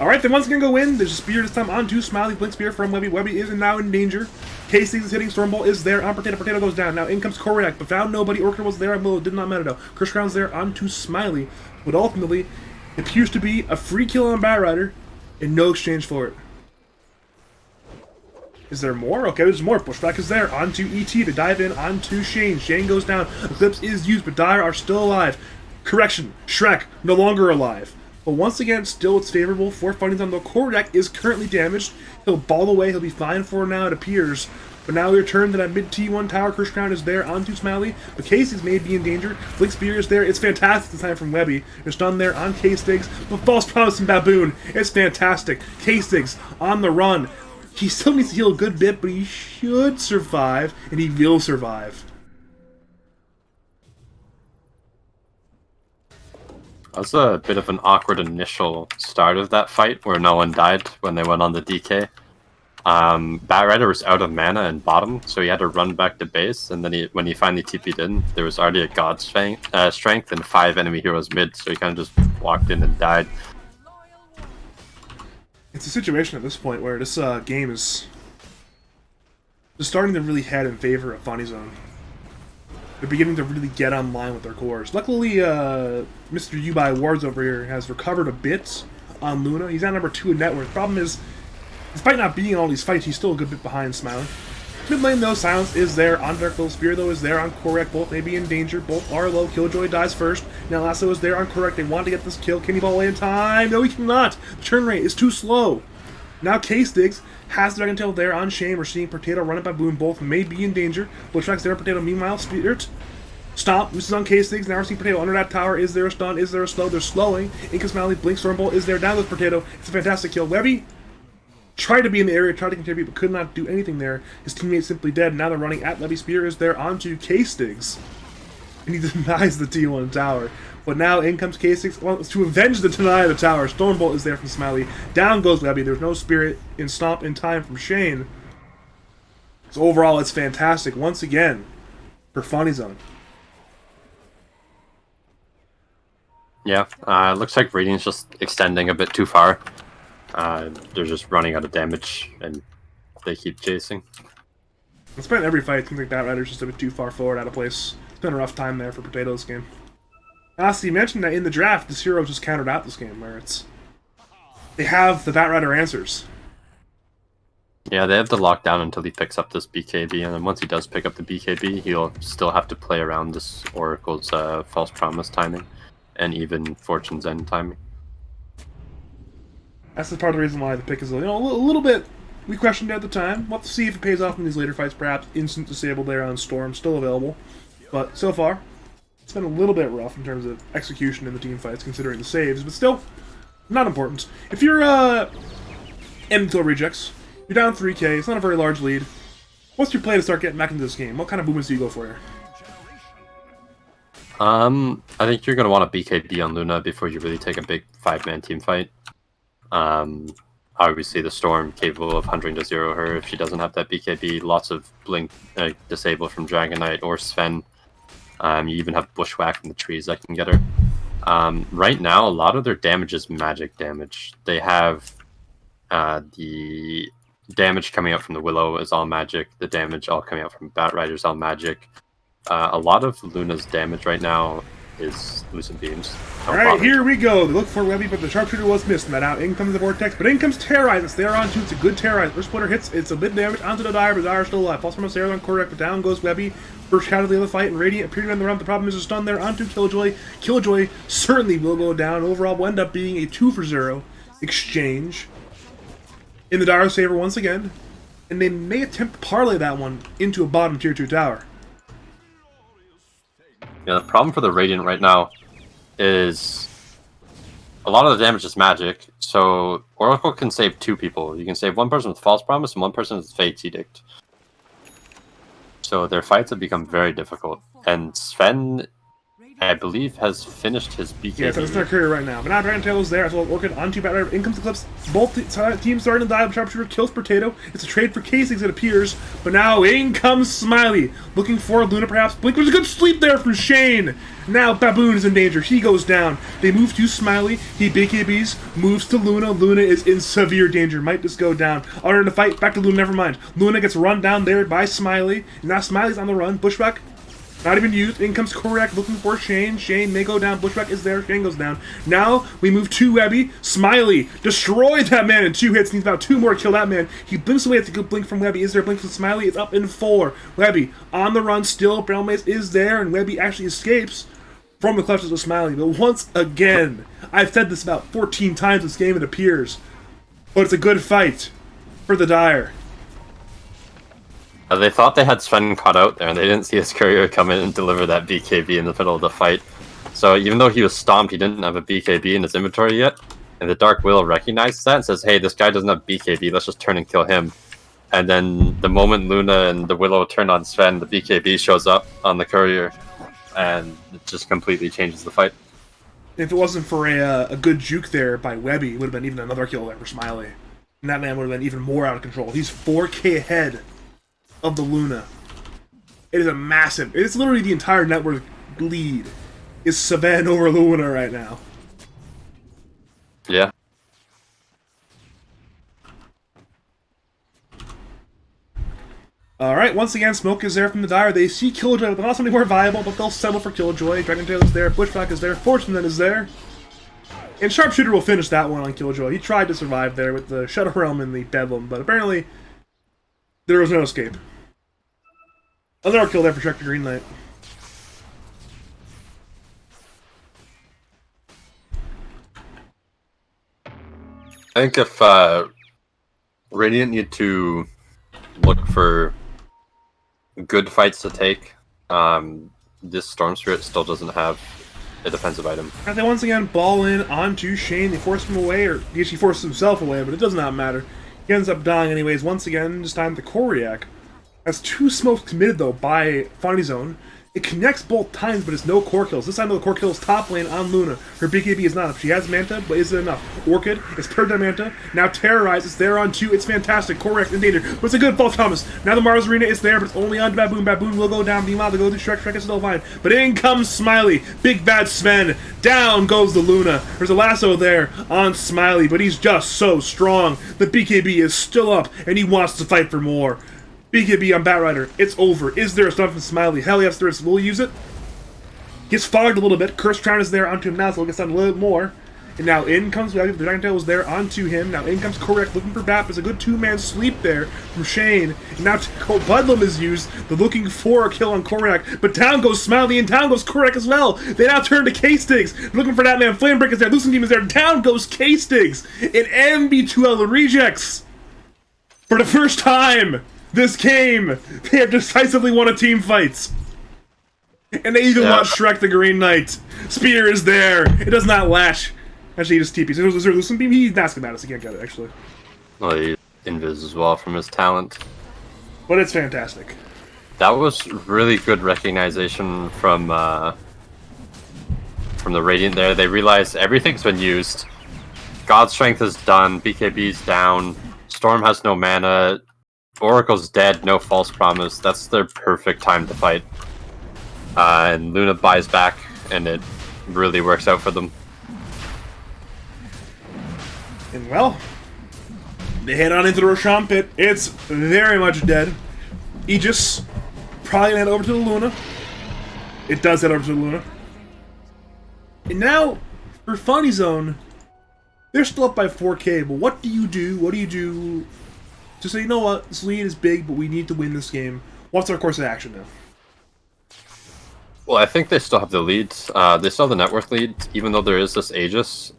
Alright, then once again go in. There's a spear this time onto Smiley. Blink spear from Webby. Webby is now in danger. K6 is hitting. Stormbolt is there on Potato. Potato goes down. Now in comes Koryak, but found nobody. Orca was there on Willow. Did not matter though. Curse Crown's there onto Smiley. But ultimately, it appears to be a free kill on Batrider and no exchange for it. Is there more? Okay, there's more. Pushback is there. Onto ET to dive in onto Shane. Shane goes down. Eclipse is used, but Dire are still alive. Correction. Shrek, no longer alive. But once again, still it's favorable for Funny Zone. The core deck is currently damaged. He'll ball away. He'll be fine for now, it appears. But now they're turned to that mid T1 tower. Curse Crown is there onto Smiley. But K6 may be in danger. Blink Spear is there. It's fantastic this time from Webby. There's stun there on K6. But False Promise and Baboon. It's fantastic. K6 on the run. He still needs to heal a good bit, but he should survive. And he will survive. That was a bit of an awkward initial start of that fight where no one died when they went on the DK. Batrider was out of mana in bottom, so he had to run back to base, and then when he finally TP'd in, there was already a god strength and 5 enemy heroes mid, so he kind of just walked in and died. It's a situation at this point where this game is just starting to really head in favor of Funny Zone. They're beginning to really get online with their cores. Luckily, Mr. Ubai Wards over here has recovered a bit on Luna. He's at number 2 in net worth. Problem is, despite not being in all these fights, he's still a good bit behind Smiley. Mid lane, though, Silence is there on Dark Little Spear, though, is there on Koryak. Both may be in danger. Both are low. Killjoy dies first. Now Lasso is there on Koryak. They want to get this kill. Can he ball away in time? No, he cannot. The turn rate is too slow. Now K-Sticks has the Dragon Tail there on Shane. We're seeing Potato run it by Boom. Both may be in danger. Bushwhack's there on Potato. Meanwhile, Spirit Stomp. This is on K-Sticks. Now we're seeing Potato under that tower. Is there a stun? Is there a slow? They're slowing. Inca Smiley. Blink Stormbolt is there. Down with Potato. It's a fantastic kill. Webby tried to be in the area, tried to contribute, but could not do anything there. His teammate's simply dead. Now they're running at Webby. Spear is there onto K-Sticks. And he denies the T1 tower. But now in comes K6. Well, to avenge the deny of the tower, Stormbolt is there from Smiley. Down goes Webby. There's no Spirit in Stomp in time from Shane. So overall, it's fantastic once again for Funny Zone. Yeah, looks like Radiant's just extending a bit too far. They're just running out of damage, and they keep chasing. It's been every fight. It seems like that Rider's just a bit too far forward, out of place. It's been a rough time there for Potato this game. Honestly, you mentioned that in the draft, this hero just countered out this game, where it's... They have the Batrider answers. Yeah, they have to lock down until he picks up this BKB, and then once he does pick up the BKB, he'll still have to play around this Oracle's False Promise timing, and even Fortune's End timing. That's the part of the reason why the pick is a little bit... We questioned it at the time. We'll have to see if it pays off in these later fights, perhaps. Instant Disable there on Storm, still available. But so far, it's been a little bit rough in terms of execution in the team fights, considering the saves, but still, not important. If you're MD2L rejects, you're down 3k, it's not a very large lead. What's your play to start getting back into this game? What kind of movements do you go for here? I think you're going to want a BKB on Luna before you really take a big 5-man team fight. Obviously, the Storm capable of 100 to 0 her if she doesn't have that BKB. Lots of Blink disable from Dragon Knight or Sven. You even have Bushwhack in the trees that can get her. Right now, a lot of their damage is magic damage. They have the damage coming out from the Willow is all magic. The damage all coming out from Batrider is all magic. A lot of Luna's damage right now is Lucent Beams. Alright, here we go. They look for Webby, but the Sharpshooter was missed. And now in comes the Vortex, but in comes Terrorize. It's there on two. It's a good Terrorize. First splitter hits. It's a bit damage onto the Dire, but Dire still alive. False from Sarah on correct, but down goes Webby. First shot of the other fight, and Radiant appeared on the run. The problem is a stun there onto Killjoy. Killjoy certainly will go down. Overall, will end up being a 2-for-0 exchange in the Dire Saver once again. And they may attempt to parlay that one into a bottom tier 2 tower. Yeah, the problem for the Radiant right now is a lot of the damage is magic, so Oracle can save 2 people. You can save one person with False Promise and one person with Fate's Edict. So their fights have become very difficult. And Sven, I believe, has finished his BKB. Yeah, so it's not clear right now. But now Dragon Tail is there, as well as Orchid onto Batrider. In comes Eclipse. Both teams starting to die. Sharpshooter kills Potato. It's a trade for casings, it appears. But now in comes Smiley. Looking for Luna, perhaps. Blink was a good sleep there from Shane. Now Baboon is in danger. He goes down. They move to Smiley. He BKBs, moves to Luna. Luna is in severe danger. Might just go down. Honor in the fight. Back to Luna, never mind. Luna gets run down there by Smiley. And now Smiley's on the run. Bushwhack. Not even used. In comes Correct, looking for Shane. Shane may go down. Bushwhack is there. Shane goes down. Now we move to Webby. Smiley destroyed that man in 2 hits. Needs about 2 more to kill that man. He blinks away at the good blink from Webby. Is there a blink from Smiley? It's up in 4. Webby on the run still. Brown Mace is there, and Webby actually escapes from the clutches of Smiley. But once again, I've said this about 14 times this game, it appears. But it's a good fight for the Dire. They thought they had Sven caught out there, and they didn't see his courier come in and deliver that BKB in the middle of the fight. So even though he was stomped, he didn't have a BKB in his inventory yet. And the Dark Will recognizes that and says, hey, this guy doesn't have BKB, let's just turn and kill him. And then the moment Luna and the Willow turn on Sven, the BKB shows up on the courier, and it just completely changes the fight. If it wasn't for a good juke there by Webby, it would have been even another kill there for Smiley. And that man would have been even more out of control. He's 4k ahead of the Luna. It is a massive... It's literally the entire network lead is Sven over Luna right now. Yeah. Alright, once again, Smoke is there from the Dire. They see Killjoy, but they're not something more viable, but they'll settle for Killjoy. Dragon Tail is there, Bushwhack is there, Fortune then is there. And Sharpshooter will finish that one on Killjoy. He tried to survive there with the Shadow Realm and the Bedlam, but apparently there was no escape. Another kill there for Shrek the Green Knight. I think if Radiant need to look for good fights to take, this Storm Spirit still doesn't have a defensive item. And they once again ball in onto Shane. They force him away, or he actually forces himself away, but it does not matter. He ends up dying anyways. Once again, this time the Koryak has 2 smokes committed though by Funny Zone. It connects both times, but it's no core kills. This time the core kill is top lane on Luna. Her BKB is not enough. She has Manta, but is it enough? Orchid is paired to Manta. Now Terrorize is there on 2. It's fantastic. Correct in danger. But it's a good false promise. Now the Mars Arena is there, but it's only on Baboon. Baboon will go down. Meanwhile, they go to Shrek. Shrek is still fine. But in comes Smiley. Big bad Sven. Down goes the Luna. There's a lasso there on Smiley, but he's just so strong. The BKB is still up, and he wants to fight for more. BKB on Batrider. It's over. Is there a stuff from Smiley? Hell yes, there is. Will he use it? Gets fogged a little bit. Curse Crown is there onto him now, so it gets down a little bit more. And now in comes the Dragon Tail is there onto him. Now in comes Correct looking for Bap. There's a good 2-man sweep there from Shane. And now Budlam is used. They're looking for a kill on Correct. But down goes Smiley and down goes Correct as well. They now turn to K-Sticks. Looking for that man. Flamebreak is there. Lucent Team is there. Down goes K-Sticks. And MD2L rejects. For the first time this game, they have decisively won a team fight. And they even want Shrek the Green Knight. Spear is there. It does not lash. Actually, he just TPs. Is there Lucent Beam? He's not schematics. He can't get it, actually. Well, he invis as well from his talent. But it's fantastic. That was really good recognition from the Radiant there. They realized everything's been used. God's Strength is done. BKB's down. Storm has no mana. Oracle's dead. No False Promise. That's their perfect time to fight. And Luna buys back, and it really works out for them. And well, they head on into the Roshan pit. It's very much dead. Aegis probably gonna head over to the Luna. It does head over to the Luna. And now, for Funny Zone, they're still up by 4K, but what do you do? What do you do to say, you know what, this lead is big, but we need to win this game? What's our course of action now? Well, I think they still have the leads. They still have the network lead, even though there is this Aegis.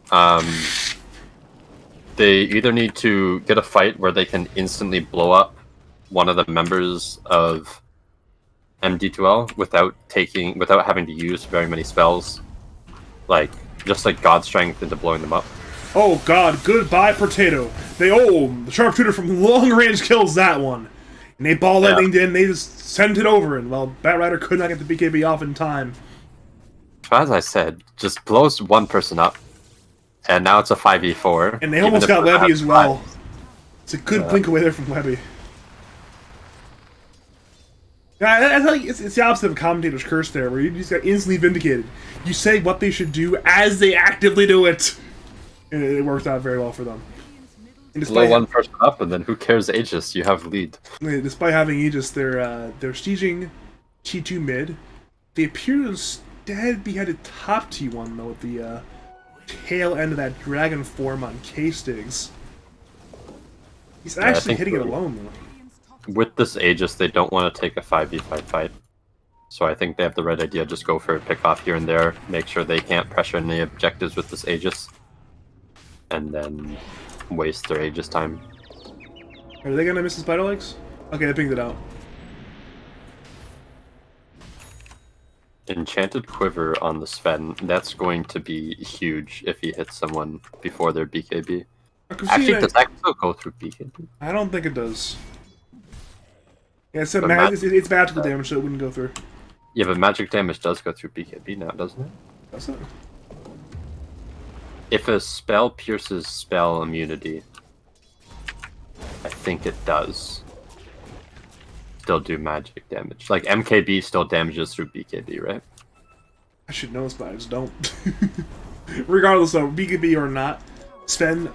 They either need to get a fight where they can instantly blow up one of the members of MD2L without having to use very many spells, just like God Strength into blowing them up. Oh god, goodbye Potato. The sharpshooter from long range kills that one. And they ball lightning in, they just sent it over, and well, Batrider could not get the BKB off in time. As I said, just blows one person up. And now it's a 5v4. And they almost got Webby as well. It's a good blink away there from Webby. Yeah, I tell you, it's the opposite of a commentator's curse there, where you just got instantly vindicated. You say what they should do as they actively do it. And it works out very well for them. And blow one person up, and then who cares Aegis? You have lead. Despite having Aegis, they're sieging T2 mid. They appear to instead be headed top T1, though, with the tail end of that dragon form on K-Stigs. He's actually hitting it alone, though. With this Aegis, they don't want to take a 5v5 fight. So I think they have the right idea. Just go for a pick off here and there. Make sure they can't pressure any objectives with this Aegis. And then waste their Aegis time. Are they gonna miss the spider legs? Okay, I pinged it out. Enchanted Quiver on the Sven, that's going to be huge if he hits someone before their BKB. Actually, does that still go through BKB? I don't think it does. Yeah, it's magical damage, so it wouldn't go through. Yeah, but magic damage does go through BKB now, doesn't it? Does it? If a spell pierces spell immunity, I think it does still do magic damage. Like, MKB still damages through BKB, right? I should know this, but I just don't. Regardless of BKB or not, Sven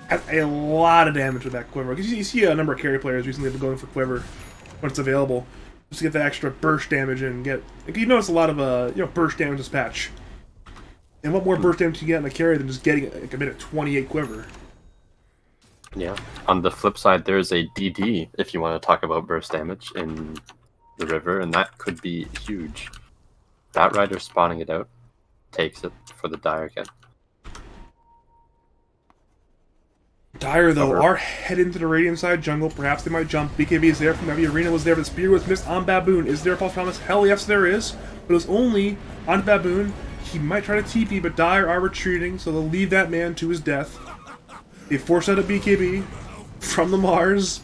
has a lot of damage with that Quiver. Because you see a number of carry players recently have been going for Quiver when it's available, just to get that extra burst damage and get... Like, you notice a lot of burst damage this patch. And what more burst damage you get in a carry than just getting like a minute 28 Quiver? Yeah. On the flip side, there's a DD, if you want to talk about burst damage, in the river, and that could be huge. That rider spawning it out takes it for the Dire again. Dire, though, are heading to the Radiant side jungle. Perhaps they might jump. BKB is there from the arena was there, but the spear was missed on Baboon. Is there a false promise? Hell yes, there is. But it was only on Baboon. He might try to TP, but Dire are retreating, so they'll leave that man to his death. They force out a BKB from the Mars.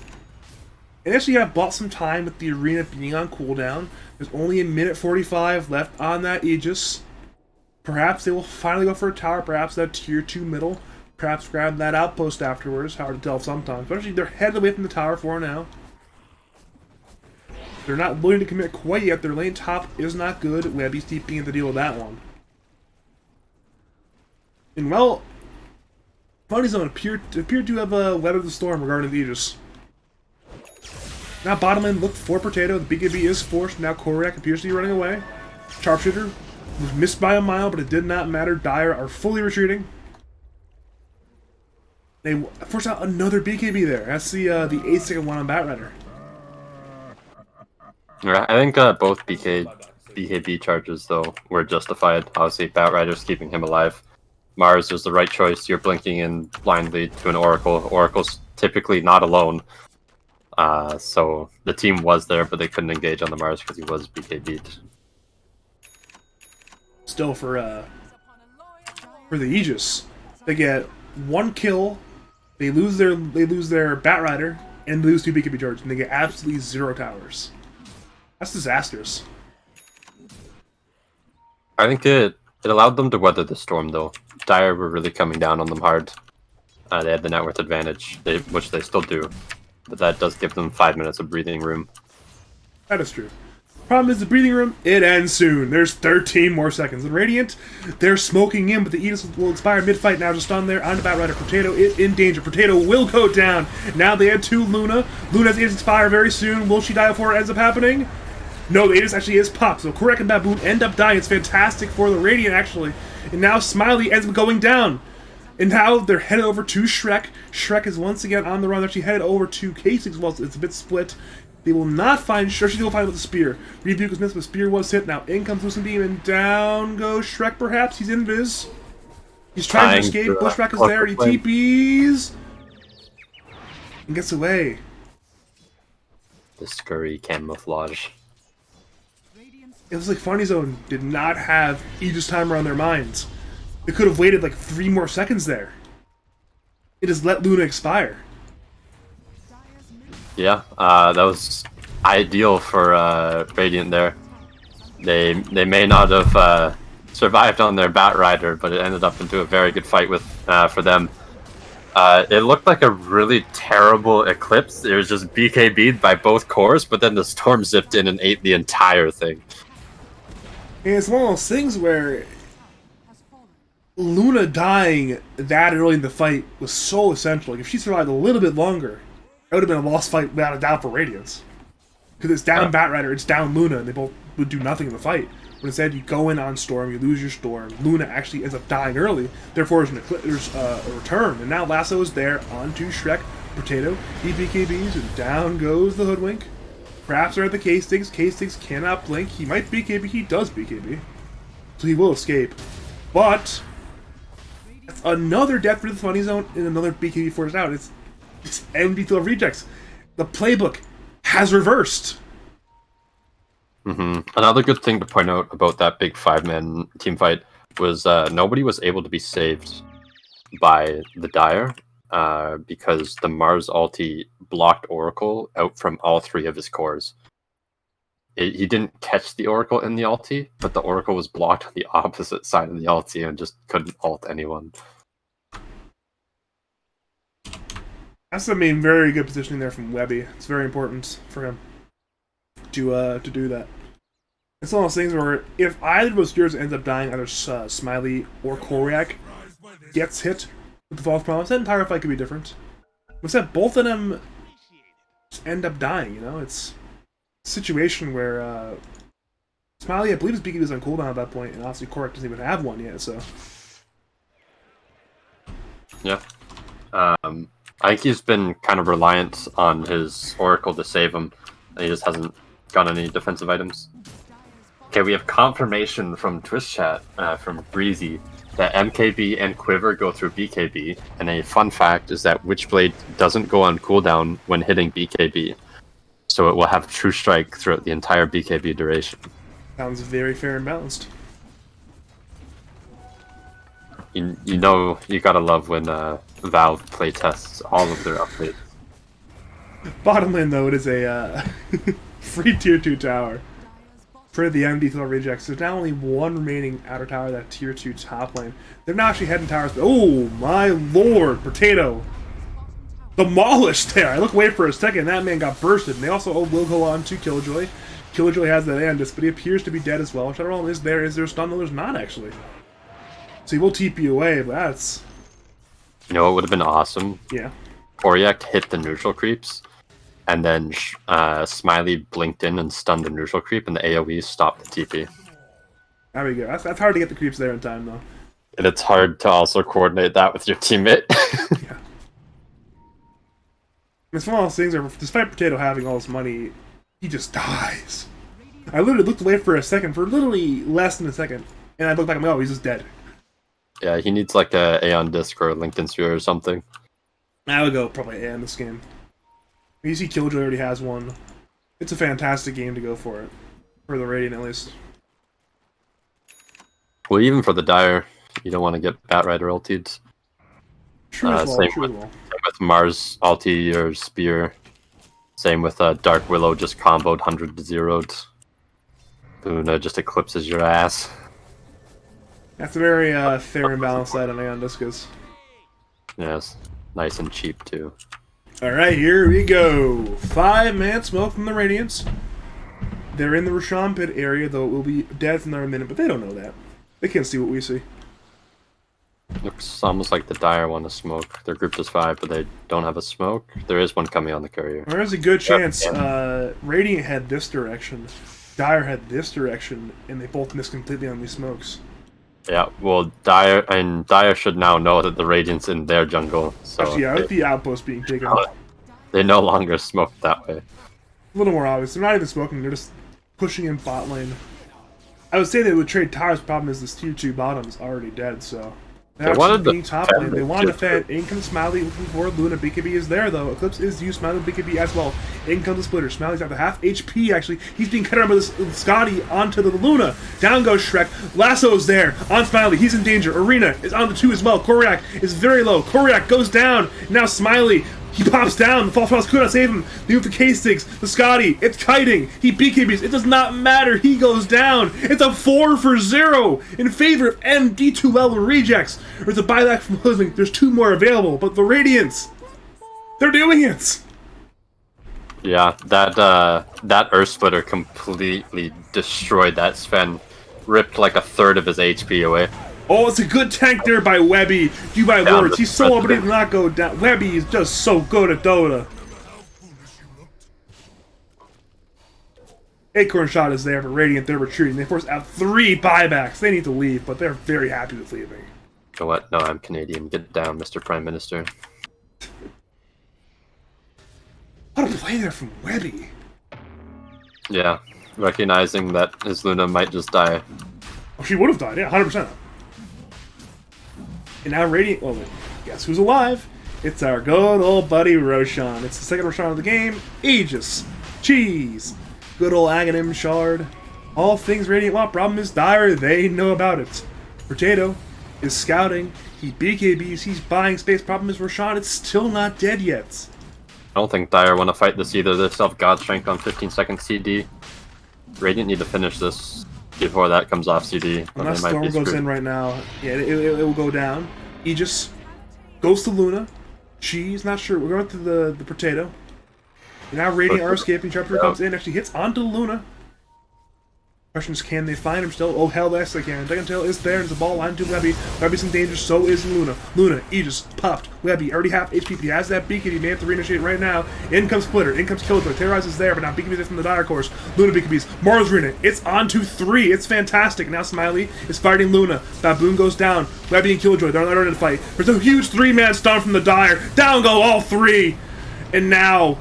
And actually have bought some time with the arena being on cooldown. There's only a minute 45 left on that Aegis. Perhaps they will finally go for a tower, perhaps that tier 2 middle. Perhaps grab that outpost afterwards. Hard to tell sometimes. But actually, they're headed away from the tower for now. They're not willing to commit quite yet. Their lane top is not good. Webby's TPing in to deal with that one. And well, Funny Zone appear to have weathered the storm regarding the Aegis. Now bottom lane looked for Potato. The BKB is forced. Now Koryak appears to be running away. Sharpshooter was missed by a mile, but it did not matter. Dire are fully retreating. They force out another BKB there. That's the 8-second one on Batrider. Yeah, I think both BKB charges, though, were justified. Obviously, Batrider's keeping him alive. Mars is the right choice. You're blinking in blindly to an Oracle. Oracle's typically not alone. So the team was there, but they couldn't engage on the Mars because he was BKB'd. Still for the Aegis, they get one kill, they lose their Batrider, and lose 2 BKB charges, and they get absolutely 0 towers. That's disastrous. I think it allowed them to weather the storm, though. Dire were really coming down on them hard. They had the net worth advantage, which they still do, but that does give them 5 minutes of breathing room. That is true. Problem is the breathing room, it ends soon. There's 13 more seconds. And Radiant, they're smoking in, but the Aegis will expire mid-fight now, just on there. On the Batrider. Potato is in danger. Potato will go down. Now they add 2 Luna. Luna's Aegis expire very soon. Will she die before it ends up happening? No, the Aegis actually is popped. So Koryak and Baboon end up dying. It's fantastic for the Radiant, actually. And now Smiley ends up going down. And now they're headed over to Shrek. Shrek is once again on the run. They're actually headed over to K6 as well. So it's a bit split. They will not find Shrek. She's going to find with the spear. Rebuke was missed, but spear was hit. Now in comes Lucent Beam, and down goes Shrek perhaps. He's invis. He's trying to escape. Bushwhack is there. He TPs. And gets away. The scurry camouflage. It was like Funny Zone did not have Aegis timer on their minds. They could have waited like 3 more seconds there. It just let Luna expire. Yeah, that was ideal for Radiant there. They may not have survived on their Batrider, but it ended up into a very good fight with for them. It looked like a really terrible Eclipse. It was just BKB'd by both cores, but then the Storm zipped in and ate the entire thing. And it's one of those things where Luna dying that early in the fight was so essential. Like if she survived a little bit longer, it would have been a lost fight without a doubt for Radiance. Because it's down Batrider, it's down Luna, and they both would do nothing in the fight. But instead, you go in on Storm, you lose your Storm, Luna actually ends up dying early, therefore there's a return. And now Lasso is there onto Shrek, Potato, he BKBs, and down goes the Hoodwink. Perhaps they're at the K-Sticks, K-Sticks cannot blink, he might BKB, he does BKB. So he will escape. But, that's another death for the Funny Zone, and another BKB forced out. It's MD2L rejects. The playbook has reversed. Another good thing to point out about that big 5-man team fight was nobody was able to be saved by the Dire because the Mars ulti blocked Oracle out from all 3 of his cores. He didn't catch the Oracle in the ulti, but the Oracle was blocked on the opposite side of the ulti and just couldn't ult anyone. That's very good positioning there from Webby. It's very important for him to do that. It's one of those things where if either of those steers ends up dying, either Smiley or Koryak gets hit with the false promise, that entire fight could be different. Instead, both of them end up dying. You know, it's a situation where Smiley, I believe, his BKB was on cooldown at that point, and obviously Koryak doesn't even have one yet. So yeah. I think he's been kind of reliant on his Oracle to save him. He just hasn't got any defensive items. Okay, we have confirmation from Twitch chat from Breezy that MKB and Quiver go through BKB, and a fun fact is that Witchblade doesn't go on cooldown when hitting BKB, so it will have True Strike throughout the entire BKB duration. Sounds very fair and balanced. You know, you gotta love when Valve playtests all of their updates. Bottom lane, though, it is a free tier 2 tower. for the MD2L rejects. There's now only one remaining outer tower, that tier 2 top lane. They're not actually heading towers, but oh my lord, Potato demolished there. I look away for a second, that man got bursted. And they also will go on to Killjoy. Killjoy has that Andis, but he appears to be dead as well. Shadow Realm is there. Is there a stun? No, there's not actually. So he will TP away, but that's... You know what would have been awesome? Yeah. Koryak hit the neutral creeps, and then Smiley blinked in and stunned the neutral creep, and the AoE stopped the TP. There we go. That's hard to get the creeps there in time, though. And it's hard to also coordinate that with your teammate. Yeah. It's one of those things where, despite Potato having all this money, he just dies. I literally looked away for a second, for literally less than a second, and I looked back and I'm like, oh, he's just dead. Yeah, he needs like a Aeon Disc or a LinkedIn Sphere or something. I would go probably A in this game. You see Killjoy already has one. It's a fantastic game to go for it. For the Radiant, at least. Well, even for the Dire, you don't want to get Batrider ultied. True as well, same true as with, well. same with Mars ulti or Spear. Same with Dark Willow, just comboed 100 to 0'd. Luna just eclipses your ass. That's a very fair and balanced side on Aeon Discus. Yes, nice and cheap too. Alright, here we go. 5-man smoke from the Radiants. They're in the Roshan pit area, though it will be dead in another minute, but they don't know that. They can't see what we see. Looks almost like the Dire want to smoke. They're grouped as 5, but they don't have a smoke. There is one coming on the courier. There's a good chance Radiant had this direction, Dire had this direction, and they both missed completely on these smokes. Yeah, well, Dire should now know that the Radiant's in their jungle. So Actually, yeah, with the outpost being taken, they no longer smoke that way. a little more obvious. They're not even smoking, they're just pushing in bot lane. I would say they would trade towers. Problem is this tier 2 bottom is already dead, so... They wanted being to top lane. They wanted to defend. In comes Smiley looking for Luna. BKB is there though. Eclipse is used. Smiley BKB as well. In comes the splitter. Smiley's at the half HP actually. He's being cut around by this Scotty onto the Luna. Down goes Shrek. Lasso's there on Smiley. He's in danger. Arena is on the 2 as well. Koryak is very low. Koryak goes down. Now Smiley. He pops down. The false cross could not save him. They move the K-Sticks. The Scotty. It's kiting. He BKBs. It does not matter. He goes down. It's a 4-for-0 in favor of MD2L rejects. There's a buyback from Husband. There's 2 more available, but the Radiants, they're doing it. Yeah, that Earth Splitter completely destroyed that Sven. Ripped like 1/3 of his HP away. Oh, it's a good tank there by Webby. You by Yeah, words. He's so open to not go down. Webby is just so good at Dota. Acorn Shot is there for Radiant. They're retreating. They force out 3 buybacks. They need to leave, but they're very happy with leaving. You know what? No, I'm Canadian. Get down, Mr. Prime Minister. What a play there from Webby. Yeah, recognizing that his Luna might just die. Oh, she would have died, yeah, 100%. And now Radiant, well, guess who's alive? It's our good old buddy Roshan. It's the second Roshan of the game. Aegis. Cheese. Good old Aghanim Shard. All things Radiant want. Problem is Dire, they know about it. Potato is scouting. He BKBs, he's buying space. Problem is Roshan, it's still not dead yet. I don't think Dire want to fight this either. They still have God Strength on 15-second CD. Radiant need to finish this before that comes off CD. Unless Storm goes in right now, yeah, it will go down. Aegis goes to Luna. She's not sure. We're going to the Potato. And now Radiant are escaping. Trapper comes in, actually hits onto Luna. Question is, can they find him still? Oh, hell yes, they can. Dragon Tail is there. There's a ball line to Webby. Webby's in danger. So is Luna. Luna, Aegis, popped. Webby, already half HP. He has that beacon. He may have to reinitiate right now. In comes Splitter. In comes Killjoy. Terrorize is there, but now BKB's from the Dire course. Luna BKB's. Mars Arena. It's on to 3. It's fantastic. Now Smiley is fighting Luna. Baboon goes down. Webby and Killjoy, they're not in the fight. There's a huge 3-man stun from the Dire. Down go all 3. And now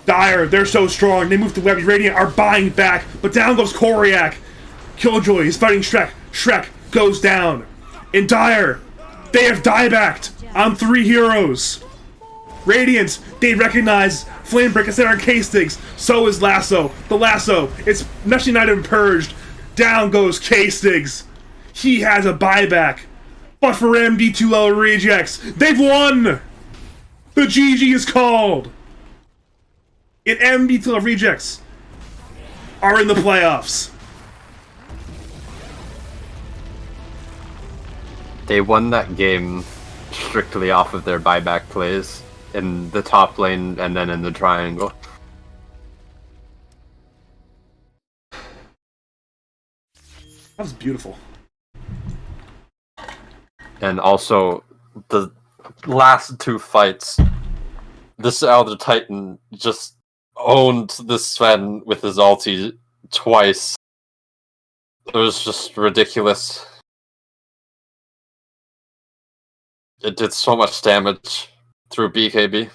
Dire, they're so strong. They move to Webby. Radiant are buying back, but down goes Koryak. Killjoy is fighting Shrek. Shrek goes down. In Dire, they have diebacked on 3 heroes. Radiant, they recognize Flamebreak instead of K-Sticks. So is Lasso. The Lasso, it's actually not even purged. Down goes K-Sticks. He has a buyback. But for MD2L rejects, they've won! The GG is called! And MD2L rejects are in the playoffs. they won that game strictly off of their buyback plays in the top lane and then in the triangle. That was beautiful. And also, the last two fights, this Elder Titan just owned this Sven with his ulti twice. It was just ridiculous. It did so much damage through BKB.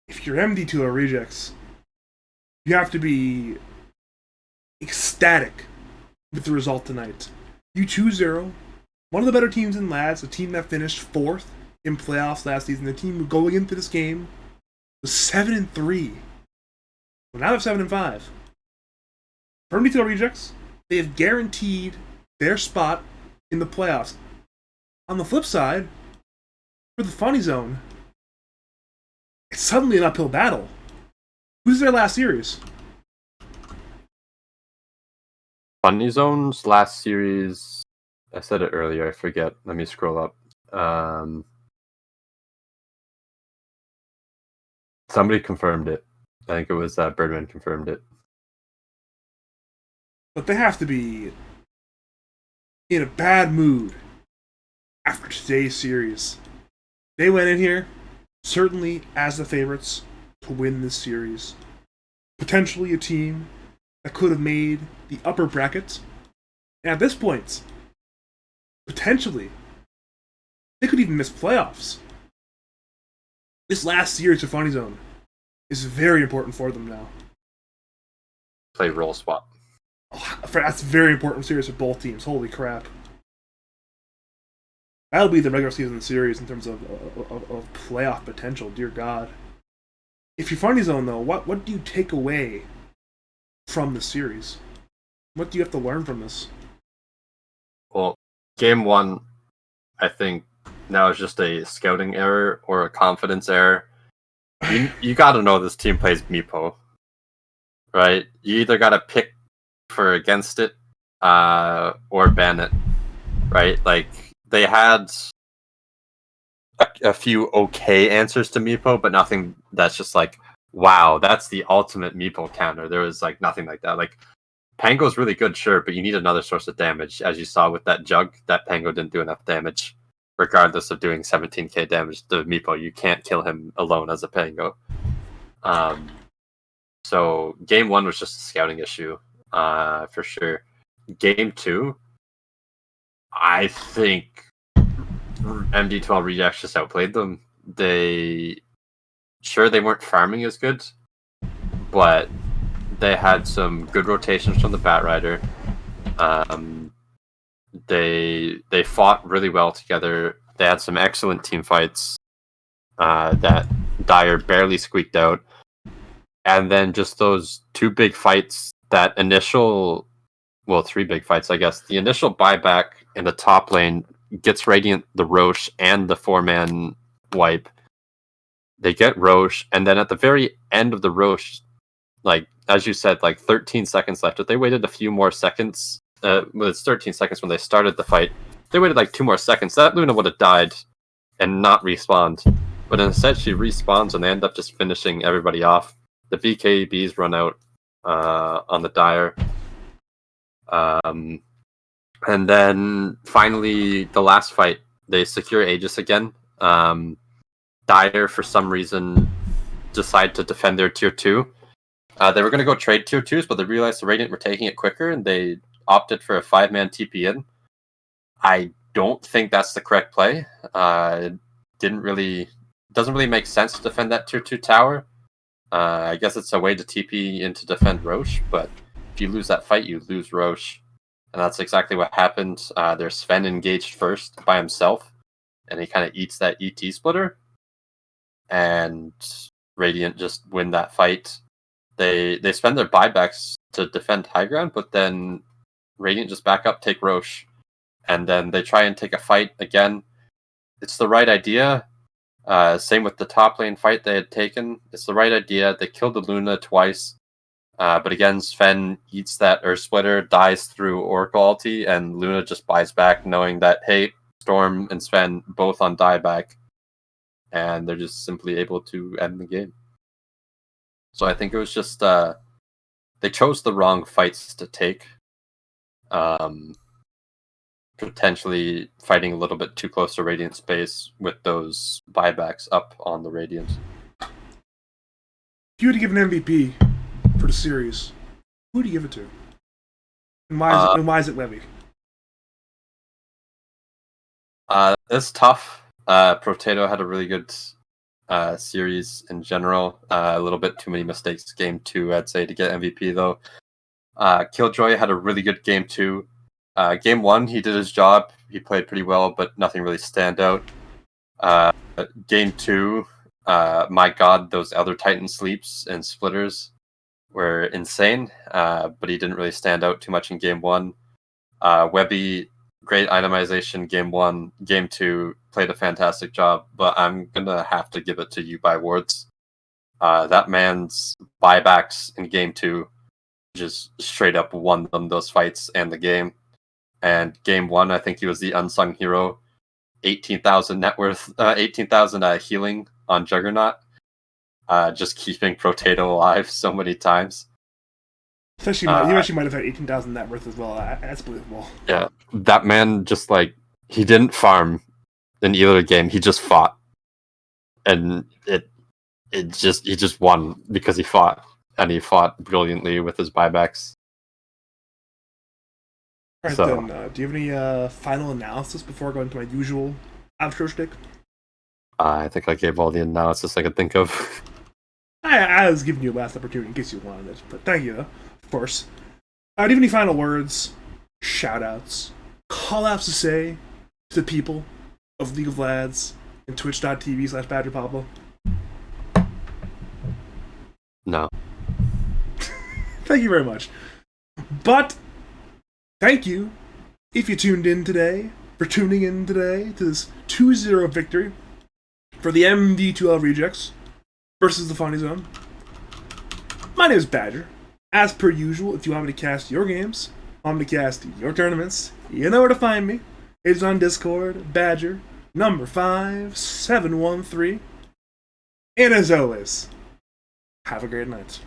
If you're MD2L rejects, you have to be ecstatic with the result tonight. You 2-0, one of the better teams in LADs, a team that finished 4th in playoffs last season. The team going into this game was 7-3. Well, now they're 7-5. For MD2L rejects, they have guaranteed their spot in the playoffs. On the flip side, for the Funny Zone, it's suddenly an uphill battle. Who's their last series? Funny Zone's last series, I said it earlier, I forget. Let me scroll up. Somebody confirmed it. I think it was Birdman confirmed it. But they have to be in a bad mood after today's series. They went in here, certainly as the favorites, to win this series. Potentially a team that could have made the upper bracket. And at this point, potentially, they could even miss playoffs. This last series of Funny Zone is very important for them now. Play role swap. Oh, that's a very important series for both teams. Holy crap. That'll be the regular season series in terms of playoff potential, dear God. If you're Funny Zone, though, what do you take away from the series? What do you have to learn from this? Well, game one, I think now is just a scouting error or a confidence error. You got to know this team plays Meepo, right? You either got to pick for against it or ban it, right? Like, they had a few okay answers to Meepo, but nothing that's just like, wow, that's the ultimate Meepo counter. There was like nothing like that. Like, Pango's really good, sure, but you need another source of damage. As you saw with that Jug, that Pango didn't do enough damage. Regardless of doing 17k damage to Meepo, you can't kill him alone as a Pango. So game one was just a scouting issue, for sure. Game two, I think MD2L Rejects just outplayed them. They weren't farming as good, but they had some good rotations from the Batrider. They fought really well together. They had some excellent team fights that Dyer barely squeaked out. And then just those two big fights, three big fights, I guess. The initial buyback in the top lane gets Radiant the Roche and the 4-man wipe. They get Roche, and then at the very end of the Roche, like, as you said, like 13 seconds left. If they waited a few more seconds, it's 13 seconds when they started the fight. If they waited like 2 more seconds, that Luna would have died and not respawned. But instead, she respawns, and they end up just finishing everybody off. The BKBs run out on the Dyer. And then finally, the last fight, they secure Aegis again. Dyer, for some reason, decide to defend their tier 2. They were going to go trade tier 2s, but they realized the Radiant were taking it quicker, and they opted for a 5-man TP in. I don't think that's the correct play. It doesn't really make sense to defend that tier 2 tower. I guess it's a way to TP in to defend Roche, but if you lose that fight, you lose Roche. And that's exactly what happened. There's Sven engaged first by himself, and he kind of eats that ET splitter. And Radiant just win that fight. They spend their buybacks to defend high ground, but then Radiant just back up, take Roche. And then they try and take a fight again. It's the right idea. Same with the top lane fight they had taken. It's the right idea. They killed the Luna twice. But again, Sven eats that Earth Splitter, dies through Oracle ulti, and Luna just buys back, knowing that, hey, Storm and Sven both on dieback, and they're just simply able to end the game. So I think it was just they chose the wrong fights to take. Potentially fighting a little bit too close to Radiant space with those buybacks up on the Radiant. If you were to give an MVP for the series, who do you give it to? And why is it Levy? It's tough. Potato had a really good series in general. A little bit too many mistakes game 2, I'd say, to get MVP though. Killjoy had a really good game 2. Game 1, he did his job. He played pretty well, but nothing really stand out. Game 2, my god, those other Titan sleeps and splitters were insane, but he didn't really stand out too much in Game 1. Webby, great itemization Game 1. Game 2, played a fantastic job, but I'm going to have to give it to you by Wards. That man's buybacks in Game 2 just straight up won them those fights and the game. And Game 1, I think he was the unsung hero. 18,000 net worth, 18,000 healing on Juggernaut. Just keeping Potato alive so many times. Especially, he actually might have had 18,000 net worth as well. That's believable. Yeah, that man just he didn't farm in either game. He just fought, and he just won because he fought, and he fought brilliantly with his buybacks. All right, then. Do you have any final analysis before going to my usual outro shtick? I think I gave all the analysis I could think of. I was giving you a last opportunity in case you wanted it, but thank you, though, of course. Do you have any final words, shout-outs, call-outs to say to the people of League of Lads and twitch.tv/BadgerPablo? No. Thank you very much. But thank you if you tuned in today, for tuning in today to this 2-0 victory for the MD2L Rejects versus the Funny Zone. My name is Badger. As per usual, if you want me to cast your games, want me to cast your tournaments, you know where to find me. It's on Discord, Badger, number 5713. And as always, have a great night.